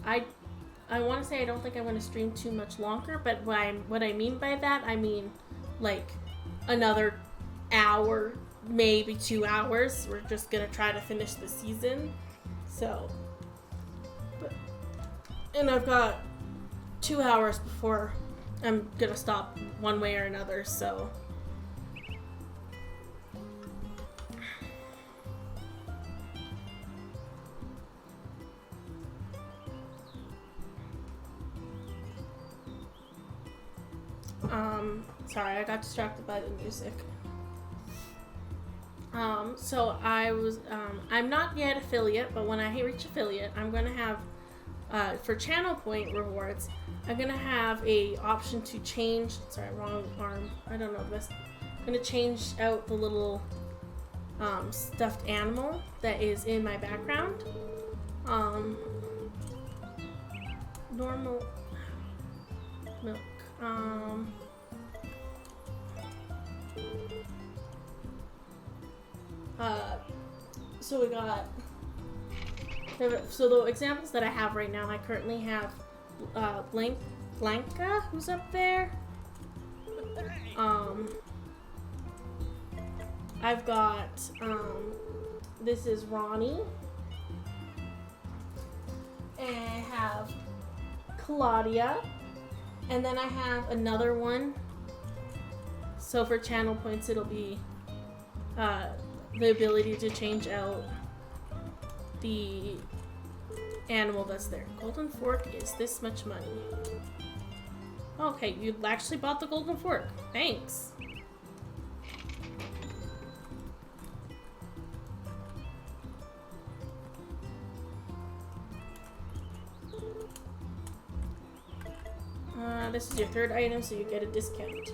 I want to say I don't think I'm going to stream too much longer, but what I mean by that, I mean like another hour maybe 2 hours. We're just gonna try to finish the season. So, and I've got 2 hours before I'm gonna stop one way or another, so. Sorry, I got distracted by the music. So I'm not yet affiliate, but when I reach affiliate, I'm gonna have, for channel point rewards, I'm gonna have a option to change, sorry, wrong arm, I don't know this. I'm gonna change out the little, stuffed animal that is in my background. Normal milk, so we got, so the examples that I have right now, I currently have, Blanca, who's up there. I've got, this is Ronnie. And I have Claudia. And then I have another one. So for channel points, it'll be, the ability to change out the animal that's there. Golden fork is this much money. Okay, you actually bought the golden fork. Thanks. This is your third item, so you get a discount.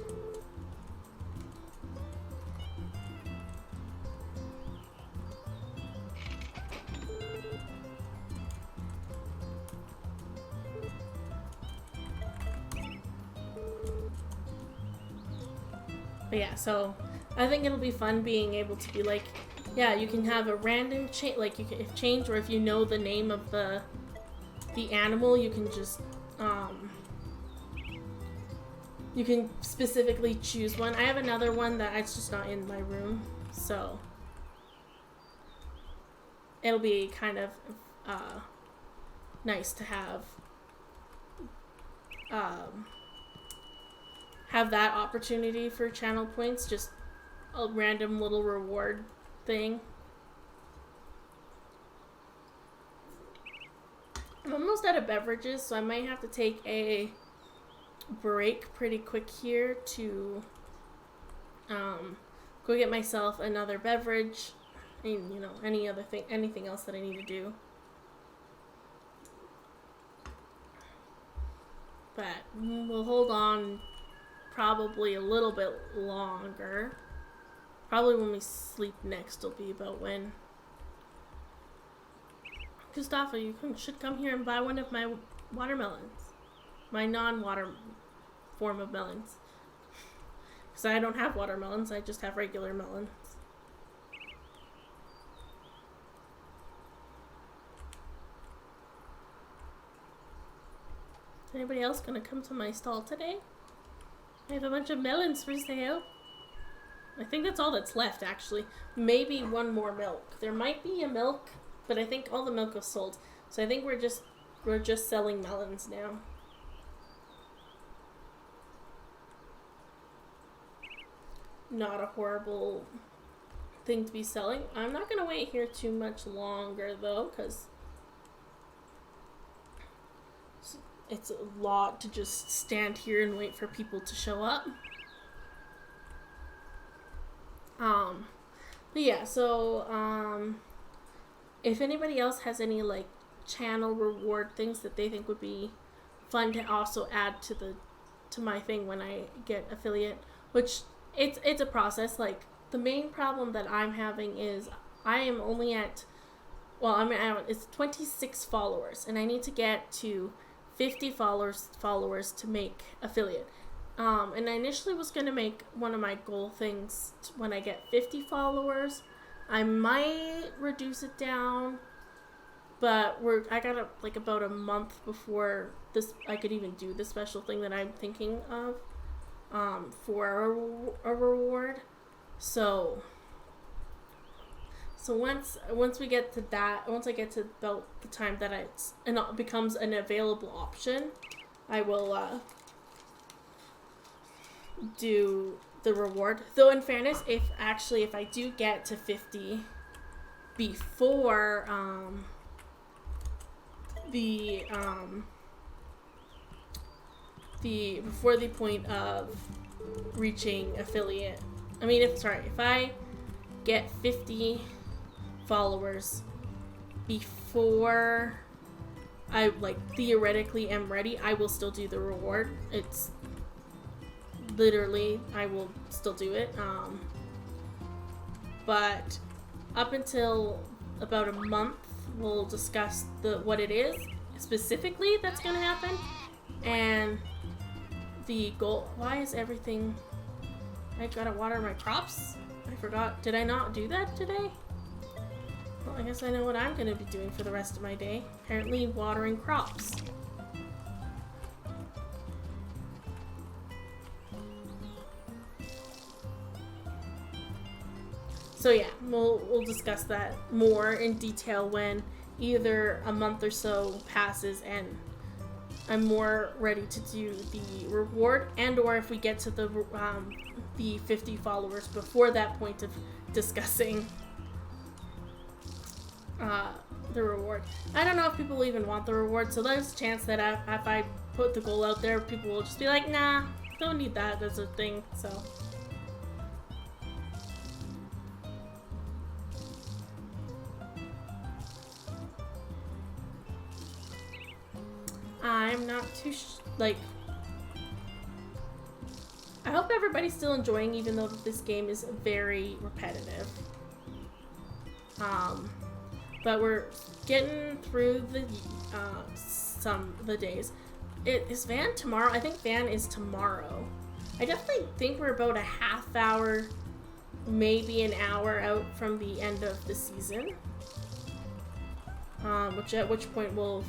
But yeah, so I think it'll be fun being able to be like, yeah, you can have a random change, like you can change, or if you know the name of the animal, you can just you can specifically choose one. I have another one that it's just not in my room, so it'll be kind of nice to have that opportunity for channel points, just a random little reward thing. I'm almost out of beverages, so I might have to take a break pretty quick here to go get myself another beverage and, you know, anything else that I need to do. But we'll hold on probably a little bit longer. Probably when we sleep next will be about when. Gustafa, you should come here and buy one of my watermelons. My non-water form of melons. Because I don't have watermelons, I just have regular melons. Is anybody else gonna come to my stall today? I have a bunch of melons for sale. I think that's all that's left, actually. Maybe one more milk. There might be a milk, but I think all the milk was sold. So I think we're just selling melons now. Not a horrible thing to be selling. I'm not gonna wait here too much longer though, because it's a lot to just stand here and wait for people to show up. But yeah, so if anybody else has any like channel reward things that they think would be fun to also add to my thing when I get affiliate, which it's a process. Like the main problem that I'm having is I am only at, well, it's 26 followers and I need to get to 50 followers to make affiliate. And I initially was going to make one of my goal things when I get 50 followers. I might reduce it down, but I got like about a month before this I could even do the special thing that I'm thinking of for a reward. So So once we get to that, once I get to about the time that it becomes an available option, I will do the reward. Though in fairness, if I do get to 50 before before the point of reaching affiliate. I mean, if I get 50 followers before I theoretically am ready, I will still do the reward. It's literally, I will still do it. But up until about a month, we'll discuss what it is specifically that's gonna happen and the goal. Why is everything? I gotta water my crops? I forgot. Did I not do that today? Well, I guess I know what I'm gonna be doing for the rest of my day. Apparently watering crops. So yeah, we'll discuss that more in detail when either a month or so passes and I'm more ready to do the reward, and or if we get to the 50 followers before that point of discussing the reward. I don't know if people even want the reward, so there's a chance that if I put the goal out there, people will just be like, nah, don't need that as a thing, so. I'm not too I hope everybody's still enjoying, even though this game is very repetitive. But we're getting through some of the days. Is Van tomorrow? I think Van is tomorrow. I definitely think we're about a half hour, maybe an hour out from the end of the season. At which point we'll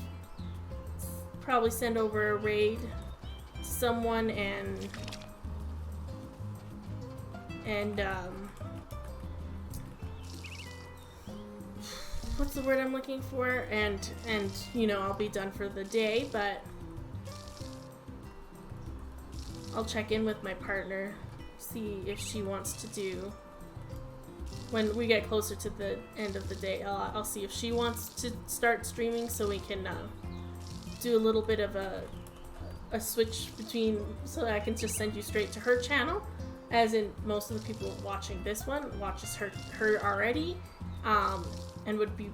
probably send over a raid to someone and what's the word I'm looking for? And you know, I'll be done for the day, but I'll check in with my partner, see if she wants to do, when we get closer to the end of the day, I'll see if she wants to start streaming so we can do a little bit of a switch between, so that I can just send you straight to her channel, as in most of the people watching this one watches her already, and would be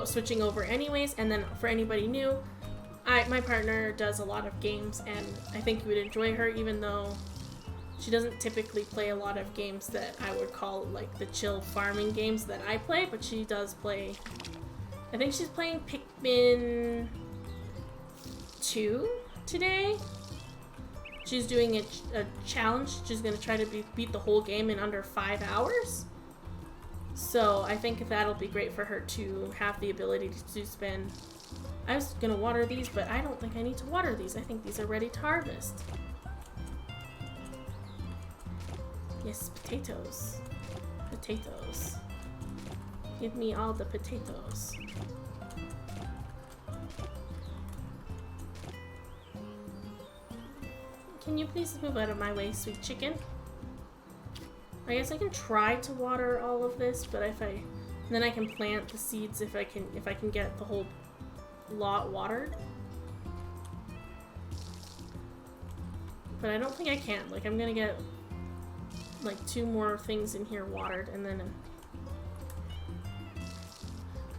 switching over anyways. And then for anybody new, my partner does a lot of games, and I think you would enjoy her, even though she doesn't typically play a lot of games that I would call like the chill farming games that I play, but she does play, I think she's playing Pikmin 2 today. She's doing a challenge. She's gonna try to beat the whole game in under 5 hours. So I think that'll be great for her to have the ability to spend. I was gonna water these, but I don't think I need to water these. I think these are ready to harvest. Yes, potatoes. Potatoes. Give me all the potatoes. Can you please move out of my way, sweet chicken? I guess I can try to water all of this, but then I can plant the seeds if I can get the whole lot watered. But I don't think I can. Like, I'm gonna get like 2 more things in here watered, and then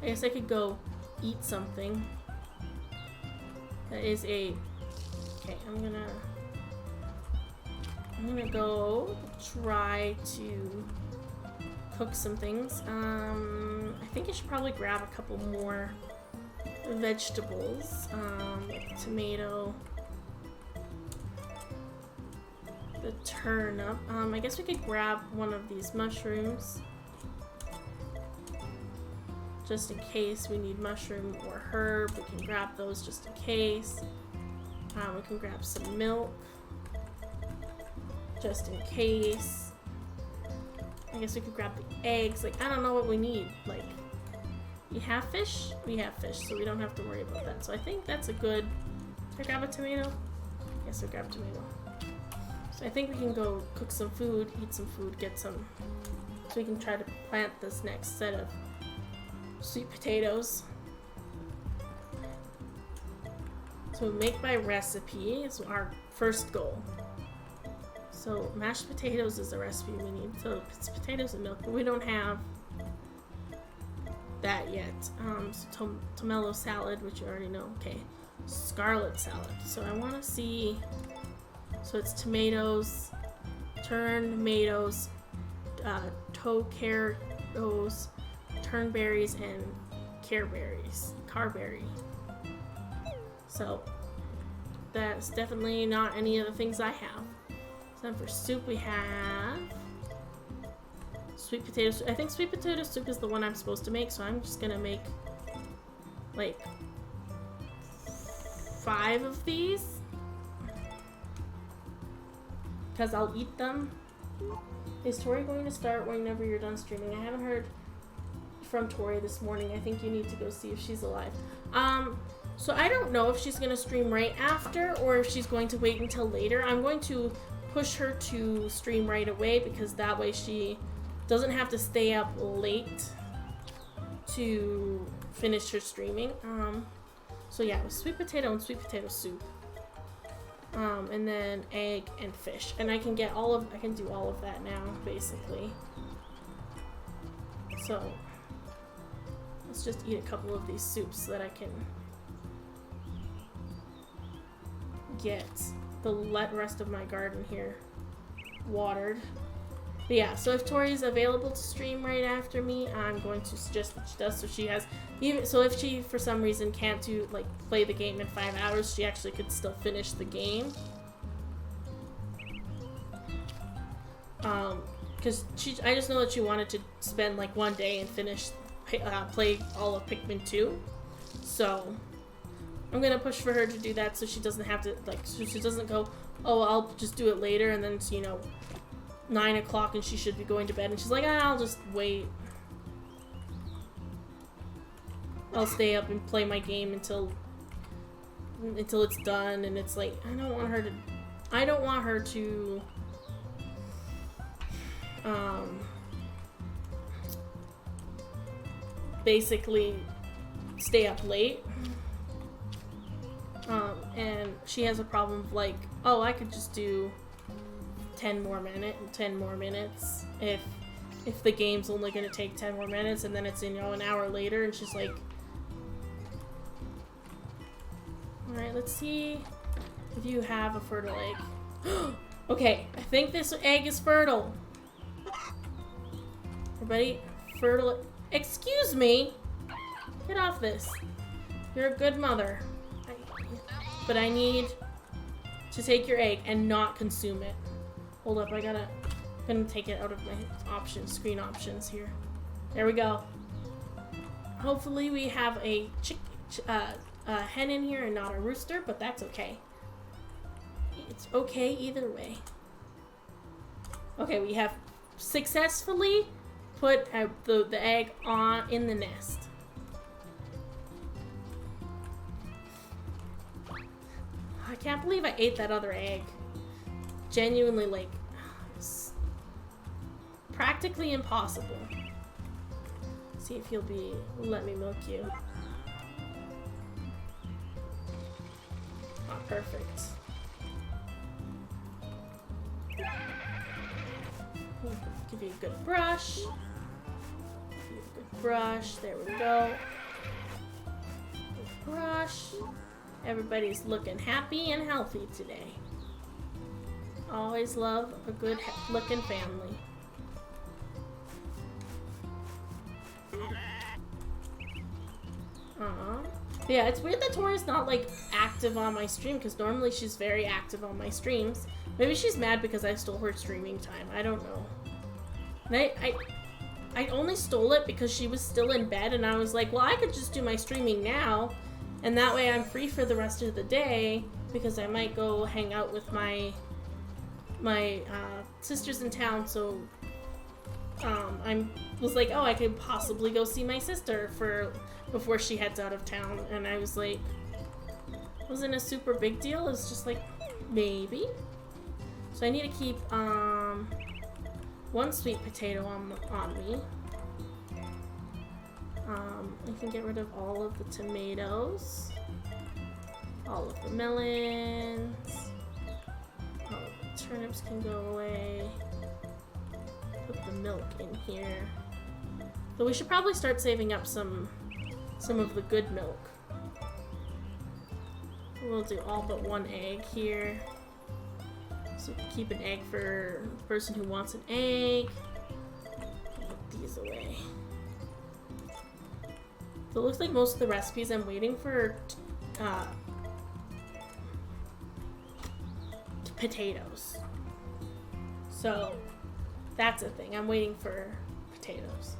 I guess I could go eat something. That is okay, I'm gonna go try to cook some things. I think I should probably grab a couple more vegetables. Like tomato, the turnip. I guess we could grab one of these mushrooms, just in case we need mushroom or herb. We can grab those just in case. We can grab some milk, just in case. I guess we could grab the eggs. Like, I don't know what we need. Like, we have fish? We have fish, so we don't have to worry about that. So I think that's a good... Should I grab a tomato? Yes, I'll grab a tomato. So I think we can go cook some food, eat some food, get some... So we can try to plant this next set of sweet potatoes. So make by recipe is our first goal. So mashed potatoes is the recipe we need. So it's potatoes and milk, but we don't have that yet. So tomato salad, which you already know. Okay, scarlet salad. So I want to see. So it's tomatoes, tomatoes, carrots, turnberries, and carberry. So that's definitely not any of the things I have. So then for soup we have sweet potato soup. I think sweet potato soup is the one I'm supposed to make, so I'm just gonna make like 5 of these because I'll eat them. Is Tori going to start whenever you're done streaming? I haven't heard from Tori this morning. I think you need to go see if she's alive. So I don't know if she's gonna stream right after or if she's going to wait until later. I'm going to push her to stream right away because that way she doesn't have to stay up late to finish her streaming. So yeah, it was sweet potato and sweet potato soup. And then egg and fish. And I can do all of that now, basically. So let's just eat a couple of these soups so that I can get the rest of my garden here watered. But yeah, so if Tori's available to stream right after me, I'm going to suggest that she does, so she has so if she for some reason can't play the game in 5 hours, she actually could still finish the game. Because I just know that she wanted to spend like one day and play all of Pikmin 2. So I'm gonna push for her to do that so she doesn't have to so she doesn't go, oh, I'll just do it later, and then it's 9 o'clock and she should be going to bed and she's like, I'll just wait. I'll stay up and play my game until it's done, and it's like I don't want her to basically stay up late. And she has a problem of like, oh, I could just do 10 more minutes if the game's only going to take 10 more minutes, and then it's an hour later, and she's like, alright, let's see if you have a fertile egg. Okay, I think this egg is fertile. Everybody, fertile. Excuse me! Get off this. You're a good mother. But I need to take your egg and not consume it. Hold up, I'm gonna take it out of my screen options here. There we go. Hopefully we have a hen in here and not a rooster, but that's okay. It's okay either way. Okay, we have successfully put the egg in the nest. I can't believe I ate that other egg. Genuinely, practically impossible. See if you'll let me milk you. Oh, perfect. Give you a good brush. Give you a good brush. There we go. Good brush. Everybody's looking happy and healthy today. Always love a good looking family. Yeah, it's weird that Tori's not active on my stream, because normally she's very active on my streams. Maybe she's mad because I stole her streaming time. I don't know. And I only stole it because she was still in bed, and I was like, well, I could just do my streaming now, and that way I'm free for the rest of the day, because I might go hang out with my sisters in town, so I was like, oh, I could possibly go see my sister before she heads out of town, and I was like, wasn't a super big deal. It's just like, maybe. So I need to keep one sweet potato on me. I can get rid of all of the tomatoes, all of the melons, all of the turnips can go away. Put the milk in here. So we should probably start saving up some of the good milk. We'll do all but one egg here. So keep an egg for the person who wants an egg. Put these away. So it looks like most of the recipes I'm waiting for potatoes. So that's a thing. I'm waiting for potatoes.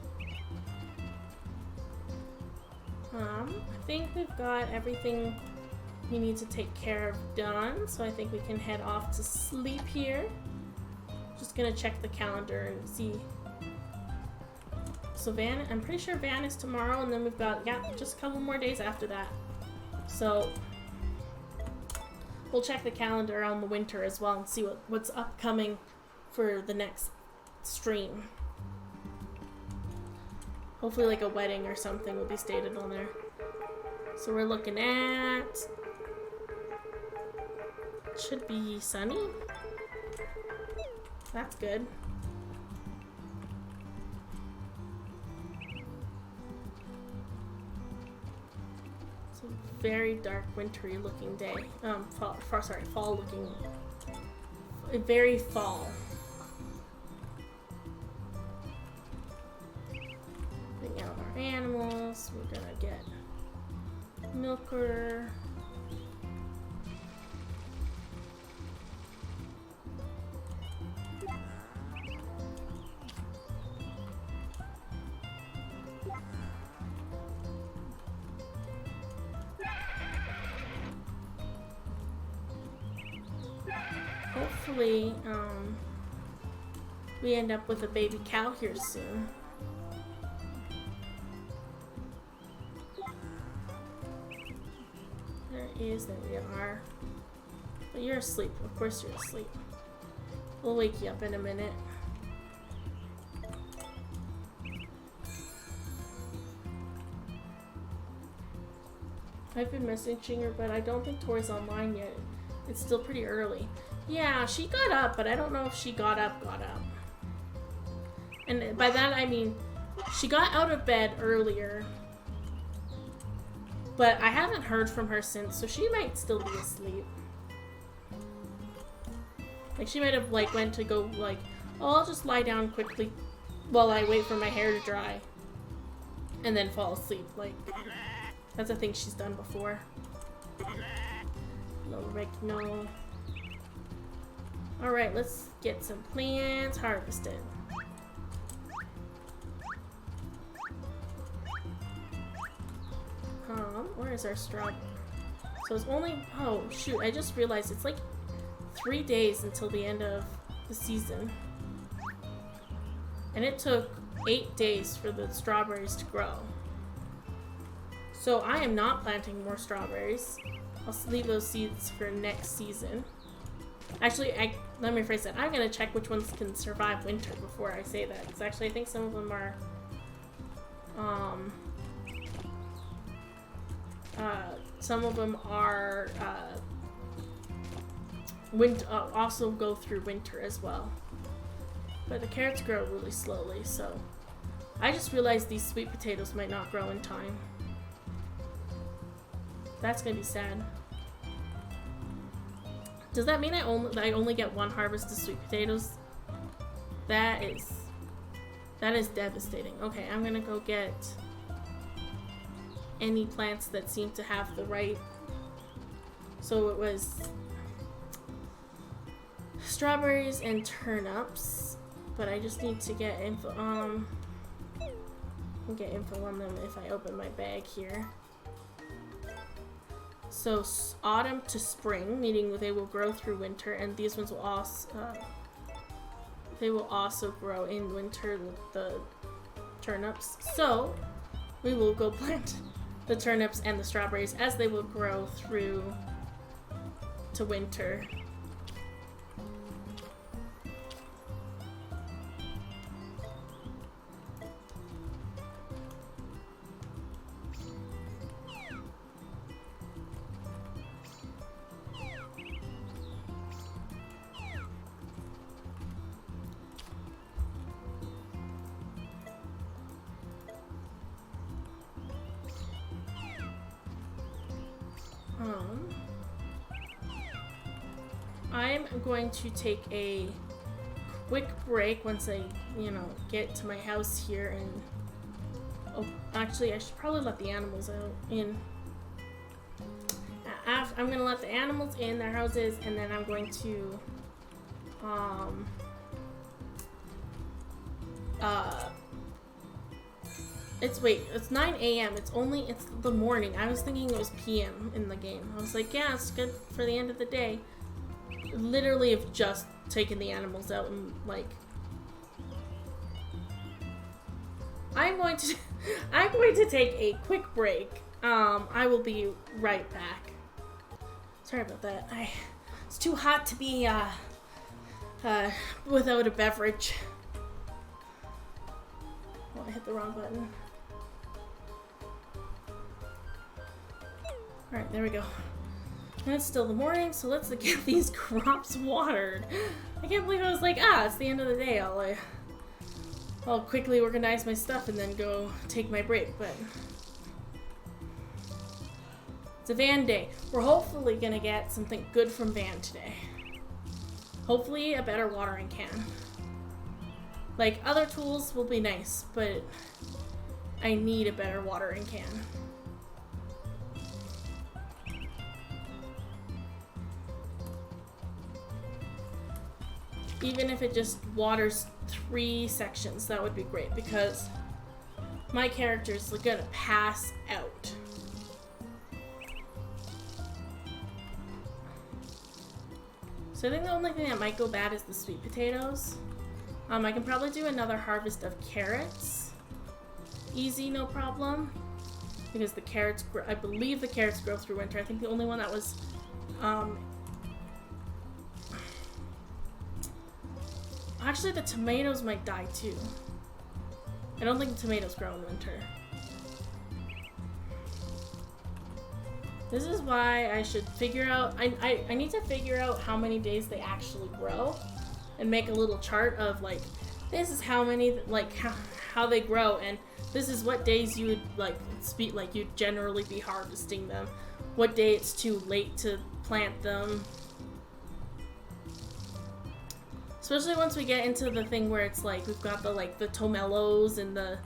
I think we've got everything we need to take care of done, so I think we can head off to sleep here. Just gonna check the calendar and see. So I'm pretty sure Van is tomorrow, and then we've got, just a couple more days after that. So we'll check the calendar on the winter as well and see what's upcoming for the next stream. Hopefully like a wedding or something will be stated on there. So we're looking at, should be sunny. That's good. It's a very dark, wintry looking day. Fall looking. Very fall. Bring out our animals. We're gonna get milker. Hopefully, we end up with a baby cow here soon. There we are. But you're asleep. Of course you're asleep. We'll wake you up in a minute. I've been messaging her, but I don't think Tori's online yet. It's still pretty early. Yeah, she got up, but I don't know if she got up. And by that I mean, she got out of bed earlier. But I haven't heard from her since, so she might still be asleep. Like, she might have, like, went to go, like, oh, I'll just lie down quickly while I wait for my hair to dry. And then fall asleep. Like, that's a thing she's done before. No. Alright, let's get some plants harvested. Where is our straw? So it's only, oh shoot, I just realized it's like 3 days until the end of the season. And it took 8 days for the strawberries to grow. So I am not planting more strawberries. I'll leave those seeds for next season. Actually, let me rephrase that. I'm gonna check which ones can survive winter before I say that. Because actually I think some of them are, also go through winter as well. But the carrots grow really slowly, so I just realized these sweet potatoes might not grow in time. That's gonna be sad. Does that mean I only get one harvest of sweet potatoes? That is devastating. Okay, I'm gonna go get any plants that seem to have the right. So it was strawberries and turnips, but I just need to get info. I'll get info on them if I open my bag here. So autumn to spring, meaning they will grow through winter, and these ones will also they will also grow in winter, the turnips. So we will go plant the turnips and the strawberries as they will grow through to winter. I'm going to take a quick break once I, get to my house here and... Oh, actually, I should probably let the animals in. I'm going to let the animals in their houses, and then I'm going to... It's 9 a.m. It's the morning. I was thinking it was p.m. in the game. I was like, yeah, it's good for the end of the day. Literally have just taken the animals out and, like... I'm going to take a quick break. I will be right back. Sorry about that. It's too hot to be, without a beverage. Oh, I hit the wrong button. Alright, there we go. And it's still the morning, so let's get these crops watered. I can't believe I was like, it's the end of the day. I'll quickly organize my stuff and then go take my break, but... It's a van day. We're hopefully gonna get something good from van today. Hopefully a better watering can. Like, other tools will be nice, but I need a better watering can. Even if it just waters 3 sections, that would be great, because my character's gonna pass out. So I think the only thing that might go bad is the sweet potatoes. I can probably do another harvest of carrots. Easy, no problem. Because the carrots, I believe the carrots grow through winter. I think the only one that was, actually the tomatoes might die too. I don't think the tomatoes grow in winter. This is why I should figure out, I need to figure out how many days they actually grow. And make a little chart of, like, this is how many, like, how they grow, and this is what days you would, you'd generally be harvesting them. What day it's too late to plant them. Especially once we get into the thing where it's, like, we've got the tomelos and the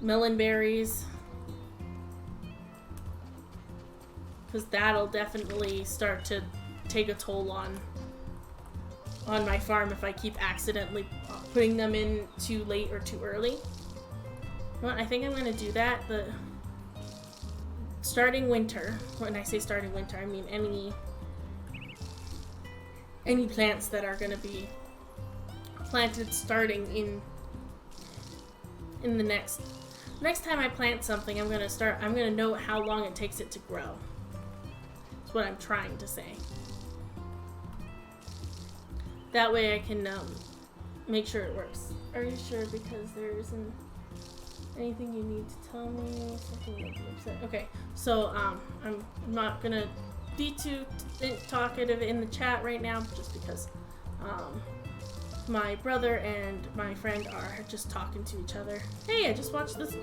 melon berries. Because that'll definitely start to take a toll on my farm if I keep accidentally putting them in too late or too early. Well, I think I'm going to do that. Starting winter, when I say starting winter, I mean any plants that are going to be planted starting in the next time I plant something, I'm going to know how long it takes it to grow. That's what I'm trying to say. That way I can make sure it works. Are you sure? Because there isn't anything you need to tell me. Something to make you upset. Okay, so I'm not gonna be too talkative in the chat right now, just because my brother and my friend are just talking to each other. Hey, I just watched this.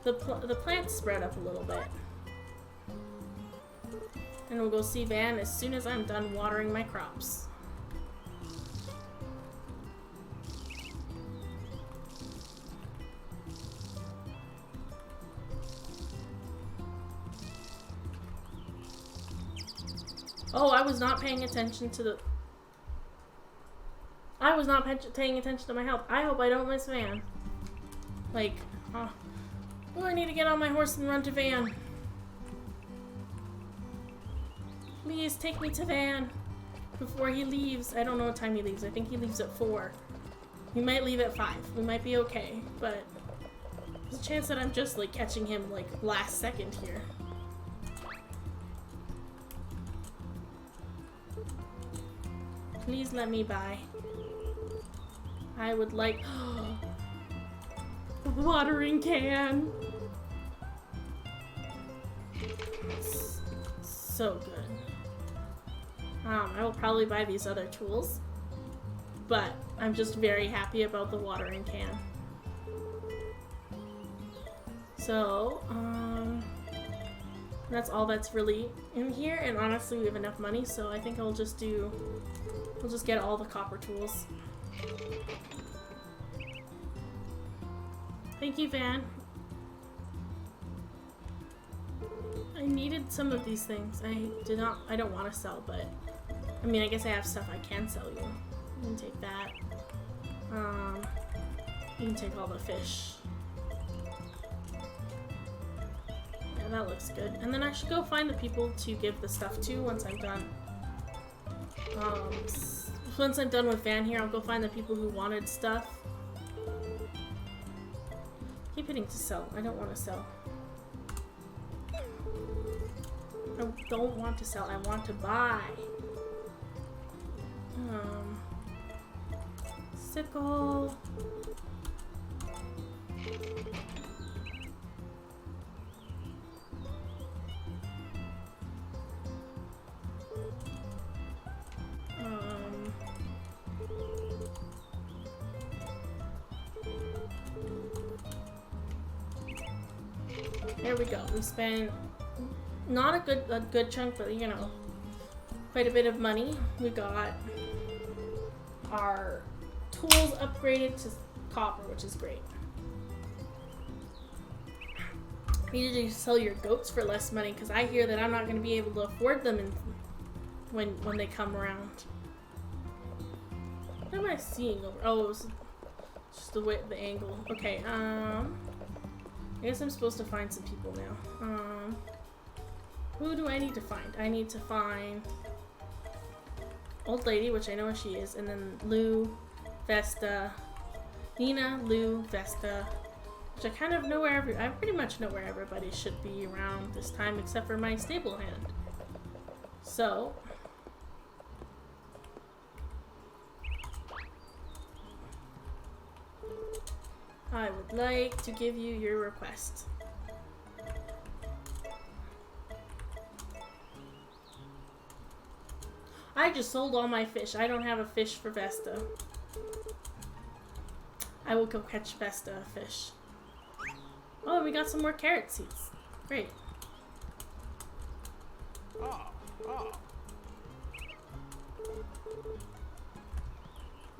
The plants spread up a little bit, and we'll go see Van as soon as I'm done watering my crops. Oh, I was not paying attention to paying attention to my health. I hope I don't miss Van. Like, oh, I need to get on my horse and run to Van. Please take me to Van before he leaves. I don't know what time he leaves. I think he leaves at 4. We might leave at 5. We might be okay, but there's a chance that I'm just like catching him like last second here. Please let me by. I would like a watering can. So good. I will probably buy these other tools, but I'm just very happy about the watering can. So, that's all that's really in here, and honestly we have enough money, so I think we'll just get all the copper tools. Thank you, Van. I needed some of these things. I don't want to sell, but I mean, I guess I have stuff I can sell you. You can take that. You can take all the fish. Yeah, that looks good. And then I should go find the people to give the stuff to once I'm done. Once I'm done with Van here, I'll go find the people who wanted stuff. Keep hitting to sell. I don't want to sell. I don't want to sell. I want to buy. Sickle. There we go. We spent not a good chunk, but you know, quite a bit of money. We got our tools upgraded to copper, which is great. You need to sell your goats for less money because I hear that I'm not going to be able to afford them when they come around. What am I seeing over? Oh, it was just the angle. Okay. I guess I'm supposed to find some people now. Who do I need to find? I need to find Old Lady, which I know where she is, and then Lou, Vesta, Nina, Lou, Vesta, which I kind of know where I pretty much know where everybody should be around this time except for my stable hand. So I would like to give you your request. I just sold all my fish. I don't have a fish for Vesta. I will go catch Vesta a fish. Oh, we got some more carrot seeds. Great.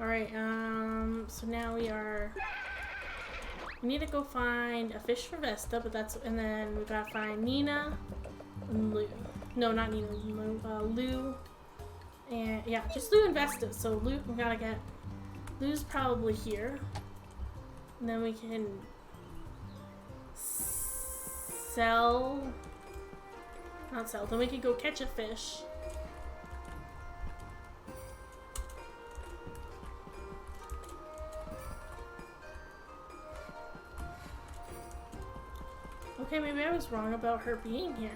Alright, so now we need to go find a fish for Vesta, but and then we gotta find Nina and Lou. No, not Nina, Lou. And yeah, just Lou and Vesta. So Lou, we gotta get, Lou's probably here. And then we can then we can go catch a fish. Okay, maybe I was wrong about her being here.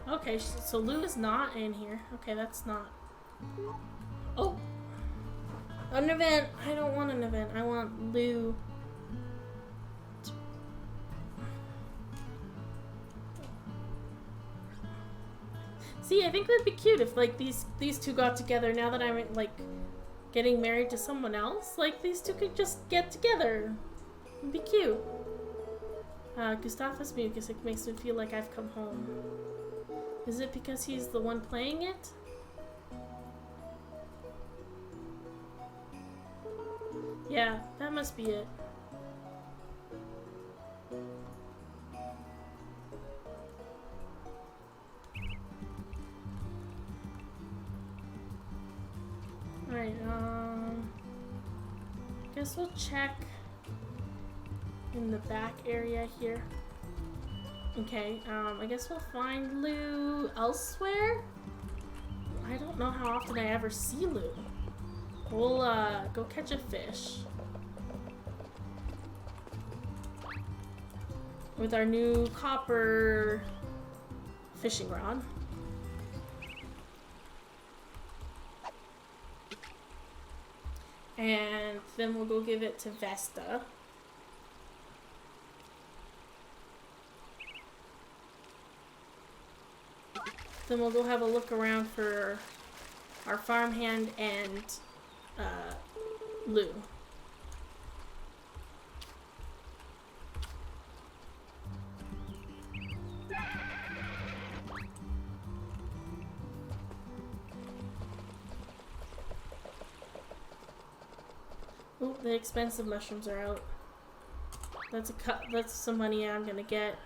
Okay, so Lou is not in here. Okay, that's not... Oh! An event! I don't want an event. I want Lou... See, I think that'd be cute if, like, these two got together now that I'm, like, getting married to someone else. Like, these two could just get together. It'd be cute. Gustavus Music makes me feel like I've come home. Is it because he's the one playing it? Yeah, that must be it. Alright, guess we'll check in the back area here. Okay, I guess we'll find Lou elsewhere? I don't know how often I ever see Lou. We'll go catch a fish with our new copper fishing rod. And then we'll go give it to Vesta. Then we'll go have a look around for our farmhand and Lou. Oh, the expensive mushrooms are out. That's that's some money I'm gonna get.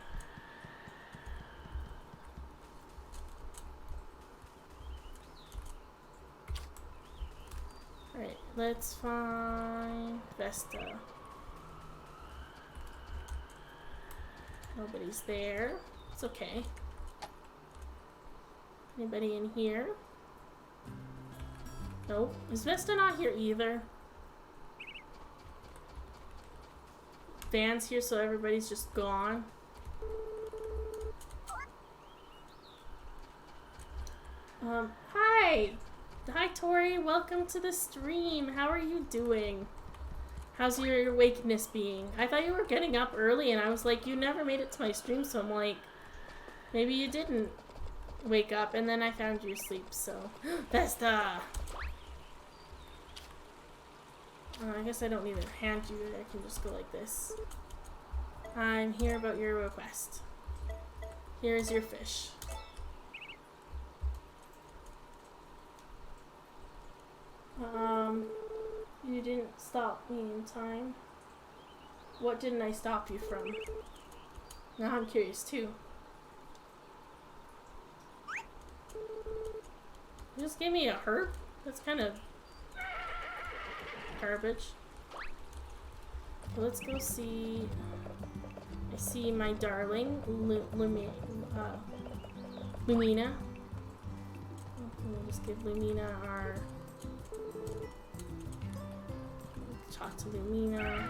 Alright, let's find Vesta. Nobody's there. It's okay. Anybody in here? Nope. Is Vesta not here either? Van's here, so everybody's just gone. Hi! Hi, Tori. Welcome to the stream. How are you doing? How's your awakeness being? I thought you were getting up early, and I was like, you never made it to my stream, so I'm like, maybe you didn't wake up, and then I found you asleep, so... Vesta! I guess I don't need to hand you it. I can just go like this. I'm here about your request. Here is your fish. You didn't stop me in time. What didn't I stop you from? Now I'm curious too. You just gave me a herb? That's kind of garbage. Let's go see. I see my darling Lumina. We'll just give Lumina our. Talk to Lumina.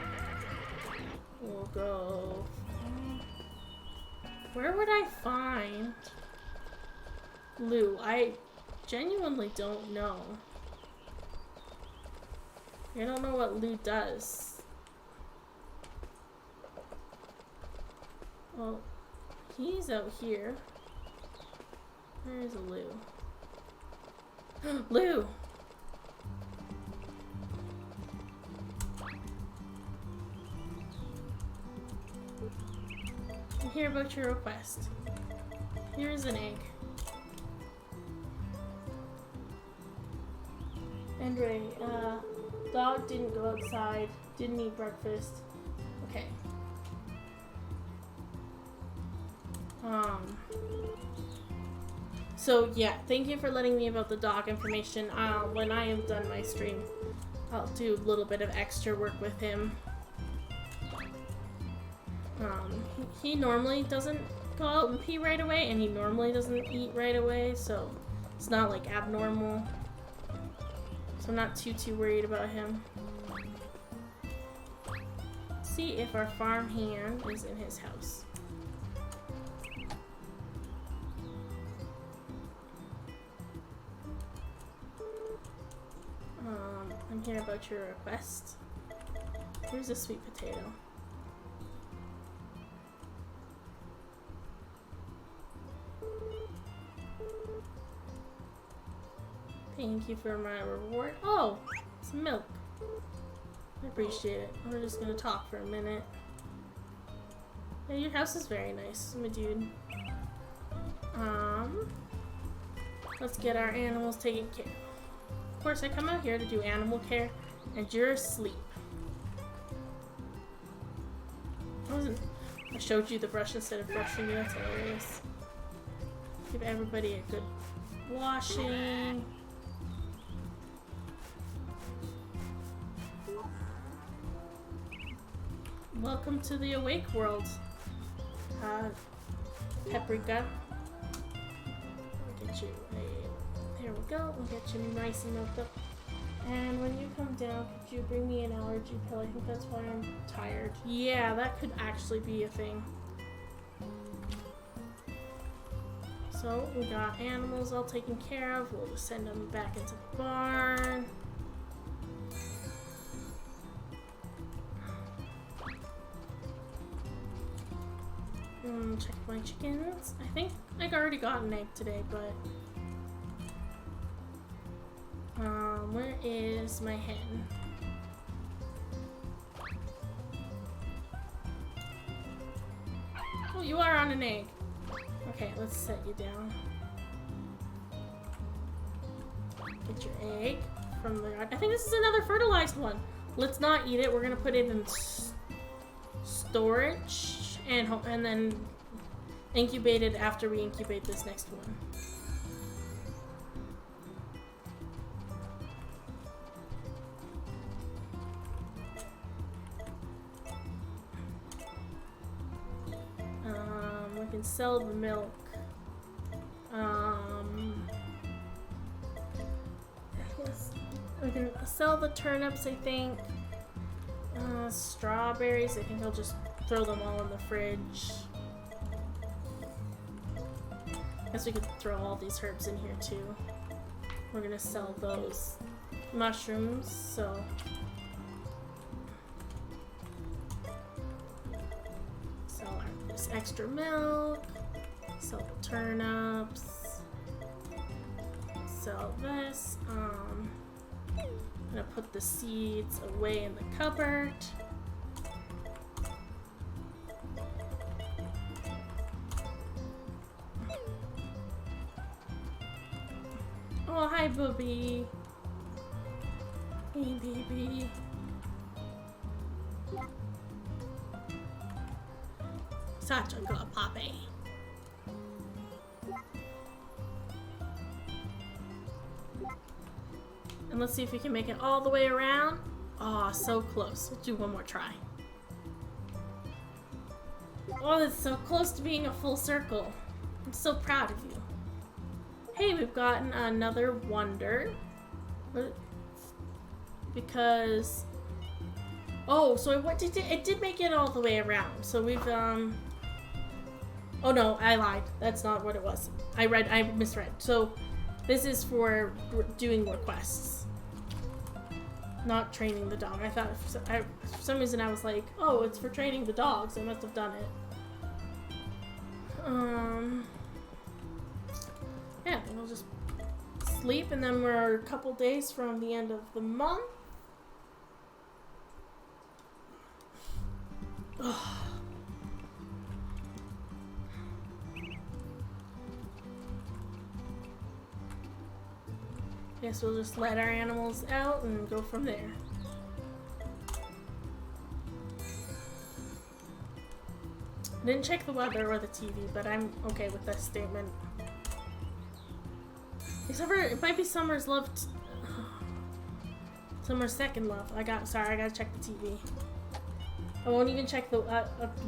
We'll go. Where would I find Lou? I genuinely don't know. I don't know what Lou does. Well, he's out here. Where is Lou? Lou! I'm here about your request. Here is an egg. Andre, dog didn't go outside, didn't eat breakfast. Okay. So yeah, thank you for letting me about the dog information. When I am done my stream, I'll do a little bit of extra work with him. He normally doesn't go out and pee right away, and he normally doesn't eat right away, so it's not like abnormal. So I'm not too worried about him. Let's see if our farmhand is in his house. I'm here about your request. Here's a sweet potato. Thank you for my reward. Oh, some milk. I appreciate it. We're just gonna talk for a minute. Yeah, your house is very nice, my dude. Let's get our animals taken care of. Of course, I come out here to do animal care, and you're asleep. I showed you the brush instead of brushing you. That's hilarious. Give everybody a good washing. Welcome to the awake world, Paprika. Get you a, there we go. We'll get you nice and milked up. And when you come down, could you bring me an allergy pill? I think that's why I'm tired. Yeah, that could actually be a thing. So we got animals all taken care of. We'll just send them back into the barn. Check my chickens. I think I already got an egg today, but where is my hen? Oh, you are on an egg. Okay, let's set you down. Get your egg from the yard. I think this is another fertilized one. Let's not eat it. We're gonna put it in storage and then incubate it after we incubate this next one. We can sell the milk. Yes, we can sell the turnips, I think. Strawberries, I think I'll just throw them all in the fridge. Guess we could throw all these herbs in here too. We're gonna sell those mushrooms, so sell this extra milk, sell the turnips, sell this. I'm gonna put the seeds away in the cupboard. Oh, hi, Booby. Hey, baby. Such a good puppy. And let's see if we can make it all the way around. Oh, so close. We'll do one more try. Oh, that's so close to being a full circle. I'm so proud of you. Hey, we've gotten another wonder. Because... Oh, so it did make it all the way around. So we've, Oh no, I lied. That's not what it was. I misread. So this is for doing requests. Not training the dog. I thought, for some reason I was like, oh, it's for training the dogs. I must have done it. Yeah, then we'll just sleep, and then we're a couple days from the end of the month. Guess we'll just let our animals out and go from there. I didn't check the weather or the TV, but I'm okay with that statement. Except for, it might be Summer's love. Summer's second love. Sorry, I gotta check the TV. I won't even check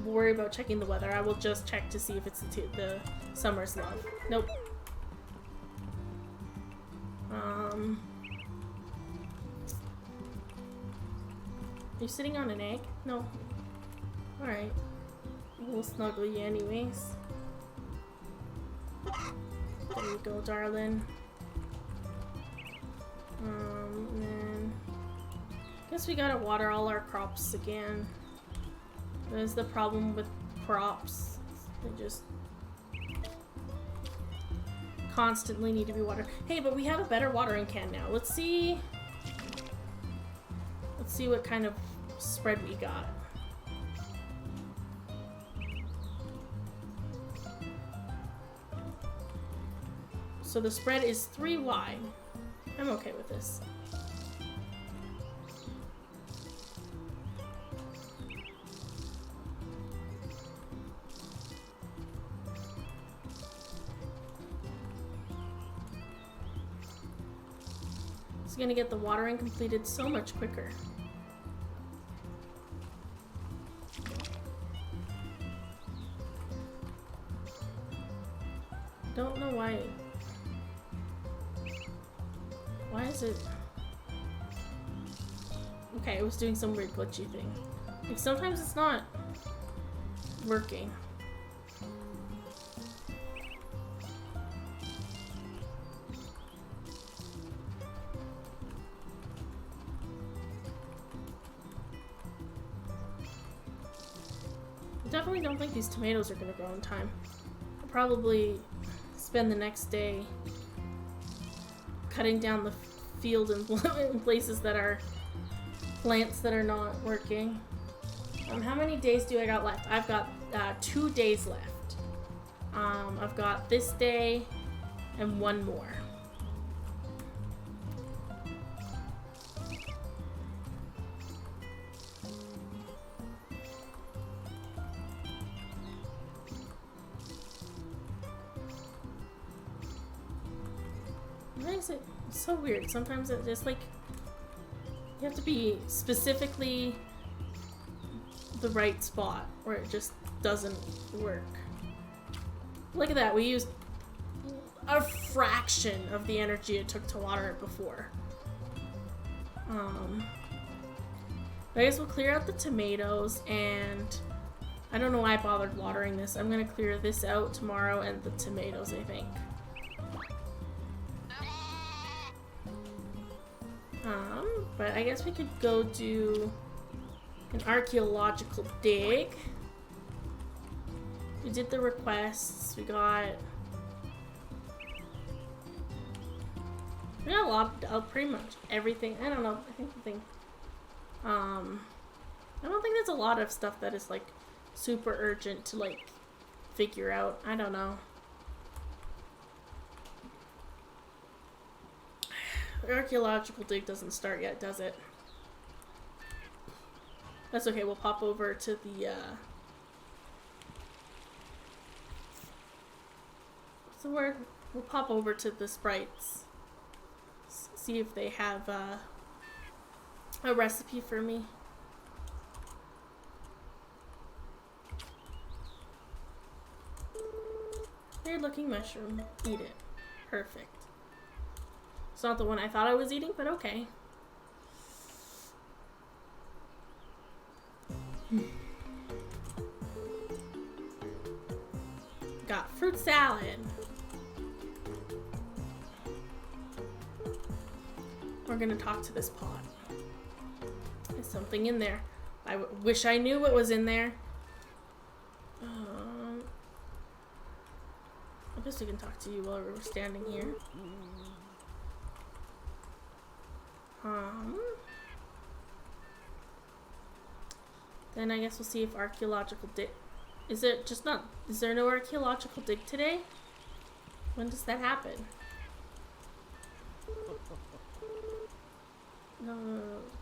worry about checking the weather. I will just check to see if it's the Summer's love. Nope. Are you sitting on an egg? No. Alright. We'll snuggle you anyways. There you go, darling. And then guess we gotta water all our crops again. There's the problem with crops. They just constantly need to be watered. Hey, but we have a better watering can now. Let's see what kind of spread we got. So the spread is 3 wide. I'm okay with this. It's gonna get the watering completed so much quicker. Don't know why. Why is it? Okay, it was doing some weird glitchy thing. Like sometimes it's not working. I definitely don't think these tomatoes are gonna grow in time. I'll probably spend the next day cutting down the field in places that are plants that are not working. How many days do I got left? I've got 2 days left. I've got this day and one more. Why is it so weird? Sometimes it just like you have to be specifically the right spot or it just doesn't work. Look at that, we used a fraction of the energy it took to water it before. I guess we'll clear out the tomatoes, and I don't know why I bothered watering this. I'm gonna clear this out tomorrow and the tomatoes, I think. But I guess we could go do an archaeological dig. We did the requests. We got a lot of pretty much everything. I don't know. I think the thing. I don't think there's a lot of stuff that is like super urgent to like figure out. I don't know. The archaeological dig doesn't start yet, does it? That's okay, we'll pop over to the, what's the word? We'll pop over to the sprites. See if they have, a recipe for me. Weird looking mushroom. Eat it. Perfect. It's not the one I thought I was eating, but okay. Got fruit salad. We're gonna talk to this pot. There's something in there. I wish I knew what was in there. I guess we can talk to you while we're standing here. Then I guess we'll see if archaeological dig. Is there no archaeological dig today? When does that happen? No,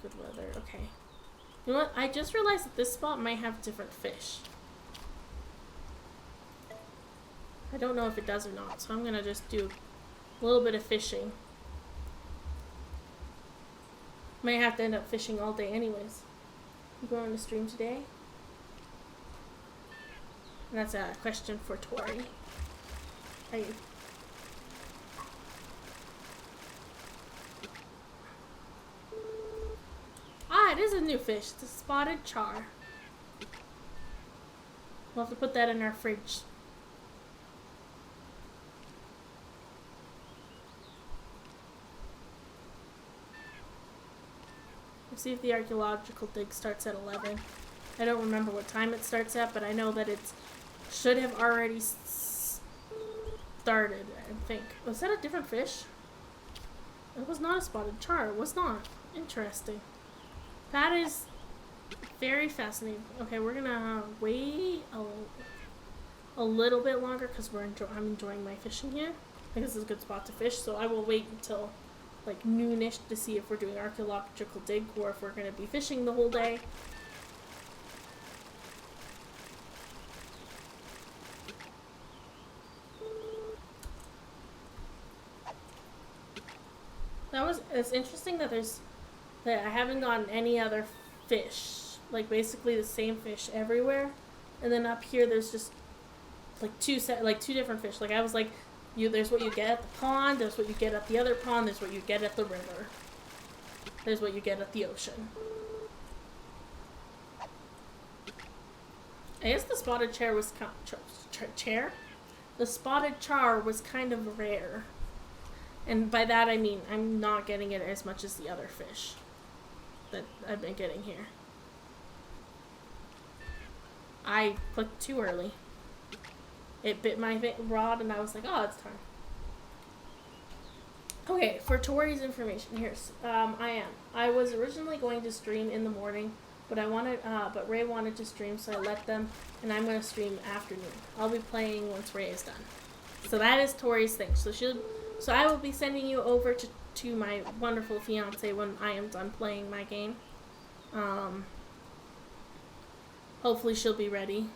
good weather. Okay. You know what? I just realized that this spot might have different fish. I don't know if it does or not, so I'm gonna just do a little bit of fishing. Might have to end up fishing all day anyways. You going to stream today? And that's a question for Tori. Hey. Ah, it is a new fish. It's a spotted char. We'll have to put that in our fridge. See if the archaeological dig starts at 11. I don't remember what time it starts at, but I know that it should have already started, I think. Was that a different fish? It was not a spotted char. It was not. Interesting. That is very fascinating. Okay, we're gonna wait a little bit longer because I'm enjoying my fishing here. I think this is a good spot to fish, so I will wait until like noonish to see if we're doing archaeological dig or if we're going to be fishing the whole day. It's interesting that I haven't gotten any other fish, like basically the same fish everywhere, and then up here there's just like two different fish. Like I was like, there's what you get at the pond, there's what you get at the other pond, there's what you get at the river. There's what you get at the ocean. I guess the spotted chair was chair. The spotted char was kind of rare, and by that I mean I'm not getting it as much as the other fish that I've been getting here. I clicked too early. It bit my rod, and I was like, "Oh, it's time." Okay, for Tori's information, here's I was originally going to stream in the morning, but but Ray wanted to stream, so I let them, and I'm going to stream afternoon. I'll be playing once Ray is done. So that is Tori's thing. So I will be sending you over to my wonderful fiance when I am done playing my game. Hopefully she'll be ready.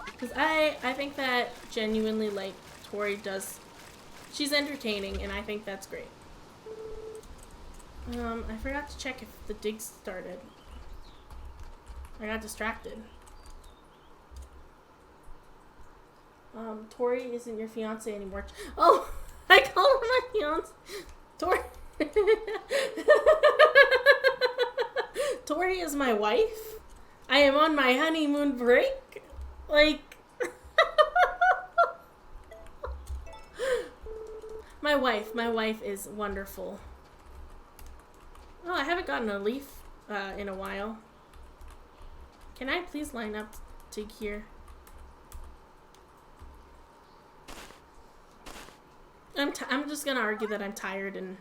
Because I think that genuinely, like, Tori does, she's entertaining, and I think that's great. I forgot to check if the dig started. I got distracted. Tori isn't your fiance anymore. Oh, I call her my fiance. Tori. Tori is my wife. I am on my honeymoon break. Like, my wife is wonderful. Oh, I haven't gotten a leaf in a while. Can I please line up dig here? I'm just gonna argue that I'm tired and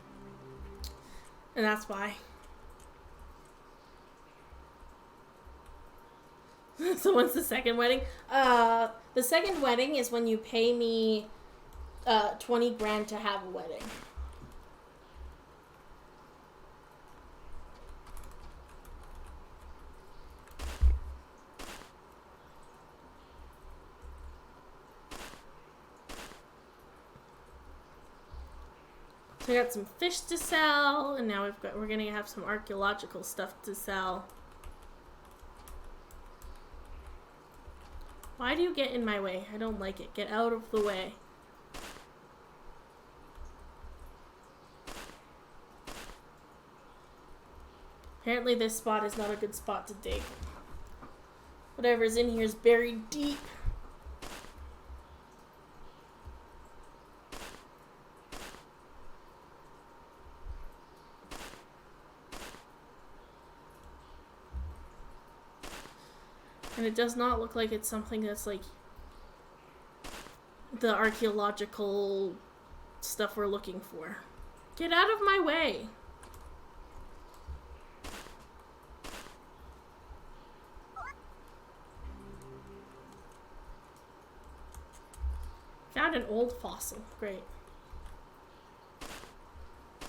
that's why. So when's the second wedding? The second wedding is when you pay me 20 grand to have a wedding. So we got some fish to sell, and now we're gonna have some archaeological stuff to sell. Why do you get in my way? I don't like it. Get out of the way. Apparently this spot is not a good spot to dig. Whatever's in here is buried deep. And it does not look like it's something that's like the archaeological stuff we're looking for. Get out of my way. Found an old fossil. Great.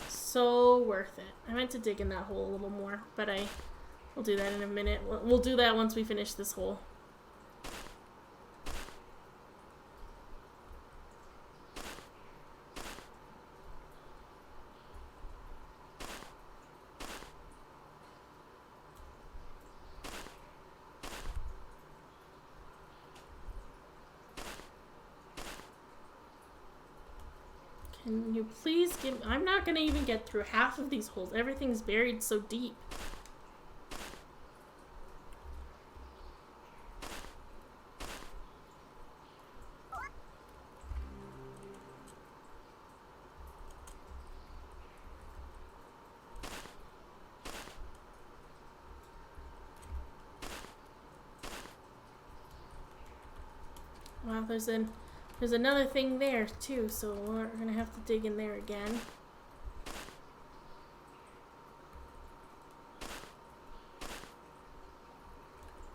So worth it. I meant to dig in that hole a little more, but we'll do that in a minute. We'll do that once we finish this hole. Can you please give... I'm not going to even get through half of these holes. Everything's buried so deep. Wow, there's another thing there too, so we're gonna have to dig in there again.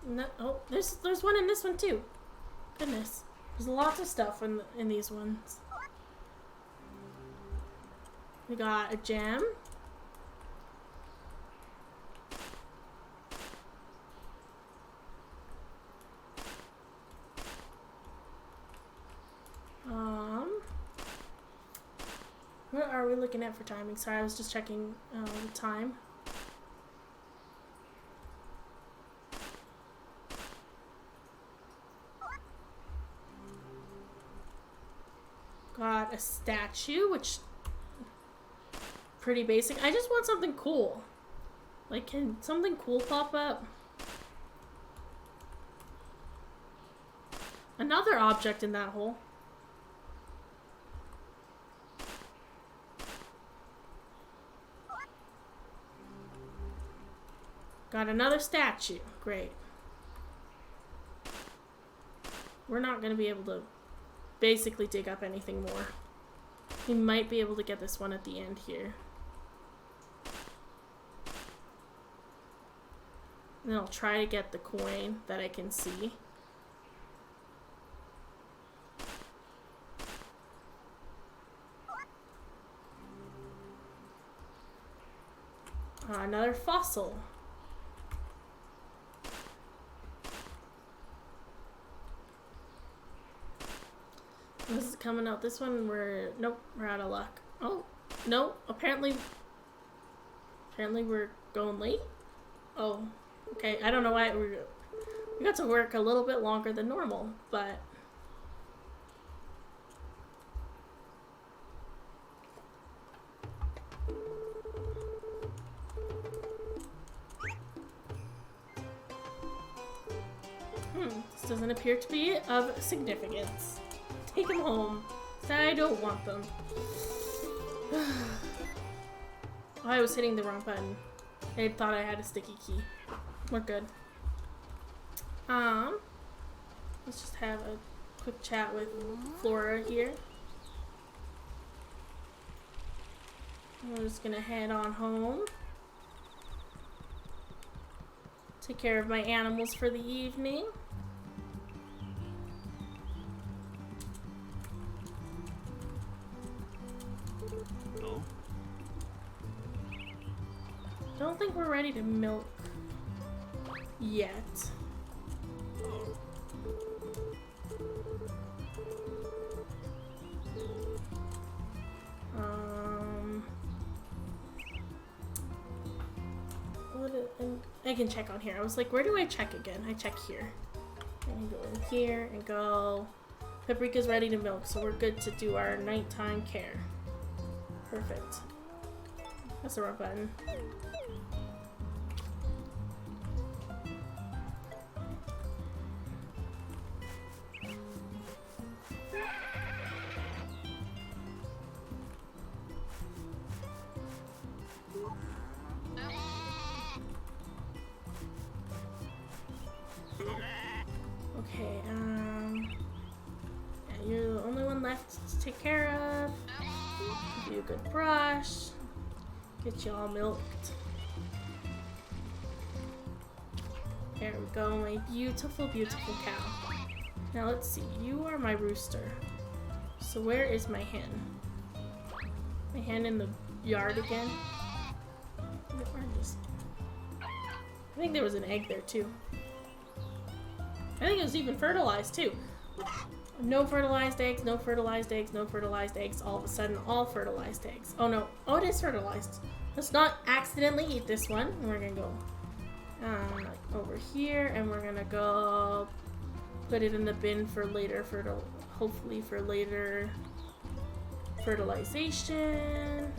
No, oh, there's one in this one too. Goodness, there's lots of stuff in these ones. We got a gem. What are we looking at for timing? Sorry, I was just checking the time. Got a statue, which pretty basic. I just want something cool. Like, can something cool pop up? Another object in that hole. Got another statue. Great. We're not going to be able to basically dig up anything more. We might be able to get this one at the end here. And then I'll try to get the coin that I can see. Another fossil. This is coming out. This one nope, we're out of luck. Oh, no, apparently we're going late. Oh, okay. I don't know why we got to work a little bit longer than normal, but this doesn't appear to be of significance. Take them home. I don't want them. Oh, I was hitting the wrong button. I thought I had a sticky key. We're good. Let's just have a quick chat with Flora here. We're just gonna head on home. Take care of my animals for the evening. Don't think we're ready to milk yet. I can check on here. I was like, where do I check again? I check here. And go in here and go. Paprika's ready to milk, so we're good to do our nighttime care. Perfect. That's the wrong button. Okay, yeah, you're the only one left to take care of. Give you a good brush. Get you all milked. There we go, my beautiful, beautiful cow. Now let's see, you are my rooster. So where is my hen? My hen in the yard again? I think there was an egg there too. I think it was even fertilized too. No fertilized eggs, no fertilized eggs, no fertilized eggs. All of a sudden, all fertilized eggs. Oh no. Oh, it is fertilized. Let's not accidentally eat this one. We're gonna go over here and we're gonna go put it in the bin for later hopefully for later fertilization.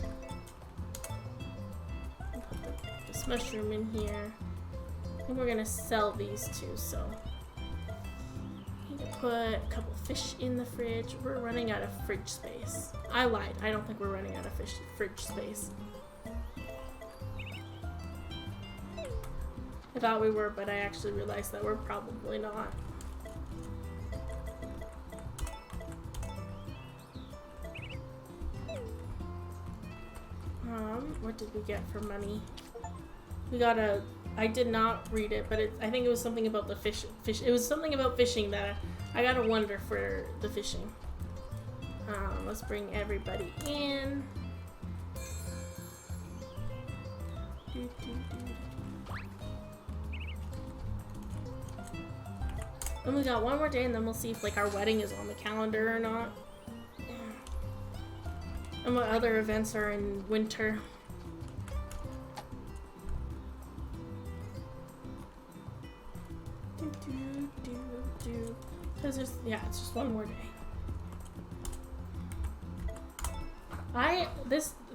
Put this mushroom in here. I think we're gonna sell these two, so put a couple fish in the fridge. We're running out of fridge space. I lied. I don't think we're running out of fridge space. I thought we were, but I actually realized that we're probably not. What did we get for money? We got I did not read it, but I think it was something about the fish. It was something about fishing that I gotta wonder for the fishing. Let's bring everybody in. And we got one more day, and then we'll see if like our wedding is on the calendar or not. And what other events are in winter. Because it's just one more day.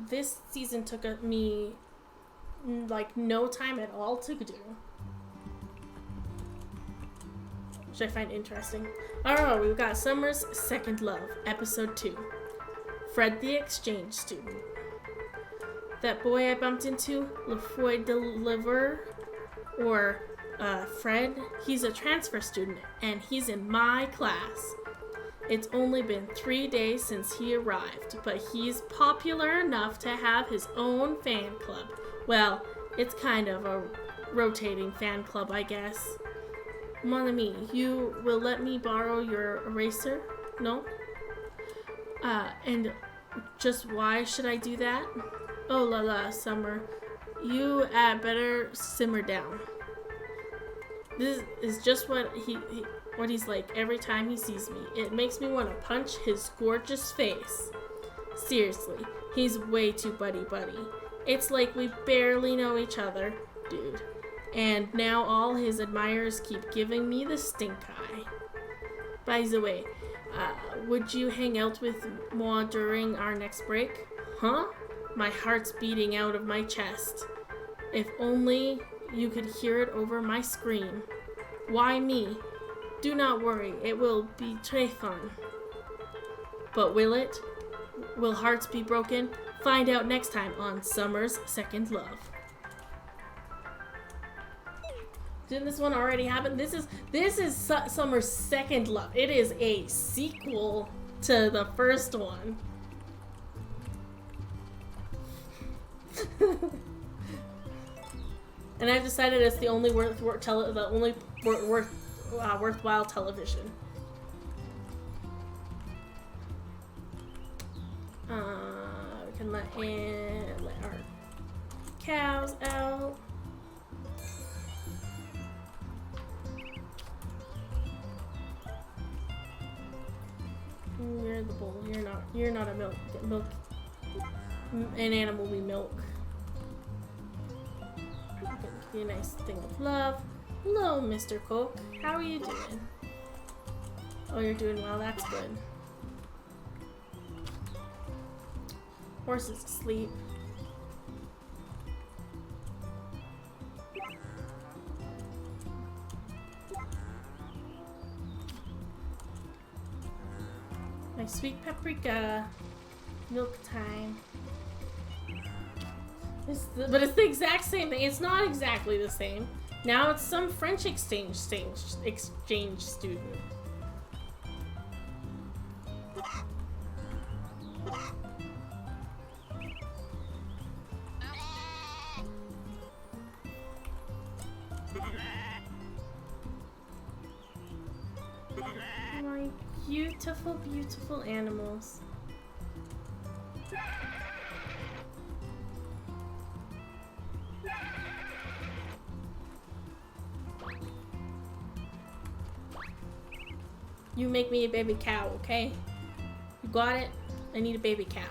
This season took me like no time at all to do. Which I find interesting. Alright, we've got Summer's Second Love, Episode 2. Fred the Exchange Student. That boy I bumped into, LeFoy Deliver, or Fred, he's a transfer student, and he's in my class. It's only been 3 days since he arrived, but he's popular enough to have his own fan club. Well, it's kind of a rotating fan club, I guess. Mon ami, you will let me borrow your eraser? No? And just why should I do that? Oh la la, Summer. You better simmer down. This is just what he's like every time he sees me. It makes me want to punch his gorgeous face. Seriously, he's way too buddy-buddy. It's like we barely know each other, dude. And now all his admirers keep giving me the stink eye. By the way, would you hang out with moi during our next break? Huh? My heart's beating out of my chest. If only you could hear it over my scream. Why me? Do not worry, it will be très fun. But will it? Will hearts be broken? Find out next time on Summer's Second Love. Didn't this one already happen? This is Summer's Second Love. It is a sequel to the first one. And I've decided it's the only worthwhile television. We can let our cows out. You're the bull. You're not a milk. An animal we milk. Give you a nice thing of love. Hello, Mr. Coke. How are you doing? Oh, you're doing well. That's good. Horse is asleep. My sweet paprika. Milk time. But it's the exact same thing. It's not exactly the same. Now it's some French exchange student. My beautiful, beautiful animals. You make me a baby cow, okay? You got it? I need a baby cow.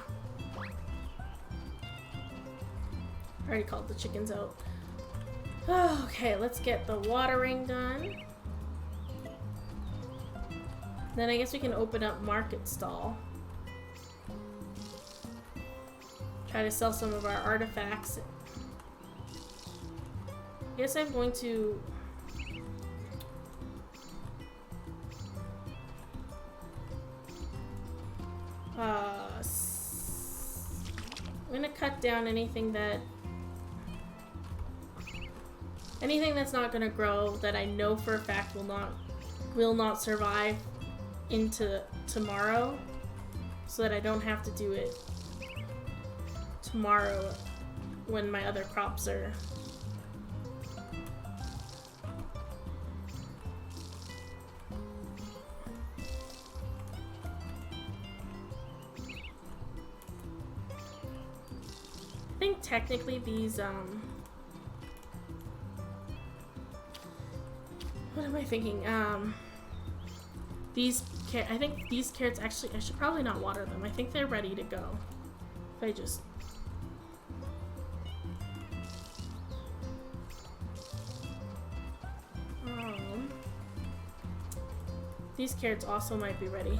I already called the chickens out. Okay, let's get the watering done. Then I guess we can open up market stall. Try to sell some of our artifacts. I guess I'm going to... I'm gonna cut down anything that's not gonna grow, that I know for a fact will not survive into tomorrow, so that I don't have to do it tomorrow when my other crops are I think technically these, what am I thinking? I think these carrots actually, I should probably not water them. I think they're ready to go. If I just... these carrots also might be ready.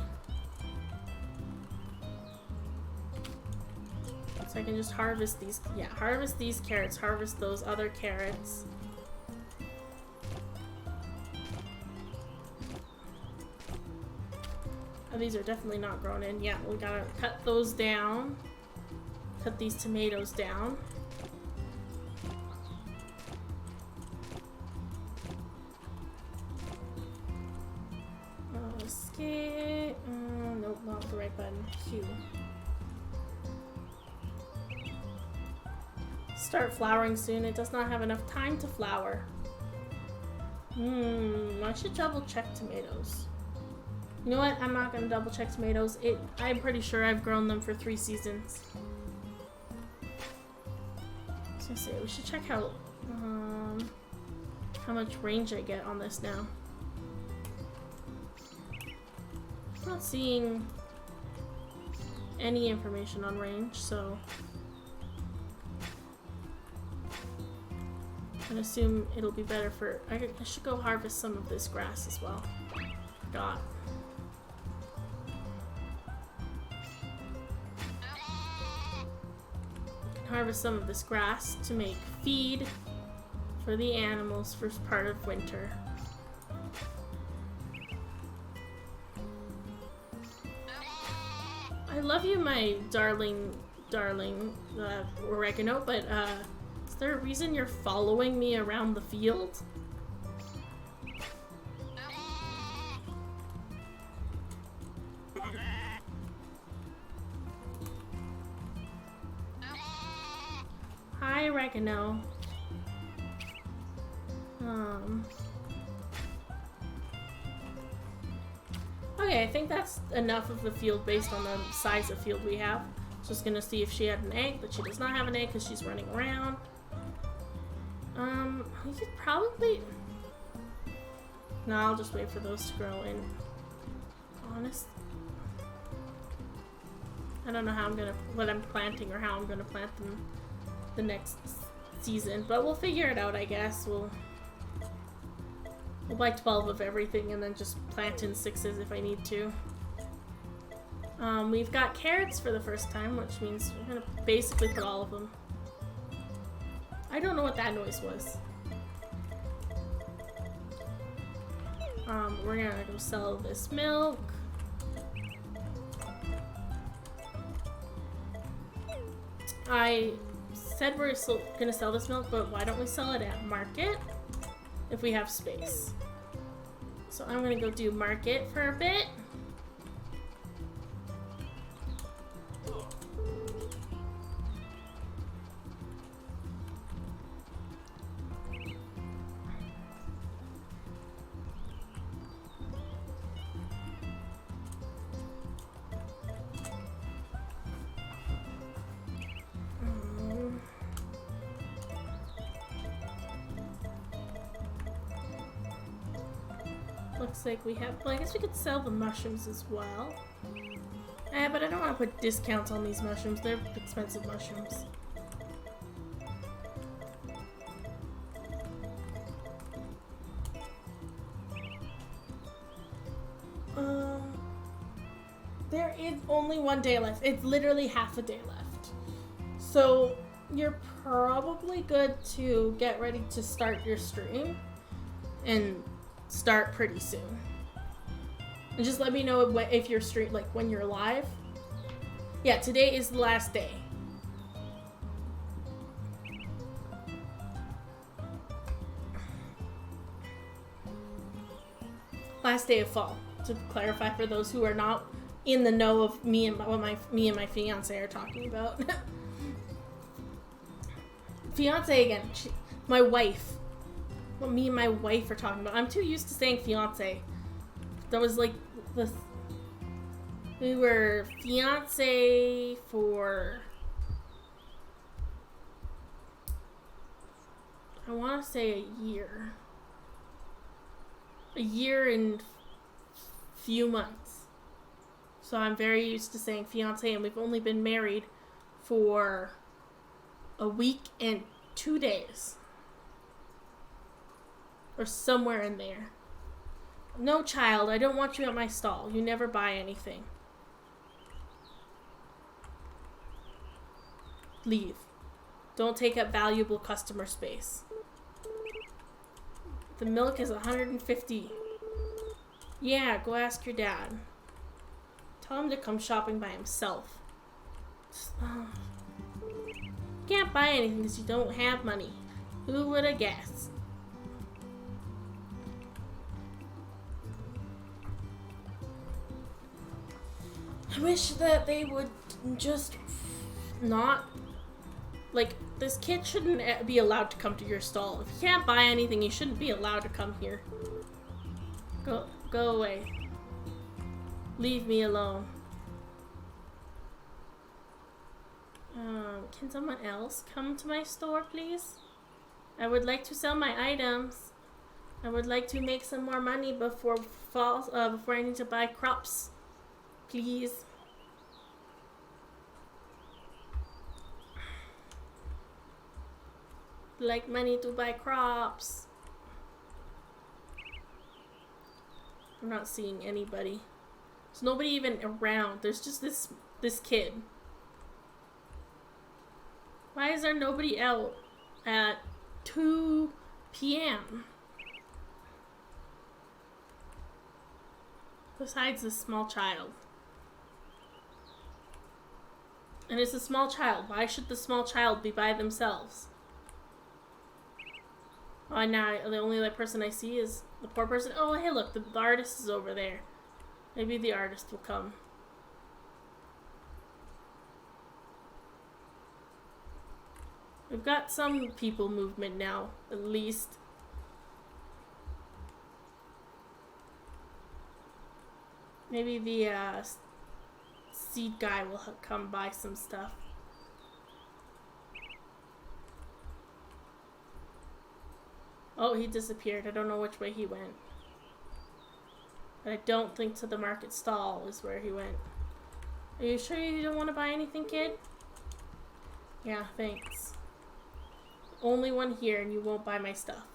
So I can just harvest these. Yeah, harvest these carrots. Harvest those other carrots. Oh, these are definitely not grown in. Yeah, we gotta cut those down. Cut these tomatoes down. Escape. Nope, not the right button. Q. Start flowering soon. It does not have enough time to flower. I should double check tomatoes. You know what? I'm not gonna double check tomatoes. I'm pretty sure I've grown them for 3 seasons. So let's see. We should check how much range I get on this now. I'm not seeing any information on range, so I assume it'll be better for. I should go harvest some of this grass as well. Forgot. Harvest some of this grass to make feed for the animals for part of winter. I love you, my darling oregano, but is there a reason you're following me around the field? Hi, oregano. Okay, I think that's enough of the field based on the size of field we have. Just gonna see if she had an egg, but she does not have an egg because she's running around. We could probably... No, I'll just wait for those to grow in. Honest. I don't know how what I'm planting or how I'm gonna plant them the next season, but we'll figure it out, I guess. We'll buy 12 of everything and then just plant in 6s if I need to. We've got carrots for the first time, which means we're gonna basically put all of them. I don't know what that noise was. We're gonna go sell this milk. I said we're gonna sell this milk, but why don't we sell it at market if we have space? So I'm gonna go do market for a bit. Looks like we have, well, I guess we could sell the mushrooms as well. But I don't want to put discounts on these mushrooms. They're expensive mushrooms. There is only 1 day left. It's literally half a day left. So you're probably good to get ready to start your stream and start pretty soon. And just let me know if you're like when you're live. Yeah, today is the last day. Last day of fall, to clarify for those who are not in the know of me and what me and my fiance are talking about. Fiance again, my wife. What me and my wife are talking about. I'm too used to saying fiance. That was like we were fiance for, I want to say a year. A year and few months. So I'm very used to saying fiance, and we've only been married for a week and 2 days. Or somewhere in there. No, child, I don't want you at my stall. You never buy anything. Leave. Don't take up valuable customer space. The milk is 150. Yeah, go ask your dad. Tell him to come shopping by himself. Can't buy anything because you don't have money. Who would have guessed? I wish that they would just not... Like, this kid shouldn't be allowed to come to your stall. If you can't buy anything, you shouldn't be allowed to come here. Go away. Leave me alone. Can someone else come to my store, please? I would like to sell my items. I would like to make some more money before fall, before I need to buy crops. Please. Like money to buy crops. I'm not seeing anybody. There's nobody even around. There's just this kid. Why is there nobody out at 2 p.m.? Besides this small child. And it's a small child. Why should the small child be by themselves? Oh, now the only other person I see is the poor person. Oh, hey, look, the artist is over there. Maybe the artist will come. We've got some people movement now, at least. Maybe the seed guy will come buy some stuff. Oh, he disappeared. I don't know which way he went. But I don't think to the market stall is where he went. Are you sure you don't want to buy anything, kid? Yeah, thanks. Only one here and you won't buy my stuff.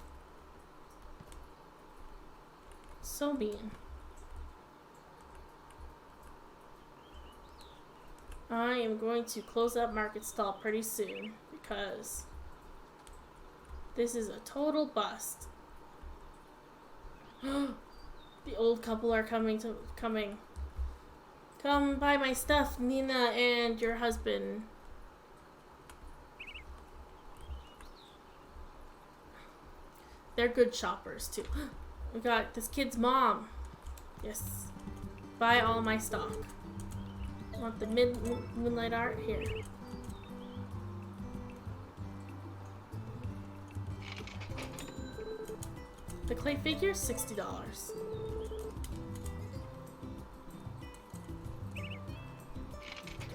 So mean. I am going to close up market stall pretty soon because this is a total bust. The old couple are coming. Come buy my stuff, Nina and your husband. They're good shoppers too. We got this kid's mom. Yes. Buy all my stock. Want the moonlight art? Here. The clay figure, $60. Do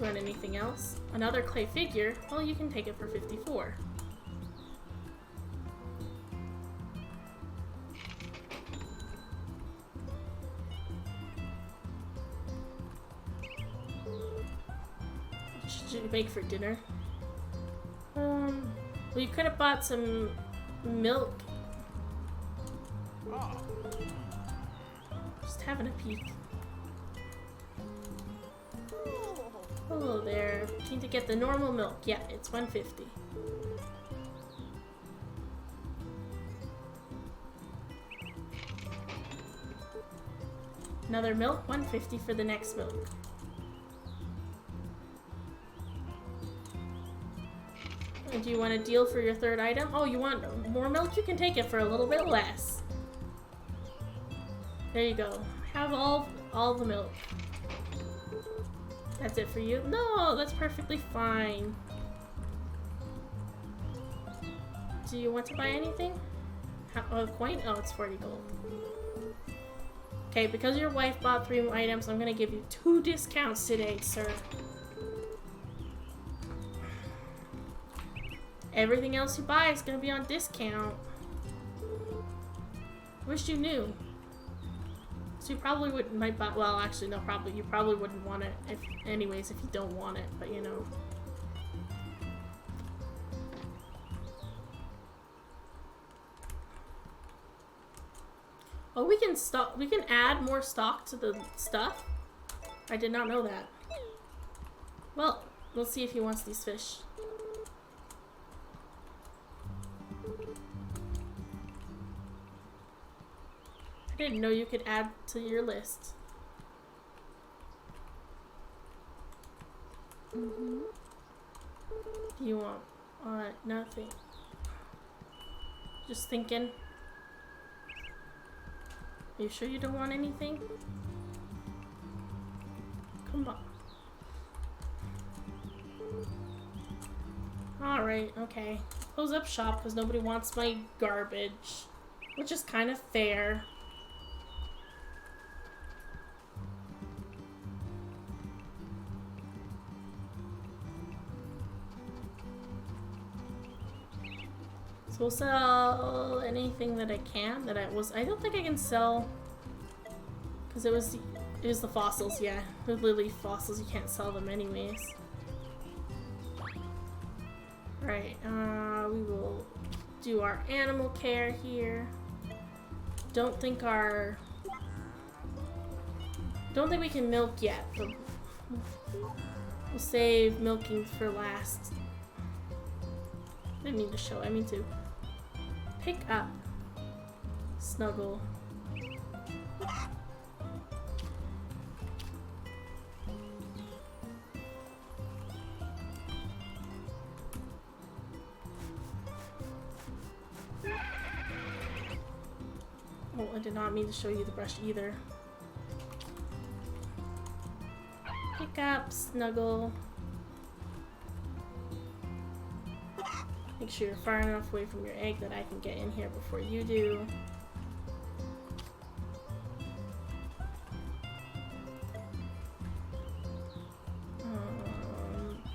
you want anything else? Another clay figure? Well, you can take it for $54. What should you make for dinner? Well, you could have bought some milk. Just having a peek. Hello there. Need to get the normal milk. Yeah, it's $1.50. Another milk, $1.50 for the next milk. And do you want a deal for your third item? Oh, you want more milk? You can take it for a little bit less. There you go. Have all the milk. That's it for you? No, that's perfectly fine. Do you want to buy anything? A coin? Oh, it's 40 gold. Okay, because your wife bought 3 items, I'm gonna give you 2 discounts today, sir. Everything else you buy is gonna be on discount. Wish you knew. So you probably might buy. Well, actually, no. You probably wouldn't want it if you don't want it. But you know. Oh, we can stock. We can add more stock to the stuff. I did not know that. Well, let's see if he wants these fish. I didn't know you could add to your list. Do you want nothing? Just thinking. Are you sure you don't want anything? Come on. Alright, okay. Close up shop because nobody wants my garbage. Which is kind of fair. So we'll sell anything that I can. I don't think I can sell because it was the fossils. Yeah, the lily fossils. You can't sell them anyways. Right. We will do our animal care here. Don't think we can milk yet. But we'll save milking for last. Didn't mean to show. I mean to. Pick up. Snuggle. Oh, I did not mean to show you the brush either. Pick up, snuggle. Make sure you're far enough away from your egg that I can get in here before you do.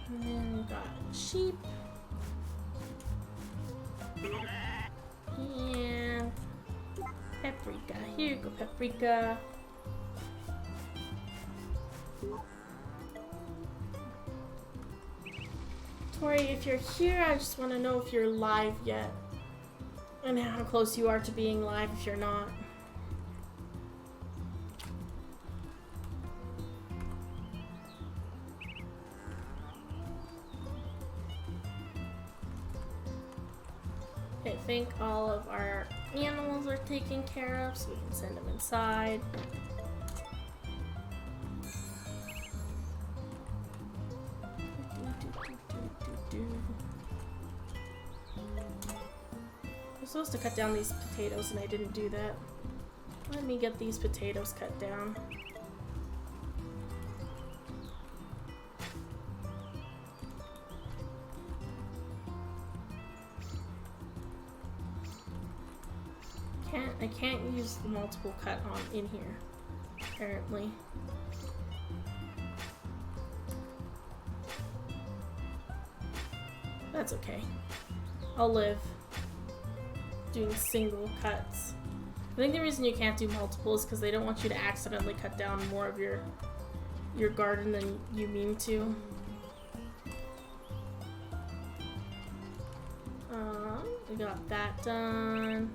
And then we've got sheep. And paprika. Here you go, paprika. Tori, if you're here, I just want to know if you're live yet. And how close you are to being live if you're not. Okay, I think all of our animals are taken care of, so we can send them inside. I'm supposed to cut down these potatoes and I didn't do that. Let me get these potatoes cut down. I can't use the multiple cut on in here, apparently. That's okay. I'll live doing single cuts. I think the reason you can't do multiple is because they don't want you to accidentally cut down more of your garden than you mean to. We got that done.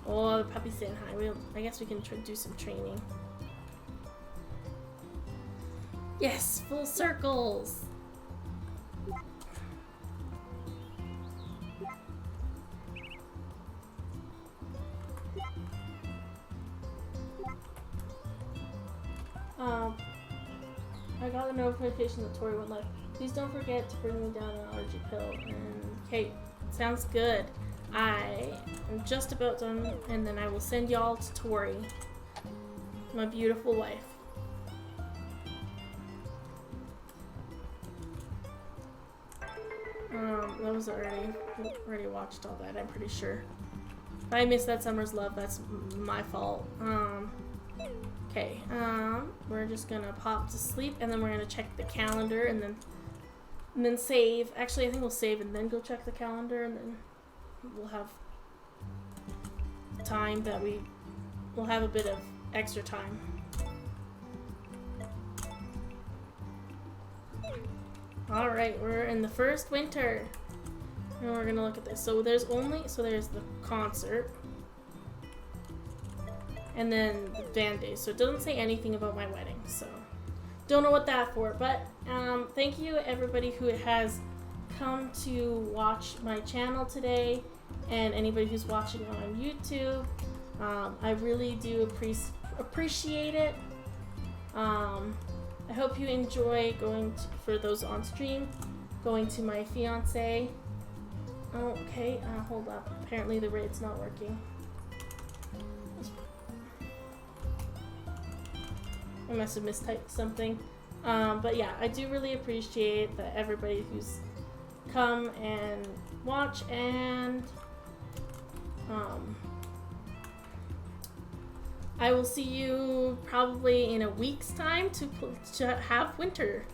Oh, the puppy's saying hi. I guess we can do some training. Yes, full circles. I got a notification that Tori went live. Please don't forget to bring me down an allergy pill. And okay, sounds good. I am just about done, and then I will send y'all to Tori, my beautiful wife. That was already watched all that, I'm pretty sure. If I missed that Summer's Love, that's my fault. Okay, we're just gonna pop to sleep, and then we're gonna check the calendar, and then save. Actually, I think we'll save and then go check the calendar, and then we'll have time that we'll have a bit of extra time. Alright, we're in the first winter. And we're gonna look at this. So there's the concert. And then the band day. So it doesn't say anything about my wedding. So don't know what that's for. But thank you everybody who has come to watch my channel today. And anybody who's watching on YouTube. I really do appreciate it. I hope you enjoy for those on stream, going to my fiance. Okay, hold up. Apparently the raid's not working. I must have mistyped something. But yeah, I do really appreciate that everybody who's come and watch, and I will see you probably in a week's time to have winter